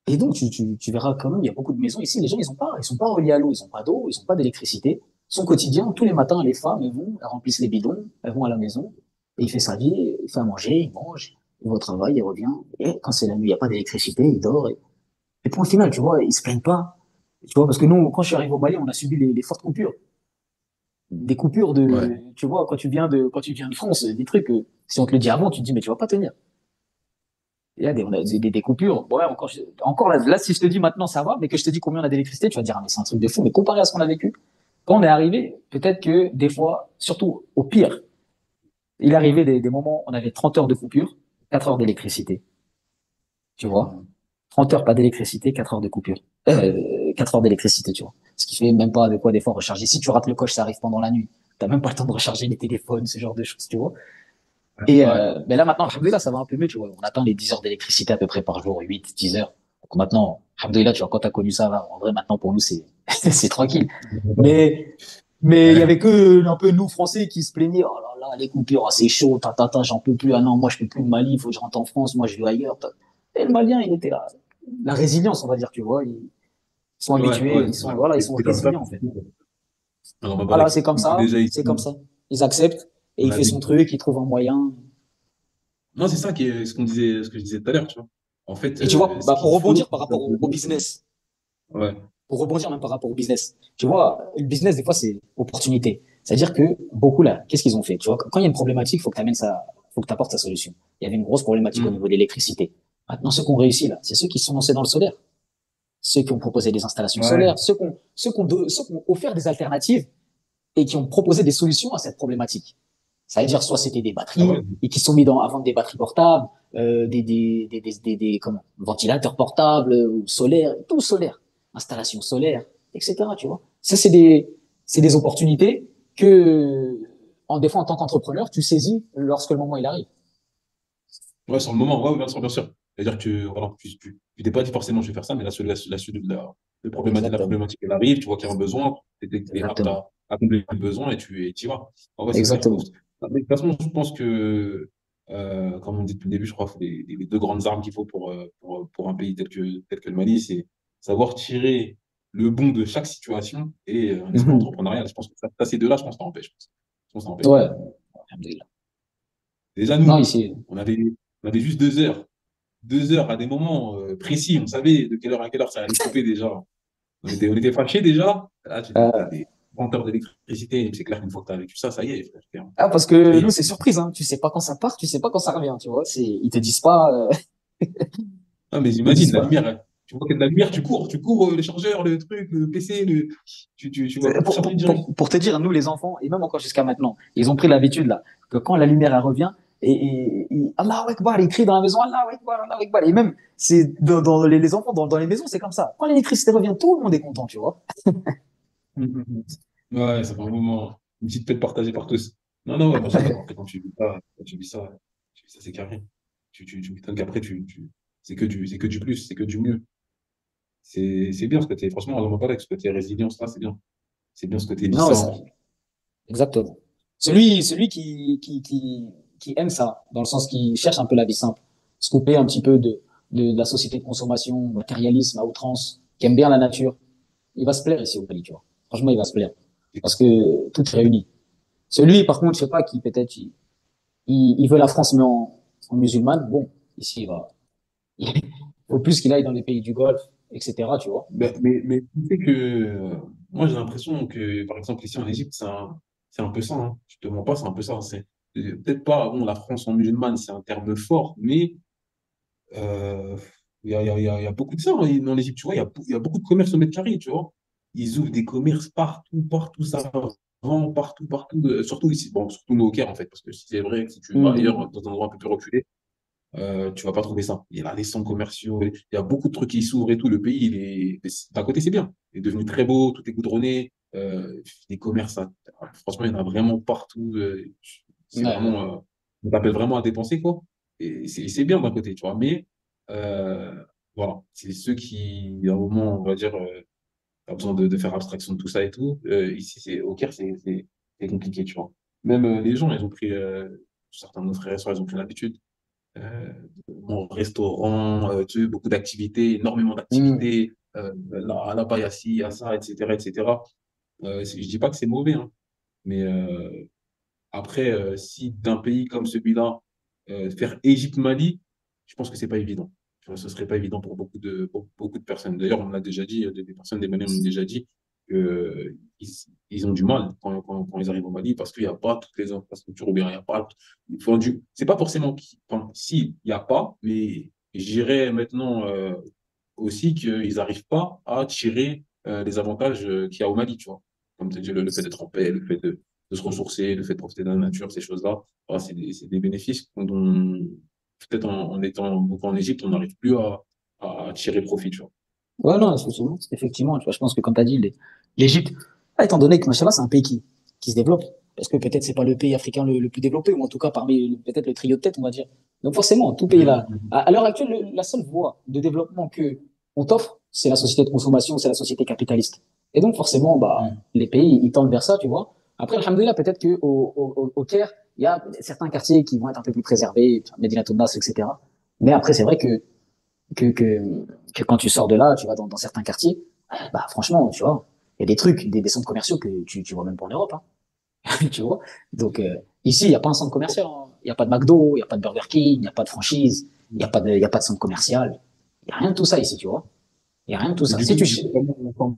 Et donc, tu verras quand même, il y a beaucoup de maisons ici, les gens, ils sont pas reliés à l'eau, ils ont pas d'eau, ils ont pas d'électricité. Son quotidien, tous les matins, les femmes, elles vont, elles remplissent les bidons, elles vont à la maison, et il fait sa vie, il fait à manger, il mange, il va au travail, il revient. Et quand c'est la nuit, il n'y a pas d'électricité, il dort. Et puis au final, tu vois, ils se plaignent pas. Tu vois, parce que nous, quand je suis arrivé au Mali, on a subi les fortes coupures. Des coupures Ouais. tu vois, quand tu viens de France, des trucs, si on te le dit avant, tu te dis, mais tu vas pas tenir. Il y a on a des coupures. Ouais, encore là, si je te dis maintenant, ça va, mais que je te dis combien on a d'électricité, tu vas dire, ah, mais c'est un truc de fou. Mais comparé à ce qu'on a vécu, quand on est arrivé, peut-être que des fois, surtout au pire, il arrivait des moments, on avait 30 heures de coupure, 4 heures d'électricité. Tu vois? Mhm. 30 heures pas d'électricité, 4 heures de coupure. 4 heures d'électricité, tu vois. Ce qui fait même pas de quoi des fois recharger. Si tu rates le coche, ça arrive pendant la nuit. T'as même pas le temps de recharger les téléphones, ce genre de choses, tu vois. Et Ouais. mais là maintenant, alhamdoulilah, ça va un peu mieux, tu vois. On atteint les 10 heures d'électricité à peu près par jour, 8, 10 heures. Donc maintenant, alhamdoulilah, tu vois, quand t'as connu ça, là, en vrai, maintenant pour nous, c'est c'est tranquille. Mais il y avait que un peu nous Français qui se plaignaient. Oh là là, les coupures, oh, c'est chaud, j'en peux plus. Ah non, moi je peux plus de Mali, il faut que je rentre en France, moi je vais ailleurs. Et le Malien, il était là. La résilience, on va dire, tu vois. Ils sont Ouais, habitués, ouais, ouais. ils sont C'est comme ça. résilients en fait. Alors, bah, Voilà, déjà c'est ici, comme ça. Ils acceptent et on il a fait son des. truc, il trouve un moyen. Non, c'est ça qui est ce qu'on disait, ce que je disais tout à l'heure, tu vois. En fait, Et tu vois, ce bah, qu'il faut. au business, Ouais. pour rebondir même par rapport au business. Tu vois, le business, des fois, c'est opportunité. C'est-à-dire que beaucoup, là, qu'est-ce qu'ils ont fait? Tu vois, quand il y a une problématique, faut que tu apportes sa solution. Il y avait une grosse problématique au Mm. niveau de l'électricité. Maintenant, ceux qui ont réussi, là, c'est ceux qui se sont lancés dans le solaire. Ceux qui ont proposé des installations Ouais. solaires, ceux qui ont offert des alternatives et qui ont proposé des solutions à cette problématique. Ça veut dire soit c'était des Ah ouais. batteries et qui sont mis à vendre des batteries portables, comment, ventilateurs portables, solaires, tout solaire, installation solaire, etc. Tu vois. Ça c'est des opportunités que, des fois en tant qu'entrepreneur, tu saisis lorsque le moment il arrive. Ouais, sur le moment, ouais, bien sûr, bien sûr. C'est-à-dire que voilà, tu t'es pas dit forcément je vais faire ça, mais la Exactement. problématique elle arrive, tu vois qu'il y a un besoin, tu es apte Exactement. à combler le besoin et tu y vas. En vrai, c'est clair. Exactement. De toute façon, je pense que, comme on dit depuis le début, je crois que les deux grandes armes qu'il faut pour un pays tel que le Mali, c'est savoir tirer le bon de chaque situation et un esprit Mhm. entrepreneurial. Je pense que ces deux-là, je pense que ça empêche. Je pense que ça empêche. Ouais. Alhamdoulilah. Déjà, Non, nous, ici. on avait, on avait juste 2 heures. 2 heures à des moments précis. On savait de quelle heure à quelle heure ça allait couper déjà. On était fâchés déjà. Là, tu Euh, des 30 heures d'électricité. C'est clair qu'une fois que tu as vécu ça, ça y est, frère. ah, parce Ça que y nous, est. c'est surprise, hein. Tu sais pas quand ça part, tu sais pas quand ça revient, tu vois. Ils te disent pas, Ah, mais ils te imagine, disent la pas. lumière, hein. Tu vois qu'il y a de la lumière, tu cours, le chargeur, le truc, le PC, tu vas Pour, charger pour, direct. pour te dire, nous, les enfants, et même encore jusqu'à maintenant, ils ont pris l'habitude, là, que quand la lumière, elle revient, Allahu Akbar, ils crient dans la maison, Allahu Akbar, Allahu Akbar. Et même, c'est dans les enfants, dans les maisons, c'est comme ça. Quand l'électricité revient, tout le monde est content, tu vois. Ouais, ça fait un moment. Une petite fête partagée par tous. Non, non, ouais, moi j'adore. Après, quand tu vis ça, c'est carré. Tu m'étonnes qu'après, c'est que du plus, c'est que du mieux. C'est bien ce côté. Franchement, on n'en pas avec ce côté résilience là, c'est bien. C'est bien ce côté Non, ouais, ça, vissant. exactement. Celui qui aime ça, dans le sens qui cherche un peu la vie simple, se couper un petit peu de la société de consommation, matérialisme à outrance, qui aime bien la nature, il va se plaire ici au Mali, tu vois. Franchement, il va se plaire. Parce que tout est réuni. Celui, par contre, je sais pas, qui peut-être, il veut la France, mais en musulmane, bon, ici, il faut plus qu'il aille dans les pays du Golfe, etc., tu vois. Mais tu sais que moi j'ai l'impression que, par exemple, ici en Égypte, c'est un peu ça. Hein. Je te mens pas, c'est un peu ça. Peut-être pas, bon, la France en musulmane, c'est un terme fort, mais Euh, il y a beaucoup de ça hein, dans l'Égypte, tu vois. Il y a beaucoup de commerces au mètre carré, tu vois. Ils ouvrent des commerces partout, partout, ça vend partout, partout. Surtout ici, bon, surtout nous au Caire, en fait, parce que si c'est vrai que si tu vas ailleurs, Mhm. dans un endroit un peu plus reculé, tu vas pas trouver ça. Il y a là des centres commerciaux, il y a beaucoup de trucs qui s'ouvrent et tout. Le pays, d'un côté, c'est bien. Il est devenu très beau, tout est goudronné. Des commerces, franchement, il y en a vraiment partout. C'est Ouais. vraiment, on t'appelle vraiment à dépenser, quoi. Et c'est bien d'un côté, tu vois. Mais, euh, voilà, c'est ceux qui, à un moment, on va dire, a besoin de faire abstraction de tout ça et tout. Ici, au Caire, c'est compliqué, tu vois. Même les gens, ils ont pris, certains de nos frères et sœurs, ils ont pris l'habitude euh, mon restaurant, tu sais, beaucoup d'activités, énormément Mhm. d'activités. Là-bas, il y a ci, il y a ça, etc., etc. Je dis pas que c'est mauvais, hein, mais après, si d'un pays comme celui-là, faire Égypte-Mali, je pense que c'est pas évident. Tu vois, ce serait pas évident pour beaucoup de personnes. D'ailleurs, on l'a déjà dit, des personnes des Maliens ont déjà dit qu'ils ils ont du mal quand ils arrivent au Mali parce qu'il n'y a pas toutes les infrastructures ou bien il n'y a pas. Enfin, c'est pas forcément enfin, si, il n'y a pas, mais je dirais maintenant aussi qu'ils n'arrivent pas à tirer les avantages qu'il y a au Mali, tu vois. Comme tu dis, le fait d'être en paix, le fait de se ressourcer, le fait de profiter de la nature, ces choses-là, voilà, c'est des bénéfices dont peut-être en étant beaucoup en Égypte, on n'arrive plus à tirer profit, tu vois. Ouais, non, effectivement, tu vois, je pense que comme tu as dit, l'Égypte, étant donné que, machallah, c'est un pays qui se développe, parce que peut-être c'est pas le pays africain le plus développé, ou en tout cas parmi peut-être le trio de tête, on va dire. Donc forcément, tout pays là, Mhm. à l'heure actuelle, la seule voie de développement que on t'offre, c'est la société de consommation, c'est la société capitaliste. Et donc forcément, bah, Mhm. les pays, ils tendent vers ça, tu vois. Après, alhamdoulilah, peut-être que au Caire, il y a certains quartiers qui vont être un peu plus préservés, Medina Nas, etc. Mais après, c'est vrai que, que, que quand tu sors de là, tu vas dans certains quartiers, bah franchement, tu vois, il y a des trucs, des centres commerciaux que tu vois même pas en Europe, hein, tu vois. Donc ici, il n'y a pas un centre commercial, hein. Il n'y a pas de McDo, il n'y a pas de Burger King, il n'y a pas de franchise, il y a pas de centre commercial, il n'y a rien de tout ça ici, tu vois. Il n'y a rien de tout Mais ça. du coup,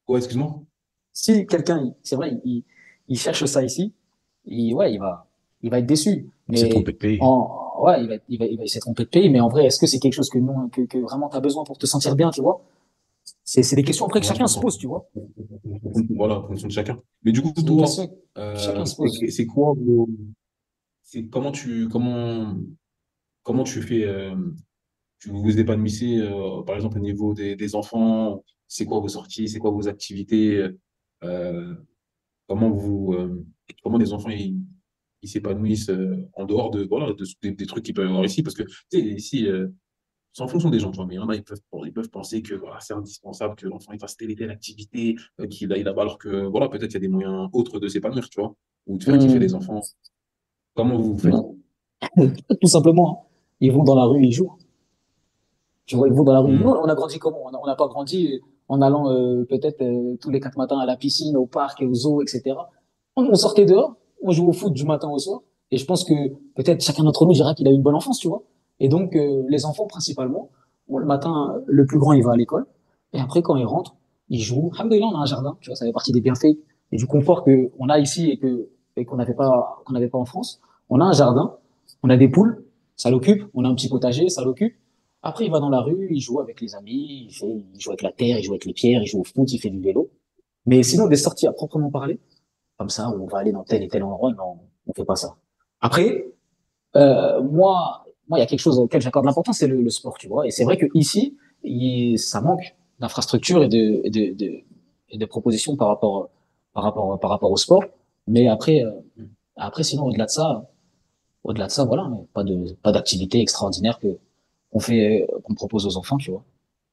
ouais, excuse-moi. Si quelqu'un, c'est vrai, il cherche ça ici, ouais, il va être déçu. Il s'est Mais trompé de pays. ouais, il va s'être trompé de pays. Mais en vrai, est-ce que c'est quelque chose que non, que vraiment tu as besoin pour te sentir bien, tu vois? C'est des questions après que Ouais, je chacun se comprends. pose, tu vois. Voilà, en fonction de chacun. Mais du coup, C'est des toi, questions que chacun se pose. c'est quoi comment tu fais, vous vous épanouissez, par exemple, au niveau des enfants, c'est quoi vos sorties, c'est quoi vos activités, euh, comment vous, comment les enfants, ils s'épanouissent en dehors de, voilà, des trucs qu'ils peuvent avoir ici. Parce que, tu sais, ici, c'est en fonction des gens, tu vois, mais il y en a, ils peuvent penser que voilà, c'est indispensable que l'enfant il fasse telle et telle activité, qu'il aille là-bas, alors que voilà, peut-être il y a des moyens autres de s'épanouir, tu vois, ou de faire kiffer les Hum, enfants. Comment vous faites? non. Tout simplement, hein. Ils vont dans la rue, ils jouent. Tu vois, ils vont dans la rue. Nous, Hmm. on a grandi comment? On n'a pas grandi en allant peut-être tous les 4 matins à la piscine, au parc, au zoo, etc. On sortait dehors, on jouait au foot du matin au soir. Et je pense que peut-être chacun d'entre nous dira qu'il a eu une bonne enfance, tu vois. Et donc, les enfants, principalement, bon, le matin, le plus grand, il va à l'école. Et après, quand il rentre, il joue. Alhamdoulilah, on a un jardin, tu vois, ça fait partie des bienfaits et du confort que on a ici et qu'on n'avait pas en France. On a un jardin, on a des poules, ça l'occupe. On a un petit potager, ça l'occupe. Après, il va dans la rue, il joue avec les amis, il joue avec la terre, il joue avec les pierres, il joue au foot, il fait du vélo. Mais sinon, des sorties à proprement parler, comme ça, où on va aller dans tel et tel endroit, non, on fait pas ça. Après, moi, il y a quelque chose auquel j'accorde l'importance, c'est le sport, tu vois. Et c'est vrai que ici, ça manque d'infrastructures et de propositions par rapport au sport. Mais après, sinon, au-delà de ça, voilà, mais pas d'activité extraordinaire qu'on propose aux enfants, tu vois.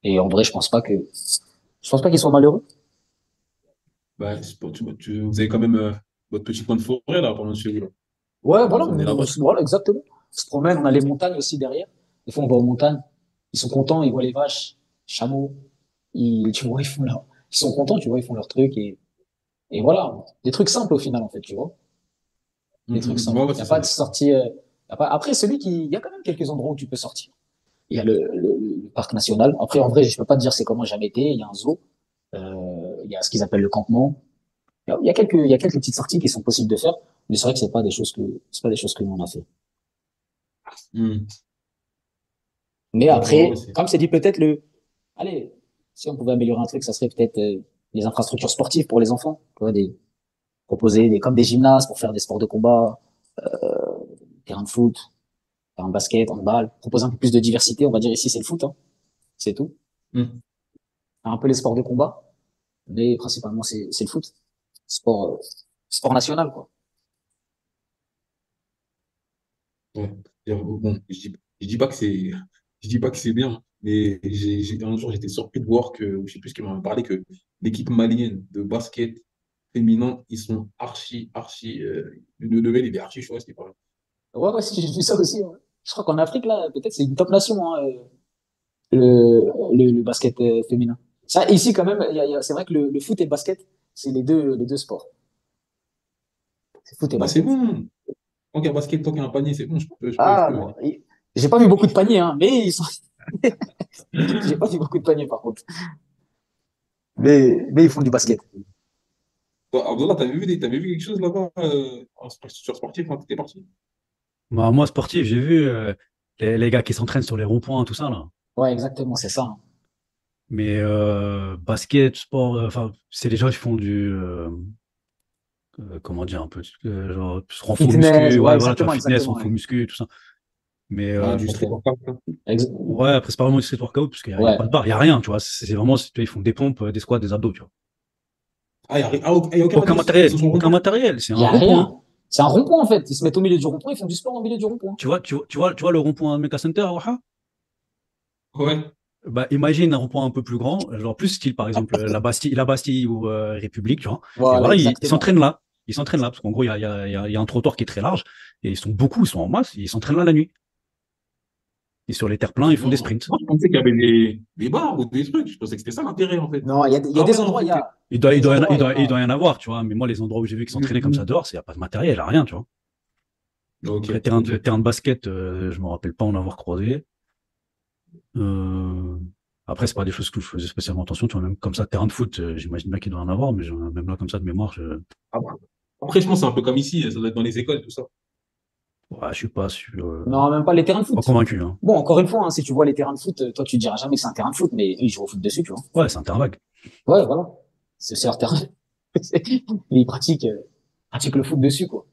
Et en vrai, je pense pas qu'ils soient malheureux. Bah, vous avez quand même votre petit coin de forêt là, pendant chez vous, là. Ouais, Vous voilà, venez là-bas. voilà, exactement. On se promène, on a les montagnes aussi derrière. Des fois, on va aux montagnes. Ils sont contents, ils voient les vaches, les chameaux. Tu vois, ils sont contents, tu vois, ils font leur truc et voilà. Des trucs simples au final, en fait, tu vois. Des trucs simples. Ouais, ouais, Il n'y a c'est pas ça. de sortie, après, il y a quand même quelques endroits où tu peux sortir. Il y a le parc national. Après, en vrai, je peux pas te dire c'est comment j'ai jamais été. Il y a un zoo. Il y a ce qu'ils appellent le campement. Il y a quelques petites sorties qui sont possibles de faire, mais c'est vrai que c'est pas des choses que nous on a fait. Hmm. Mais D'accord, ouais, après, comme c'est dit, allez, si on pouvait améliorer un truc, ça serait peut-être les infrastructures sportives pour les enfants, tu vois, comme des gymnases pour faire des sports de combat, terrain de foot, terrain de basket, handball, proposer un peu plus de diversité. On va dire ici c'est le foot, hein, c'est tout. Hmm. Un peu les sports de combat, mais principalement c'est le foot, sport sport national quoi. Ouais. Bon, je dis pas que c'est, je dis pas que c'est bien, mais un jour, j'étais surpris de voir que, je sais plus ce qu'il m'en a parlé, que l'équipe malienne de basket féminin, ils sont archi, le level, il est archi chaud, c'était pas vrai. Ouais, ouais, si, j'ai vu ça aussi. Ouais. Je crois qu'en Afrique, là, peut-être c'est une top nation, hein, le basket féminin. Ça, ici, quand même, c'est vrai que le foot et le basket, c'est les deux sports. C'est foot et Ouais, c'est basket. bon. Tant qu'il y a basket, tant qu'il y a un panier, c'est bon, je Ah, peux bon, venir. j'ai pas vu beaucoup de paniers, hein, mais j'ai pas vu beaucoup de paniers, par contre. Mais ils font du basket. Toi, Abdallah, t'avais vu quelque chose là-bas sur sportif quand t'étais parti? Bah, moi, sportif, j'ai vu les gars qui s'entraînent sur les ronds-points, tout ça, là. Ouais, exactement, c'est ça. Hein. Mais basket, sport, enfin, c'est les gens qui font comment dire, un peu, genre, se renfort Fitness, muscu, ouais, ouais, voilà, tu vois, exactement, fitness, exactement. renfort Ouais. muscu, tout ça. Mais Ah, du street workout, là. Ex- ouais, après, c'est pas vraiment du street workout, parce qu'il y a ouais. pas de barre, il y a rien, tu vois. C'est vraiment, ils font des pompes, des squats, des abdos, tu vois. Ah, y a aucun matériel, ils sont Aucun rien. matériel, c'est Il y un a rond-point. rien. C'est un rond-point, en fait. Ils se mettent au milieu du rond-point, ils font du sport au milieu du rond-point. Tu vois le rond-point Mega Center à Waha? Ouais. Bah, imagine un rond-point un peu plus grand, genre plus style, par exemple, la Bastille ou République, tu vois. Et Voilà, voilà, ils exactement. s'entraînent là. Ils s'entraînent là, parce qu'en gros, il y a un trottoir qui est très large, et ils sont beaucoup, ils sont en masse, et ils s'entraînent là la nuit. Et sur les terre-pleins, ils font des Non, sprints. moi, je pensais qu'il y avait des bars ou des trucs. Je pensais que c'était ça l'intérêt, en fait. Non, il y a Ah ouais, des non, endroits, ok. il y a des endroits, Il doit y en avoir, tu vois. Mais moi, les endroits où j'ai vu qu'ils s'entraînaient comme ça Mhm. dehors, il n'y a pas de matériel, il n'y a rien, tu vois. Ok, Après, ok. terrain de basket, je me rappelle pas en avoir croisé. Euh, Après, c'est pas des choses que je faisais spécialement attention, tu vois. Même comme ça, terrain de foot, j'imagine bien qu'il doit y en avoir, mais même là, comme ça, de mémoire, Ah bah. Après, je pense que c'est un peu comme ici, ça doit être dans les écoles, tout ça. ouais, je suis pas sûr, Non, même pas les terrains de pas foot. convaincu, hein. Bon, encore une fois, hein, si tu vois les terrains de foot, toi, tu te diras jamais que c'est un terrain de foot, mais eux, ils jouent au foot dessus, tu vois. Ouais, c'est un terrain vague. Ouais, voilà. C'est leur terrain. Ils pratiquent le foot dessus, quoi.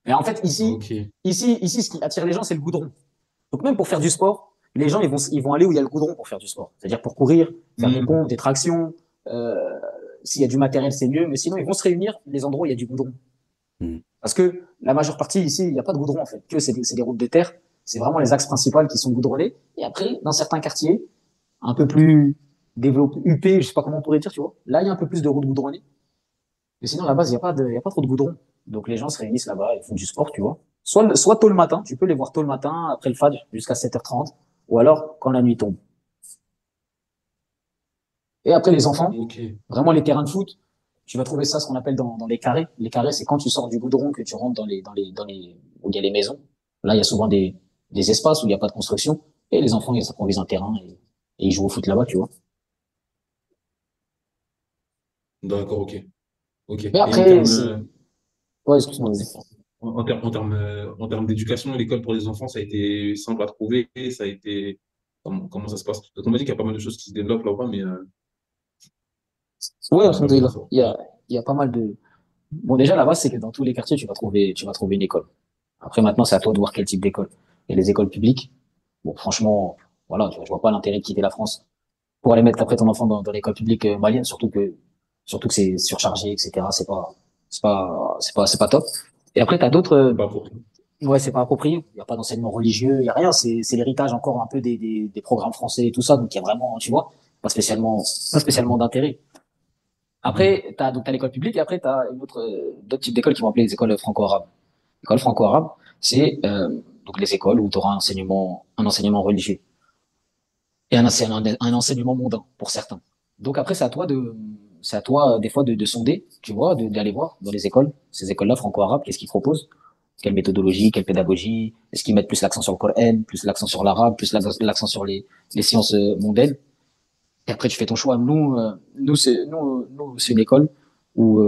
Mais en fait, Ok. ici, ce qui attire les gens, c'est le goudron. Donc, même pour faire du sport, les gens, ils vont aller où il y a le goudron pour faire du sport. C'est-à-dire pour courir, faire des Hmm. pompes, des tractions. Euh, S'il y a du matériel, c'est mieux. Mais sinon, ils vont se réunir les endroits où il y a du goudron. Hmm. Parce que la majeure partie ici, il n'y a pas de goudron en fait. Que c'est des routes de terre. C'est vraiment les axes principaux qui sont goudronnés. Et après, dans certains quartiers, un peu plus développés, UP, je sais pas comment on pourrait dire, tu vois. Là, il y a un peu plus de routes goudronnées. Mais sinon, à la base, il y a pas trop de goudron. Donc les gens se réunissent là-bas, ils font du sport, tu vois. Soit tôt le matin, tu peux les voir tôt le matin, après le Fajr, jusqu'à 7h30, ou alors quand la nuit tombe. Et après, les enfants, Ok. vraiment les terrains de foot, tu vas trouver ça, ce qu'on appelle dans les carrés. Les carrés, c'est quand tu sors du goudron que tu rentres dans les, où il y a les maisons. Là, il y a souvent des espaces où il n'y a pas de construction. Et les enfants, ils s'improvisent un terrain et ils jouent au foot là-bas, tu vois. D'accord, ok. Ok. Mais Et en après, termes, c'est, ouais, excuse-moi, vas-y. en termes d'éducation, l'école pour les enfants, ça a été simple à trouver, ça a été, comment ça se passe? Donc, on m'a dit qu'il y a pas mal de choses qui se développent là-bas, mais Ouais, j'aimerais bien alhamdoulilah. savoir. Il y a pas mal de, bon, déjà, là-bas, c'est que dans tous les quartiers, tu vas trouver une école. Après, maintenant, c'est à toi de voir quel type d'école. Il y a les écoles publiques. Bon, franchement, voilà, je vois pas l'intérêt de quitter la France pour aller mettre après ton enfant dans l'école publique malienne, surtout que c'est surchargé, etc. C'est pas top. Et après, t'as d'autres, C'est pas approprié. ouais, c'est pas approprié. Il y a pas d'enseignement religieux, il y a rien. C'est l'héritage encore un peu des programmes français et tout ça. Donc, il y a vraiment, tu vois, pas spécialement d'intérêt. Mhm. Après, donc t'as l'école publique et après t'as d'autres types d'écoles qui vont appeler les écoles franco-arabes. L'école franco-arabe, c'est donc les écoles où tu auras un enseignement religieux et un enseignement mondain pour certains. Donc après, c'est à toi des fois de sonder, tu vois, d'aller voir dans les écoles, ces écoles-là franco-arabes, qu'est-ce qu'ils proposent, quelle méthodologie, quelle pédagogie, est-ce qu'ils mettent plus l'accent sur le Coran, plus l'accent sur l'arabe, plus l'accent sur les sciences mondaines. Et après, tu fais ton choix. Nous, c'est une école où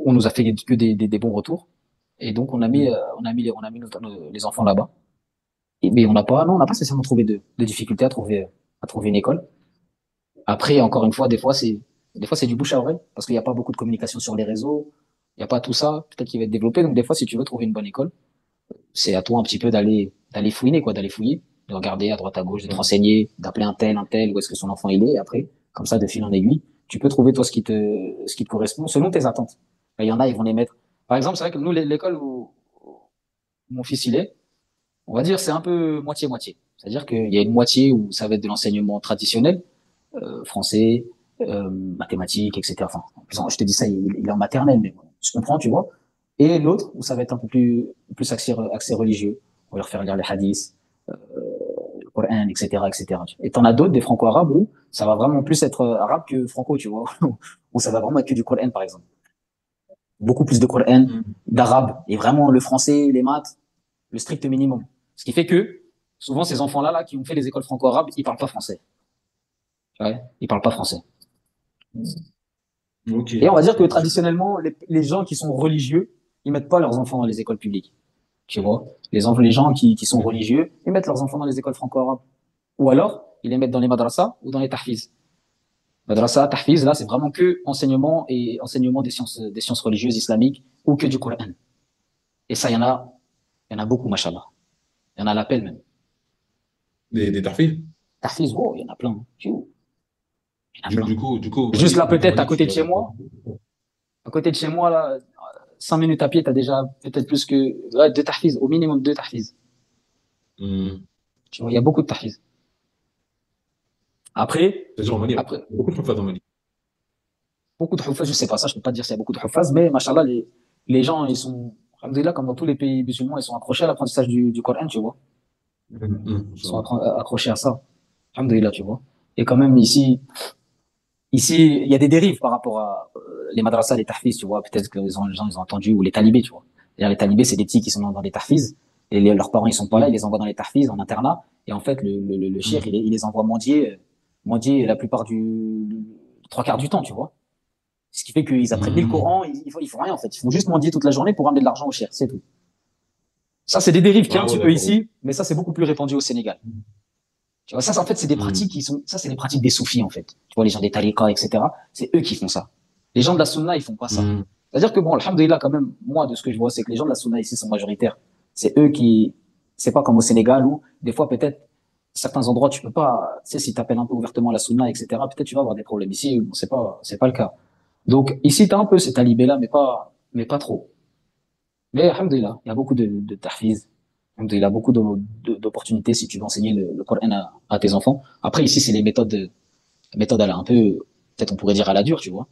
on nous a fait que des bons retours. Et donc, Mhm. on a mis les enfants là-bas. Mais on n'a pas spécialement trouvé de difficultés à trouver une école. Après, encore une fois, des fois, c'est du bouche à oreille parce qu'il n'y a pas beaucoup de communication sur les réseaux. Il n'y a pas tout ça. Peut-être qu'il va être développé. Donc, des fois, si tu veux trouver une bonne école, c'est à toi un petit peu d'aller fouiner, quoi, d'aller fouiller, de regarder à droite, à gauche, de te Ouais. renseigner, d'appeler un tel, où est-ce que son enfant il est. Et après, comme ça, de fil en aiguille, tu peux trouver toi ce qui te correspond selon tes attentes. Il y en a, ils vont les mettre. Par exemple, c'est vrai que nous, l'école où mon fils il est, on va dire, c'est un peu moitié-moitié. C'est-à-dire qu'il y a une moitié où ça va être de l'enseignement traditionnel, français, mathématiques, etc. Enfin, je te dis ça, il est en maternelle, mais bon, je comprends, tu vois. Et l'autre où ça va être un peu plus axé religieux. On va leur faire lire les hadiths, le Coran, etc., etc. Et t'en as d'autres, des franco-arabes, où ça va vraiment plus être arabe que franco, tu vois. Où ça va vraiment être que du Coran, par exemple. Beaucoup plus de Coran, Mhm. d'arabe, et vraiment le français, les maths, le strict minimum. Ce qui fait que, souvent, ces enfants-là, là, qui ont fait les écoles franco-arabes, ils parlent pas français. Ouais, ils parlent pas français. Ok. Et on va dire que Ok. traditionnellement, les gens qui sont religieux, ils mettent pas leurs enfants dans les écoles publiques. Tu vois, les gens qui sont Mhm. religieux, ils mettent leurs enfants dans les écoles franco-arabes. Ou alors, ils les mettent dans les madrasas ou dans les tahfiz. Madrasa, tahfiz, là, c'est vraiment que enseignement des sciences religieuses islamiques ou que du Coran. Et ça, il y en a beaucoup, machallah. Il y en a à l'appel même. Des tarfis? Tahfiz, oh, il y en a plein. Il y en a plein. Du coup, Juste là, on m'a peut-être dit que tu dois avoir. à côté de chez moi, là, 5 minutes à pied, t'as déjà peut-être plus que, ouais, deux tahfiz, au minimum deux tahfiz. Hmm. Tu vois, il y a beaucoup de tahfiz. Après, C'est-à-dire en Mali, il y a après, beaucoup de Hafez en Mali. beaucoup de huffaz, je sais pas ça, je peux pas dire s'il y a beaucoup de huffaz, mais machallah, les gens, ils sont, alhamdoulilah, comme dans tous les pays musulmans, ils sont accrochés à l'apprentissage du Coran, tu vois. Ils sont Inch'Allah. accrochés à ça. Alhamdoulilah, tu vois. Et quand même, ici, il y a des dérives par rapport à les madrasas, les tahfiz, tu vois. Peut-être que les gens, ils ont entendu, ou les talibés, tu vois. C'est-à-dire, les talibés, c'est des petits qui sont dans des tahfiz, et leurs parents, ils sont pas là, ils Hmm. les envoient dans les tahfiz, en internat, et en fait, le cheikh, Hmm. il les envoie mendier la plupart trois quarts du temps, tu vois. Ce qui fait qu'ils apprennent ni le Hmm. Coran, ils font rien, en fait. Ils font juste mendier toute la journée pour ramener de l'argent au cheikh, c'est tout. Ça, c'est des dérives qui est un Ah petit ouais, peu d'accord. Ok. ici, mais ça, c'est beaucoup plus répandu au Sénégal. Tu vois, ça, en fait, c'est des pratiques Hmm. qui sont, ça, c'est des pratiques des soufis, en fait. Tu vois, les gens des tariqas, etc. C'est eux qui font ça. Les gens de la sunna, ils font pas ça. Hmm. C'est-à-dire que bon, alhamdoulilah, quand même, moi, de ce que je vois, c'est que les gens de la sunna ici sont majoritaires. C'est eux qui, c'est pas comme au Sénégal où, des fois, peut-être, certains endroits, tu peux pas, tu sais, si t'appelles un peu ouvertement la sunna, etc., peut-être tu vas avoir des problèmes. Ici, bon, c'est pas le cas. Donc, ici, t'as un peu ces talibés-là, mais pas trop. Mais alhamdoulilah, il y a beaucoup de tahfiz. Alhamdoulilah, beaucoup d'opportunités si tu veux enseigner le Coran à tes enfants. Après, ici, c'est les méthodes à un peu, peut-être on pourrait dire à la dure, tu vois.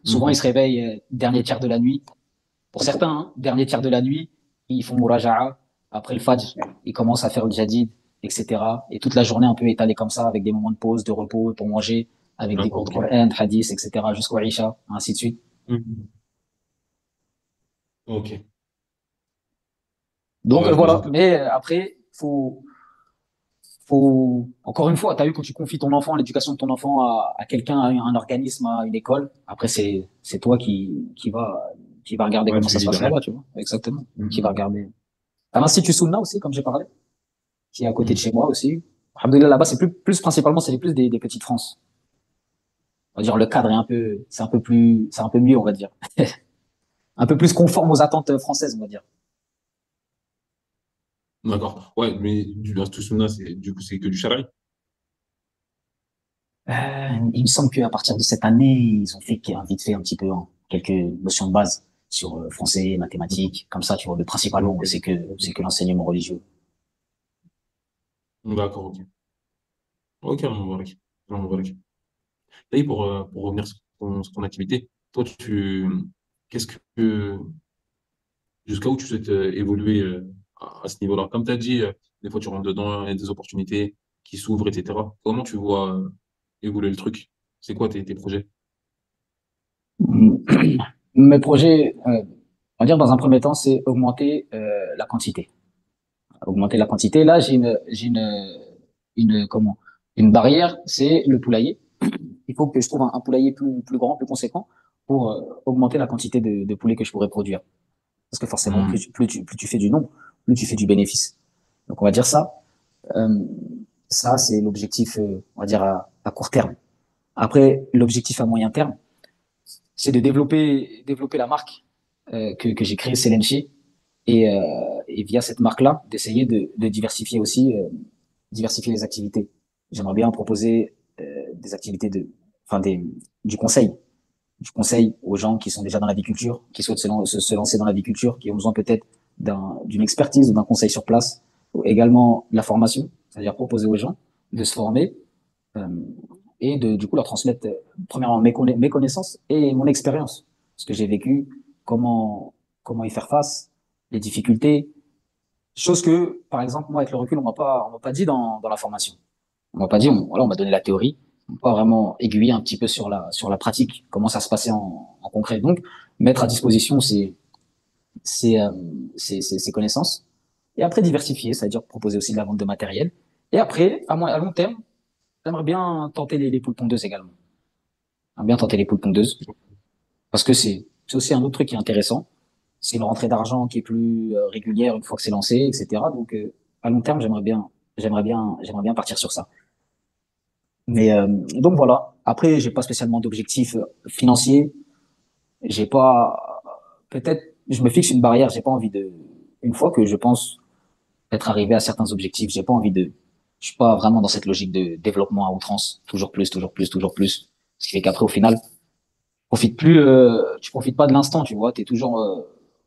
Souvent, ils se Mhm. réveillent dernier tiers de la nuit. Pour certains, hein, dernier tiers de la nuit, ils font muraja'a. Après le fajr, ils commencent à faire le jadid, etc. Et toute la journée un peu étalée comme ça, avec des moments de pause, de repos pour manger, avec des D'accord, cours de ok. Coran, de hadith, etc. jusqu'au Isha, ainsi de suite. Mhm. Ok. Donc Ouais, j'imagine voilà. que. Mais après, faut, encore une fois, tu as vu quand tu confies ton enfant, l'éducation de ton enfant à quelqu'un, à un organisme, à une école, après c'est toi qui va regarder Ouais, comment tu ça le se dis passe derrière. là-bas, tu vois. Exactement. Qui va Mhm. regarder. À l'Institut Sunna aussi, comme j'ai parlé, qui est à côté de Mhm. chez moi aussi. Alhamdoulilah, là-bas, c'est plus principalement, c'est plus des petites France. On va dire le cadre est c'est un peu mieux, on va dire. Un peu plus conforme aux attentes françaises, on va dire. D'accord. Ouais, mais du tout sunna, du coup, c'est que du shari. Il me semble qu'à partir de cette année, ils ont fait vite fait un petit peu hein, quelques notions de base sur français, mathématiques, comme ça, tu vois. Mais principalement, Ok. c'est que l'enseignement religieux. D'accord, ok. Ok, on va voir. On va voir. Et pour revenir sur ton activité, toi, qu'est-ce que, jusqu'à où tu souhaites évoluer à ce niveau-là? Comme tu as dit, des fois tu rentres dedans, il y a des opportunités qui s'ouvrent, etc. Comment tu vois évoluer le truc? C'est quoi tes projets? Mes projets, on va dire dans un premier temps, c'est augmenter la quantité. Augmenter la quantité. Là, comment, une barrière, c'est le poulailler. Il faut que je trouve un poulailler plus grand, plus conséquent pour augmenter la quantité de poulets que je pourrais produire. Parce que forcément, Hmm. plus tu fais du nombre, plus tu fais du bénéfice. Donc, on va dire ça. Euh, Ça, c'est l'objectif, on va dire, à court terme. Après, l'objectif à moyen terme, c'est de développer la marque que j'ai créée, Selenchi, et via cette marque-là, d'essayer de diversifier aussi, diversifier les activités. J'aimerais bien proposer des activités enfin du conseil aux gens qui sont déjà dans l'aviculture, qui souhaitent se lancer dans l'aviculture, qui ont besoin peut-être d'une expertise ou d'un conseil sur place, ou également la formation, c'est-à-dire proposer aux gens de se former euh, et du coup leur transmettre premièrement mes connaissances et mon expérience, ce que j'ai vécu, comment comment y faire face, les difficultés, chose que par exemple moi avec le recul on m'a pas dit dans la formation. On m'a pas dit, voilà, on m'a donné la théorie, on m'a pas vraiment aiguillé un petit peu sur la pratique, comment ça se passait en concret. Donc, mettre à disposition ces, euh, ces connaissances. Et après, diversifier, c'est-à-dire proposer aussi de la vente de matériel. Et après, à long terme, j'aimerais bien tenter les poules pondeuses également. J'aimerais bien tenter les poules pondeuses parce que c'est aussi un autre truc qui est intéressant. C'est une rentrée d'argent qui est plus régulière une fois que c'est lancé, etc. Donc, à long terme, j'aimerais bien partir sur ça. Mais donc voilà. Après, j'ai pas spécialement d'objectif financier. J'ai pas. Peut-être, je me fixe une barrière. J'ai pas envie de. Une fois que je pense être arrivé à certains objectifs, j'ai pas envie de. Je suis pas vraiment dans cette logique de développement à outrance. Toujours plus, toujours plus, toujours plus. Ce qui fait qu'après, au final, tu profites pas de l'instant. Tu vois, t'es toujours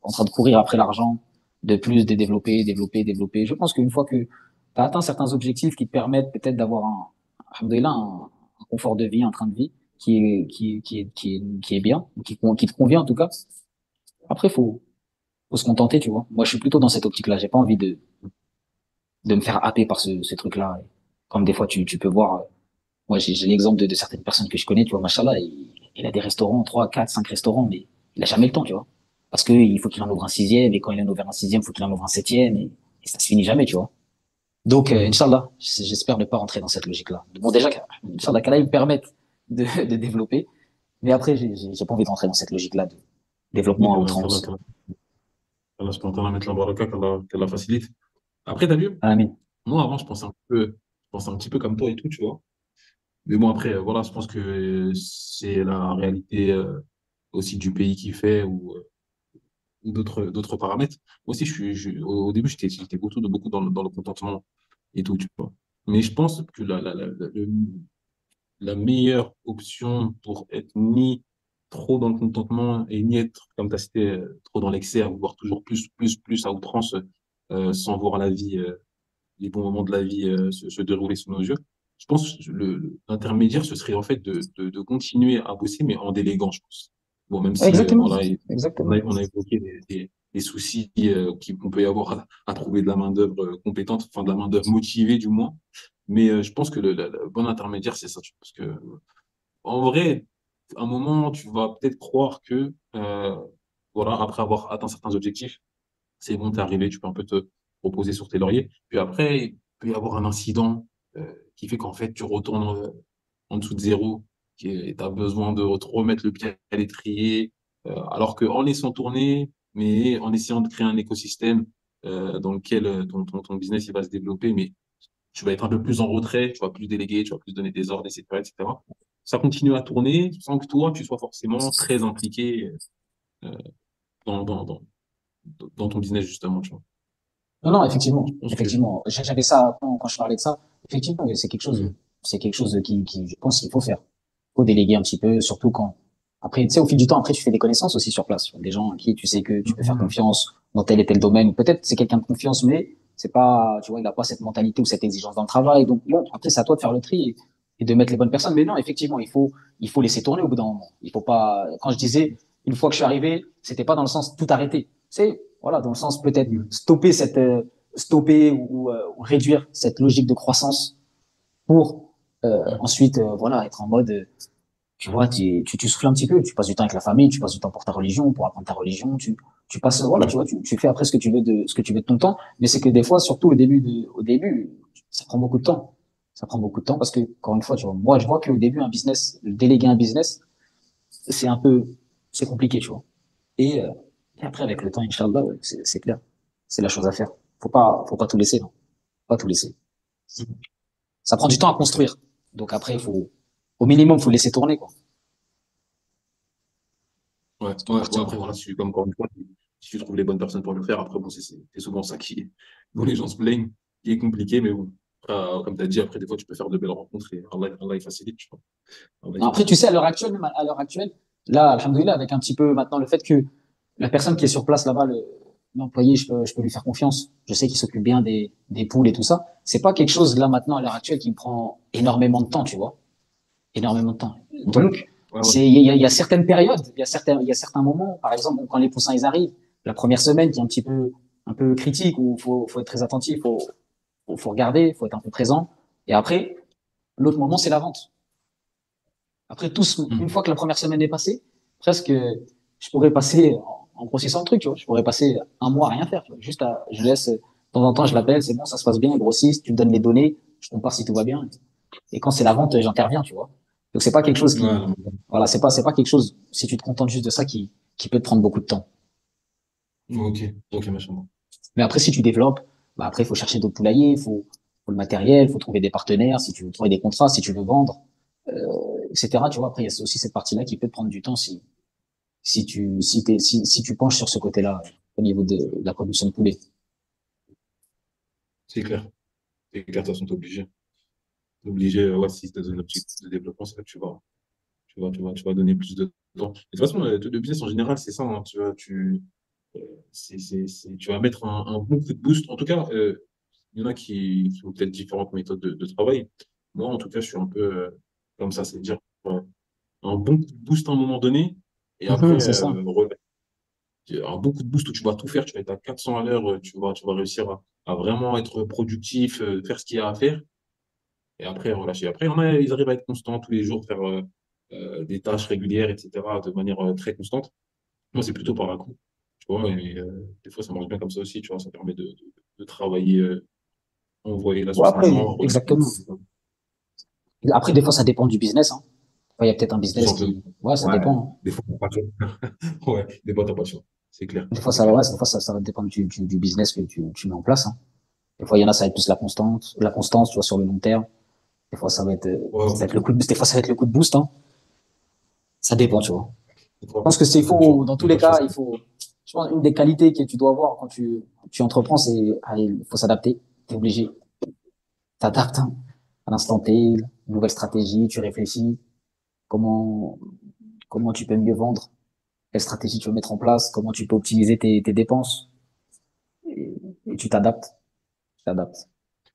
en train de courir après l'argent, de plus, de développer, développer, développer. Je pense qu'une fois que tu as atteint certains objectifs qui te permettent peut-être d'avoir alhamdoulilah, un confort de vie, un train de vie qui est bien, qui te convient en tout cas. Après, faut se contenter, tu vois. Moi, je suis plutôt dans cette optique-là. J'ai pas envie de me faire happer par ces trucs-là. Comme des fois, tu peux voir, moi, j'ai l'exemple de certaines personnes que je connais, tu vois, machallah, il a des restaurants, 3 4 5 restaurants, mais il a jamais le temps, tu vois. Parce que il faut qu'il en ouvre un sixième, et quand il en ouvre un sixième, il faut qu'il en ouvre un septième, et ça se finit jamais, tu vois. Donc, Mhm. Inch'Allah, j'espère ne pas rentrer dans cette logique-là. Bon, déjà, Inch'Allah, qu'Allah il me permette de développer, mais après, j'ai pas envie de rentrer dans cette logique-là de Oui, développement à outrance. qu'Allah subhanahu wa ta'ala mette la baraka, qu'Allah facilite. Après, t'as vu, Amin. moi avant, je pensais un petit peu comme toi et tout, tu vois. Mais bon, après, voilà, je pense que c'est la réalité aussi du pays qui fait ou d'autres paramètres. Moi aussi, au début, j'étais beaucoup dans le contentement et tout, tu vois. Mais je pense que la meilleure option pour être mis trop dans le contentement et ni être, comme tu as cité, trop dans l'excès, à vouloir toujours plus, plus, plus à outrance, sans voir la vie, les bons moments de la vie se dérouler sous nos yeux. Je pense que l'intermédiaire, ce serait en fait de continuer à bosser, mais en déléguant, je pense. Bon, même si Exactement, voilà, exactement. on a évoqué des soucis qu'on peut y avoir à trouver de la main-d'œuvre compétente, enfin de la main-d'œuvre motivée du moins. Mais je pense que le bon intermédiaire, c'est ça. Parce que en vrai, à un moment, tu vas peut-être croire que voilà, après avoir atteint certains objectifs, c'est bon, t'es arrivé, tu peux un peu te reposer sur tes lauriers. Puis après, il peut y avoir un incident qui fait qu'en fait, tu retournes en dessous de zéro et tu as besoin de te remettre le pied à l'étrier, alors qu'en laissant tourner, mais en essayant de créer un écosystème dans lequel ton business il va se développer, mais tu vas être un peu plus en retrait, tu vas plus déléguer, tu vas plus donner des ordres, etc., etc. Ça continue à tourner sans que toi, tu sois forcément très impliqué euh, dans, dans, dans, dans ton business, justement, tu vois. Non, non, Je effectivement, pense que effectivement. J'avais ça quand je parlais de ça. Effectivement, mm, c'est quelque chose qui, je pense qu'il faut faire. Faut déléguer un petit peu, surtout quand, après, tu sais, au fil du temps, après, tu fais des connaissances aussi sur place. Des gens à qui tu sais que tu peux faire confiance dans tel et tel domaine. Peut-être c'est quelqu'un de confiance, mais c'est pas, tu vois, il n'a pas cette mentalité ou cette exigence dans le travail. Donc, bon, après, c'est à toi de faire le tri et de mettre les bonnes personnes. Mais non, effectivement, il faut laisser tourner au bout d'un moment. Il faut pas, quand je disais, une fois que je suis arrivé, c'était pas dans le sens tout arrêter. C'est, voilà, dans le sens peut-être stopper stopper ou réduire cette logique de croissance pour ensuite, voilà, être en mode, tu vois, tu souffles un petit peu, tu passes du temps avec la famille, tu passes du temps pour ta religion, pour apprendre ta religion, tu passes, voilà, tu ouais, vois, tu fais après ce que tu veux de ton temps, mais c'est que des fois, surtout au début, ça prend beaucoup de temps. Ça prend beaucoup de temps parce que, encore une fois, tu vois, moi, je vois qu'au début, déléguer un business, c'est un peu, c'est compliqué, tu vois. Et, euh, et après, avec le temps, Inch'Allah, ouais, c'est clair. C'est la chose à faire. Faut pas tout laisser, non. Faut pas tout laisser. Ça prend du temps à c'est clair. construire. Donc après, au minimum, faut laisser tourner, quoi. Ouais, C'est ouais, ouais, partir. après, voilà, comme encore une fois, si tu trouves les bonnes personnes pour le faire, après, bon, c'est souvent ça dont les gens se plaignent, qui est compliqué, mais bon. Après, comme tu as dit, après, des fois, tu peux faire de belles rencontres et Allah, il facilite, tu vois. Allah, il Après, tu facilite. sais, à l'heure actuelle, là, alhamdoulilah, avec un petit peu maintenant le fait que la personne qui est sur place là-bas, l'employé, je peux lui faire confiance. Je sais qu'il s'occupe bien des poules et tout ça. C'est pas quelque chose là maintenant à l'heure actuelle qui me prend énormément de temps, tu vois. Énormément de temps. Ouais, Donc, ouais, ouais. il y a certaines périodes, il y a certains moments, par exemple, quand les poussins ils arrivent, la première semaine qui est un peu critique où faut être très attentif, faut regarder, faut être un peu présent. Et après, l'autre moment, c'est la vente. Après, une Mm. fois que la première semaine est passée, presque, je pourrais passer en grossissant le truc, tu vois. Je pourrais passer un mois à rien faire, tu vois. Je laisse, de temps en temps, je l'appelle, c'est bon, ça se passe bien, il grossit, tu me donnes les données, je compare si tout va bien. Et quand c'est la vente, j'interviens, tu vois. Donc c'est pas quelque chose Ouais, qui, non, voilà, c'est pas quelque chose, si tu te contentes juste de ça, qui peut te prendre beaucoup de temps. ok, ok, machin. Mais après, si tu développes, bah après, il faut chercher d'autres poulaillers, faut le matériel, faut trouver des partenaires, si tu veux trouver des contrats, si tu veux vendre, etc. Tu vois, après, il y a aussi cette partie-là qui peut te prendre du temps si tu penches sur ce côté-là, au niveau de la production de poulet. C'est clair. C'est clair, de toute façon, t'es obligé. T'es obligé, ouais, si tu as un objectif de développement, c'est là que tu vas donner plus de temps. De toute façon, le business en général, c'est ça, hein, tu vois, tu vas mettre un bon coup de boost. En tout cas, il y en a qui ont peut-être différentes méthodes de travail. Moi, en tout cas, je suis un peu comme ça, c'est-à-dire un bon coup de boost à un moment donné, et après, Mhm, c'est ça. un bon coup de boost où tu vas tout faire, tu vas être à 400 à l'heure, tu vas réussir à vraiment être productif, faire ce qu'il y a à faire, et après, relâcher. Après, ils arrivent à être constants tous les jours, faire des tâches régulières, etc., de manière très constante. Moi, c'est plutôt par la coup. Tu vois, et des fois, ça marche bien comme ça aussi, tu vois, ça permet de travailler, envoyer là Bon, après, succinctement, relâcher exactement. Après, des fois, ça dépend du business, hein. Enfin, il y a peut-être un tout business simplement. qui, ouais, ça Ouais, dépend, hein. des fois, t'as pas de choix. Ouais, des fois, t'as pas de choix. C'est clair, Des fois, c'est clair. ça va dépendre du business que tu mets en place, hein. Des fois, il y en a, ça va être plus la constance, tu vois, sur le long terme. Des fois, Ouais, ça va ouais. être des fois, ça va être le coup de boost, hein. Ça dépend, tu vois. Des Je fois, pense que en fonction. dans Il tous n'y a pas les de choix. cas, je pense, une des qualités que tu dois avoir quand tu entreprends, il faut s'adapter. T'es obligé. T'adaptes, hein, à l'instant T, nouvelle stratégie, tu réfléchis. Comment, comment tu peux mieux vendre, quelle stratégie tu veux mettre en place, comment tu peux optimiser tes dépenses, et tu t'adaptes, tu t'adaptes.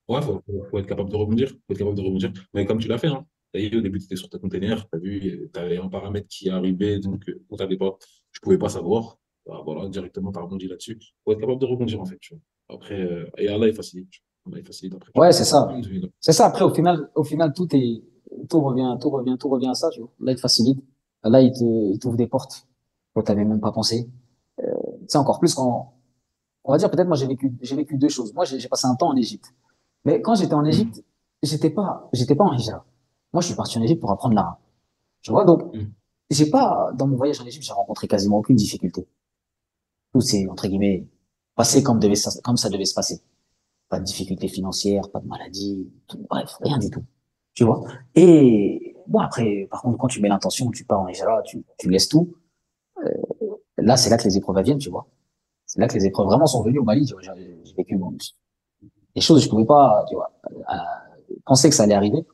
Ouais, faut être capable de rebondir. Faut être capable de rebondir. Mais comme tu l'as fait, hein. T'as vu, au début, tu étais sur ta container, tu as vu, tu avais un paramètre qui arrivait, donc on t'avait pas, tu pouvais pas savoir. Bah, voilà, directement, tu as rebondi là-dessus. Faut être capable de rebondir, en fait. Tu vois. Après, et Allah, il facilite. Tu vois. Allah, il facilite après. Tu Ouais, c'est ça. vois. Alhamdoulilah. C'est ça. Après, au final, tout revient à ça, tu vois. Là, il te facilite. Là, il t'ouvre des portes que t'avais même pas pensé. Tu sais, encore plus quand, on va dire, peut-être, moi, j'ai vécu deux choses. Moi, j'ai passé un temps en Égypte. Mais quand j'étais en Hum, Égypte, j'étais pas en hijra. Moi, je suis parti en Égypte pour apprendre l'arabe. Tu vois, donc, hum, dans mon voyage en Égypte, j'ai rencontré quasiment aucune difficulté. Tout s'est, entre guillemets, passé comme ça devait se passer. Pas de difficultés financières, pas de maladie, bref, rien du tout. Tu vois. Et bon, après, par contre, quand tu mets l'intention, tu pars en Hijra, tu laisses tout, là, c'est là que les épreuves viennent, tu vois. C'est là que les épreuves vraiment sont venues au Mali, tu vois. J'ai vécu bon, des choses que je pouvais pas, tu vois, penser que ça allait arriver.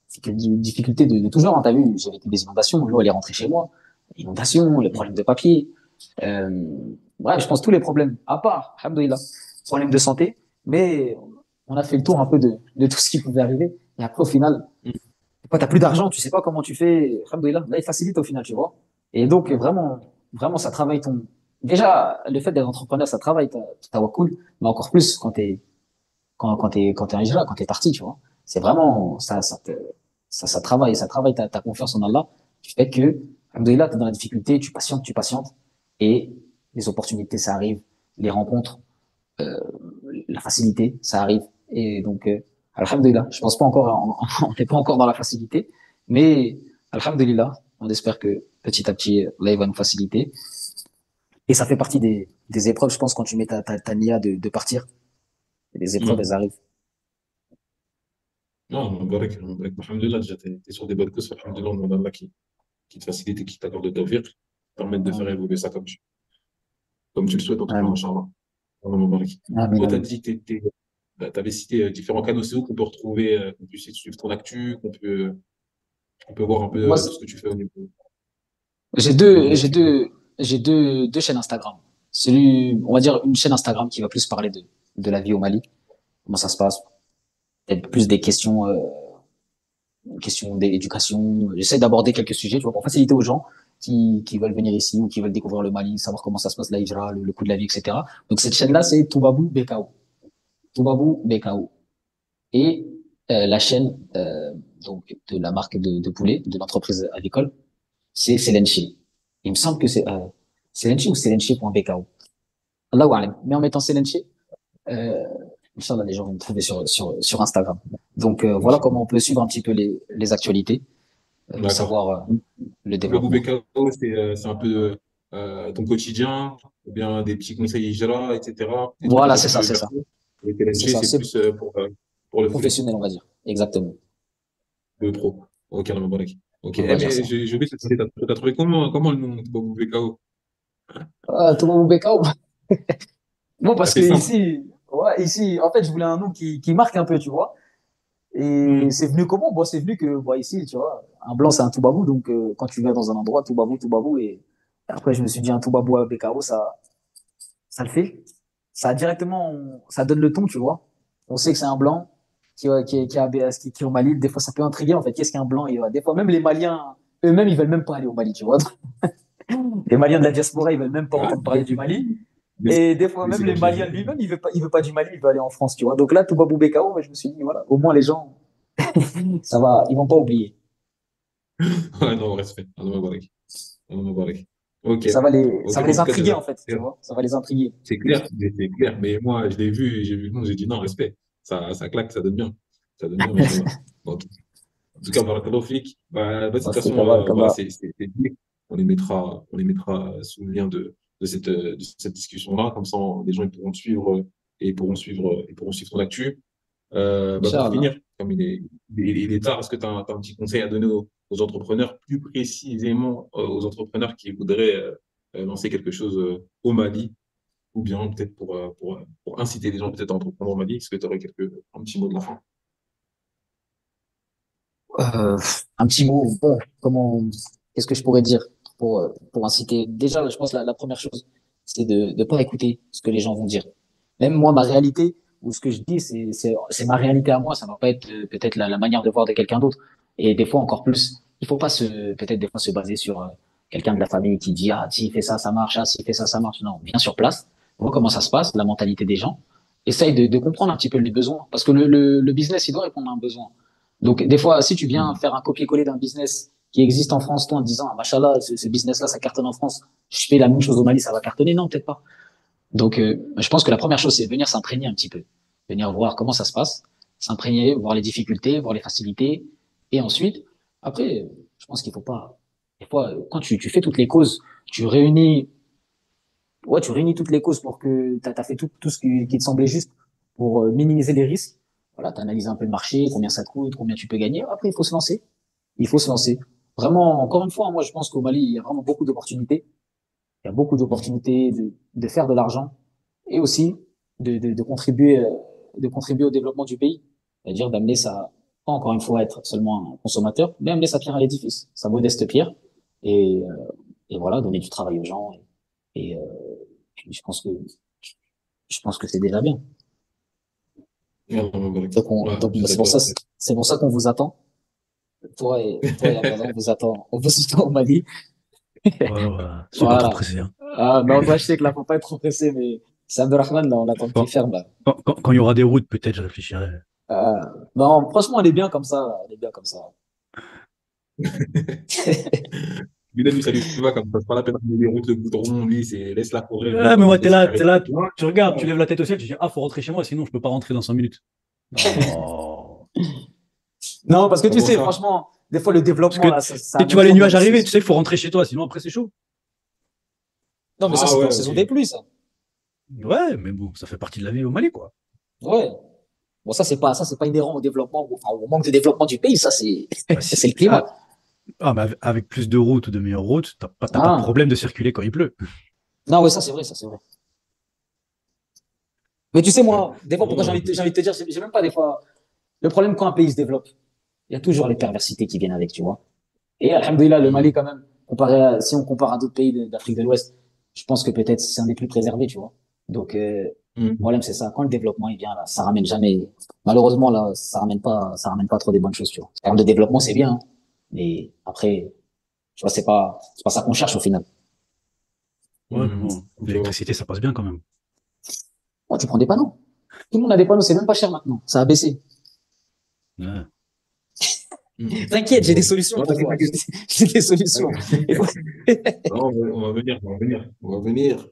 C'est que difficulté de toujours, hein, t'as vu, j'ai vécu des inondations, l'eau elle est rentrée chez moi, inondations, les hum. problèmes de papier, euh, bref, je pense tous les problèmes, à part, alhamdoulilah, problèmes de santé, mais on a fait le tour un peu de tout ce qui pouvait arriver. Et après, au final, quand t'as plus d'argent, tu sais pas comment tu fais, alhamdoulilah, là, il facilite au final, tu vois. Et donc, vraiment, ça travaille déjà, le fait d'être entrepreneur, ça travaille ta tawakkul, mais encore plus quand t'es en hijra, quand t'es parti, tu vois. C'est vraiment, ça travaille ta confiance en Allah, qui fait que, alhamdoulilah, t'es dans la difficulté, tu patientes, et les opportunités, ça arrive, les rencontres, euh, la facilité, ça arrive. Et donc, alhamdoulilah, je pense pas encore, on n'est pas encore dans la facilité, mais alhamdoulilah, on espère que petit à petit, là, il va nous faciliter. Et ça fait partie des épreuves, je pense, quand tu mets ta nia de partir, les épreuves, elles Hum. arrivent. Non, Mubarak, Mubarak. Alhamdoulilah, déjà, t'es sur des bonnes causes. Alhamdoulilah, on demande à Allah qui te facilite et qui t'accorde de tawfiq, qui permettent de faire Amin. évoluer ça comme tu le souhaites, en tout cas, Amin. Inch'Allah. Allah Mubarak. Amin, Toi, tu as amin. dit que tu avais cité différents canaux SEO qu'on peut retrouver, qu'on peut essayer de suivre ton actu, qu'on peut voir un peu Moi, tout ce que tu fais j'ai au niveau activité. deux chaînes Instagram. On va dire une chaîne Instagram qui va plus parler de la vie au Mali, comment ça se passe, peut-être plus des questions d'éducation. J'essaie d'aborder quelques sujets, tu vois, pour faciliter aux gens qui veulent venir ici ou qui veulent découvrir le Mali, savoir comment ça se passe la hijra, le coût de la vie, etc. Donc cette chaîne-là, c'est Toubabou BKO. Toubabou BKO. Et la chaîne donc de la marque de poulet, de l'entreprise agricole, c'est Selenchi. Il me semble que c'est Selenchi ou Selenchi.bko. Allahu alam. Mais en mettant Selenchi, euh, Inch'Allah, les gens vont me trouver sur Instagram. Donc voilà comment Inch'Allah. on peut suivre un petit peu les actualités, D'accord. savoir le Le développement. BKO, c'est un peu ton quotidien, ou bien des petits conseils Hijra, etc. Des trucs un Voilà, peu c'est ça, plus c'est ça. perso. Et C'est TLNG, ça, c'est c'est plus pour le poulet, professionnel, on va dire. Exactement. le pro. Ok, non, Mubarak. Ok, On va dire mais ça. je vais te citer, t'as trouvé comment le nom de Babou BKO? Thomas Moubeka, bon, Ah, parce que c'est simple. ici, en fait, je voulais un nom qui marque un peu, tu vois. Et Hmm. c'est venu comment? Bon, c'est venu que, bon, ici, tu vois, un blanc, c'est un Toubabou. Donc, quand tu viens dans un endroit, Toubabou, Toubabou. Et après, je me suis dit, un Toubabou à BKO, ça le fait. Ça donne le ton, tu vois. On sait que c'est un blanc qui est au Mali. Des fois, ça peut intriguer, en fait. Qu'est-ce qu'un blanc? Et, des fois, même les Maliens, eux-mêmes, ils veulent même pas aller au Mali, tu vois. Les Maliens de la diaspora, ils veulent même pas Ah, entendre parler du Mali. mais Et des fois, mais même c'est les comme chez Maliens lui-même, il veut pas du Mali, il veut aller en France, tu vois. Donc là, Toubabou BKO, je me suis dit, voilà, au moins les gens, ça va, ils vont pas oublier. Ouais, non, respect. Allah Mubarak. Allah Mubarak. Ok. Ça Ok, va bon, en les tout cas, intriguer, déjà, en fait, tu vois. Ça va les intriguer. c'est clair, c'est clair. Mais moi, je l'ai vu, j'ai vu le nom, j'ai dit non, respect. Ça claque, ça donne bien. Ça donne bien, machallah. Bon, en tout cas, barakallahu fik. Bah, de toute Parce que façon, voilà, Kaba. c'est dit. On les mettra sous le lien de cette discussion-là. Comme ça, les gens ils pourront te suivre et ils pourront suivre ton actu. Bah, pour Inch'Allah. finir, comme il est tard, est-ce que tu as, un petit conseil à donner aux entrepreneurs, plus précisément aux entrepreneurs qui voudraient lancer quelque chose au Mali, ou bien peut-être pour inciter les gens peut-être à entreprendre au Mali? Est-ce que tu aurais un petit mot de la fin? Un petit mot, bon, qu'est-ce que je pourrais dire? pour inciter. Déjà, je pense la première chose, c'est de ne pas écouter ce que les gens vont dire. Même moi, ma réalité, ou ce que je dis, c'est ma réalité à moi, ça va pas être peut-être la manière de voir de quelqu'un d'autre. Et des fois, encore plus, il faut pas peut-être des fois se baser sur quelqu'un de la famille qui dit, ah, s'il fait ça, ça marche, ah, s'il fait ça, ça marche. Non, viens sur place, vois comment ça se passe, la mentalité des gens, essaye de comprendre un petit peu les besoins, parce que le business, il doit répondre à un besoin. Donc, des fois, si tu viens faire un copier-coller d'un business qui existe en France, toi, en disant, ah, machallah, ce business-là, ça cartonne en France, je fais la même chose au Mali, ça va cartonner. Non, peut-être pas. Donc, je pense que la première chose, c'est venir s'imprégner un petit peu, venir voir comment ça se passe, s'imprégner, voir les difficultés, voir les facilités, et ensuite, après, je pense qu'il faut pas. Des fois, quand tu fais toutes les causes, tu réunis, ouais, tu réunis toutes les causes pour que t'as fait tout ce qui te semblait juste pour minimiser les risques. Voilà, t'analyses un peu le marché, combien ça te coûte, combien tu peux gagner. Après, il faut se lancer. Il faut se lancer. Vraiment, encore une fois, moi, je pense qu'au Mali, il y a vraiment beaucoup d'opportunités. Il y a beaucoup d'opportunités de faire de l'argent et aussi de contribuer au développement du pays. C'est-à-dire d'amener ça, pas encore une fois être seulement un consommateur, mais amener sa pierre à l'édifice, sa modeste pierre, et, et voilà, donner du travail aux gens. Et puis je pense que c'est déjà bien. Donc Je suis c'est pour ça, d'accord. c'est pour ça qu'on vous attend. Toi et Abdallah, on vous attend au Mali. Ouais, ouais. Sois pas trop Voilà. pressé, hein. Ah, non, moi, je sais que là, faut pas être trop pressé, mais c'est Abdelrahman, là, on attend qu'il Quand, ferme, là. quand il y aura des routes, peut-être je réfléchirai. Euh, non, franchement, elle est bien comme ça, elle est bien comme ça. Lui, lui, ça lui va comme ça. C'est pas la peine de les routes, le goudron, lui, c'est laisse-la courir, lui, Ouais, mais moi, laisse t'es carrer. là, tu regardes, tu lèves la tête au ciel, tu dis, ah, faut rentrer chez moi, sinon je peux pas rentrer dans 5 minutes. Non. Non, parce que tu Comment sais, ça? franchement, des fois, le Parce que développement, là, ça dès que tu amène vois les trop nuages arriver, tu d'investissements. sais, il faut rentrer chez toi, sinon après c'est chaud. Non, mais ça, Ah c'est ouais, qu'en ok. saison des pluies, ça. Ouais, mais bon, ça fait partie de la vie au Mali, quoi. Ouais. Bon, ça, c'est pas inhérent au développement, enfin, au manque de développement du pays, ça, c'est, Bah, c'est si, le climat. mais avec plus de routes ou de meilleures routes, t'as pas de Ah. problème de circuler quand il pleut. Non, ouais, ça, c'est vrai, ça, c'est vrai. Mais tu sais, Ouais. moi, des fois, pourquoi Non, j'ai envie de te dire, j'ai même pas des fois, le problème quand un pays se développe, il y a toujours les perversités qui viennent avec, tu vois. Et alhamdoulilah, le Mali, mhm. quand même, si on compare à d'autres pays d'Afrique de l'Ouest, je pense que peut-être c'est un des plus préservés, tu vois. Donc, le Mhm. problème, c'est ça. Quand le développement, il vient, là, ça ramène jamais, malheureusement, là, ça ramène pas trop des bonnes choses, tu vois. En termes de développement, c'est bien, hein. Mais après, tu vois, c'est pas ça qu'on cherche au final. Ouais, mais Mhm. bon, Je vois. l'électricité, ça passe bien quand même. Moi, tu prends des panneaux. Tout le monde a des panneaux, c'est même pas cher maintenant. Ça a baissé. Ouais. Mhm. T'inquiète, Je j'ai des vois. solutions Non, pour t'inquiète, toi. t'inquiète. J'ai des solutions. Il faut- Non, on va venir, on va venir, on va venir,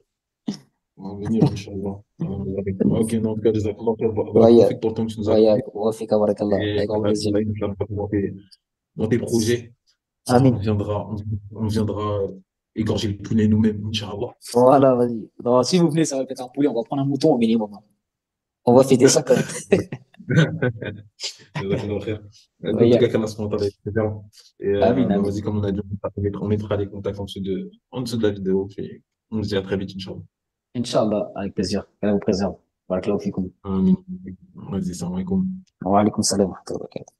on va venir, Inch'Allah. Ok, non, en tout cas, Jazakallah khair. Ouais, Profite pour le temps que tu nous as ouais, accordé. ouais, fika barakallah. Et Avec grand plaisir. Allah, il nous flamme pas dans tes projets. Amin. On viendra égorger le poulet nous-mêmes, Inch'Allah. Voilà, vas-y. Non, si vous venez, ça va être un poulet. On va prendre un mouton au minimum, hein. On va fêter ça quand même. Jazakallah khair. En tout Ouais, cas, qu'Allah se contente avec les gens. Et amin, bah, amin. vas-y, comme on a dit, on mettra les contacts en dessous de la vidéo. Puis on se dit à très vite, Inch'Allah. Inch'Allah, avec plaisir. Qu'Allah vous préserve. Barakallahu fikum. Amin. Vas-y, salam alaikum. Wa alaikum salam wa rahmatullahi wa barakatuh.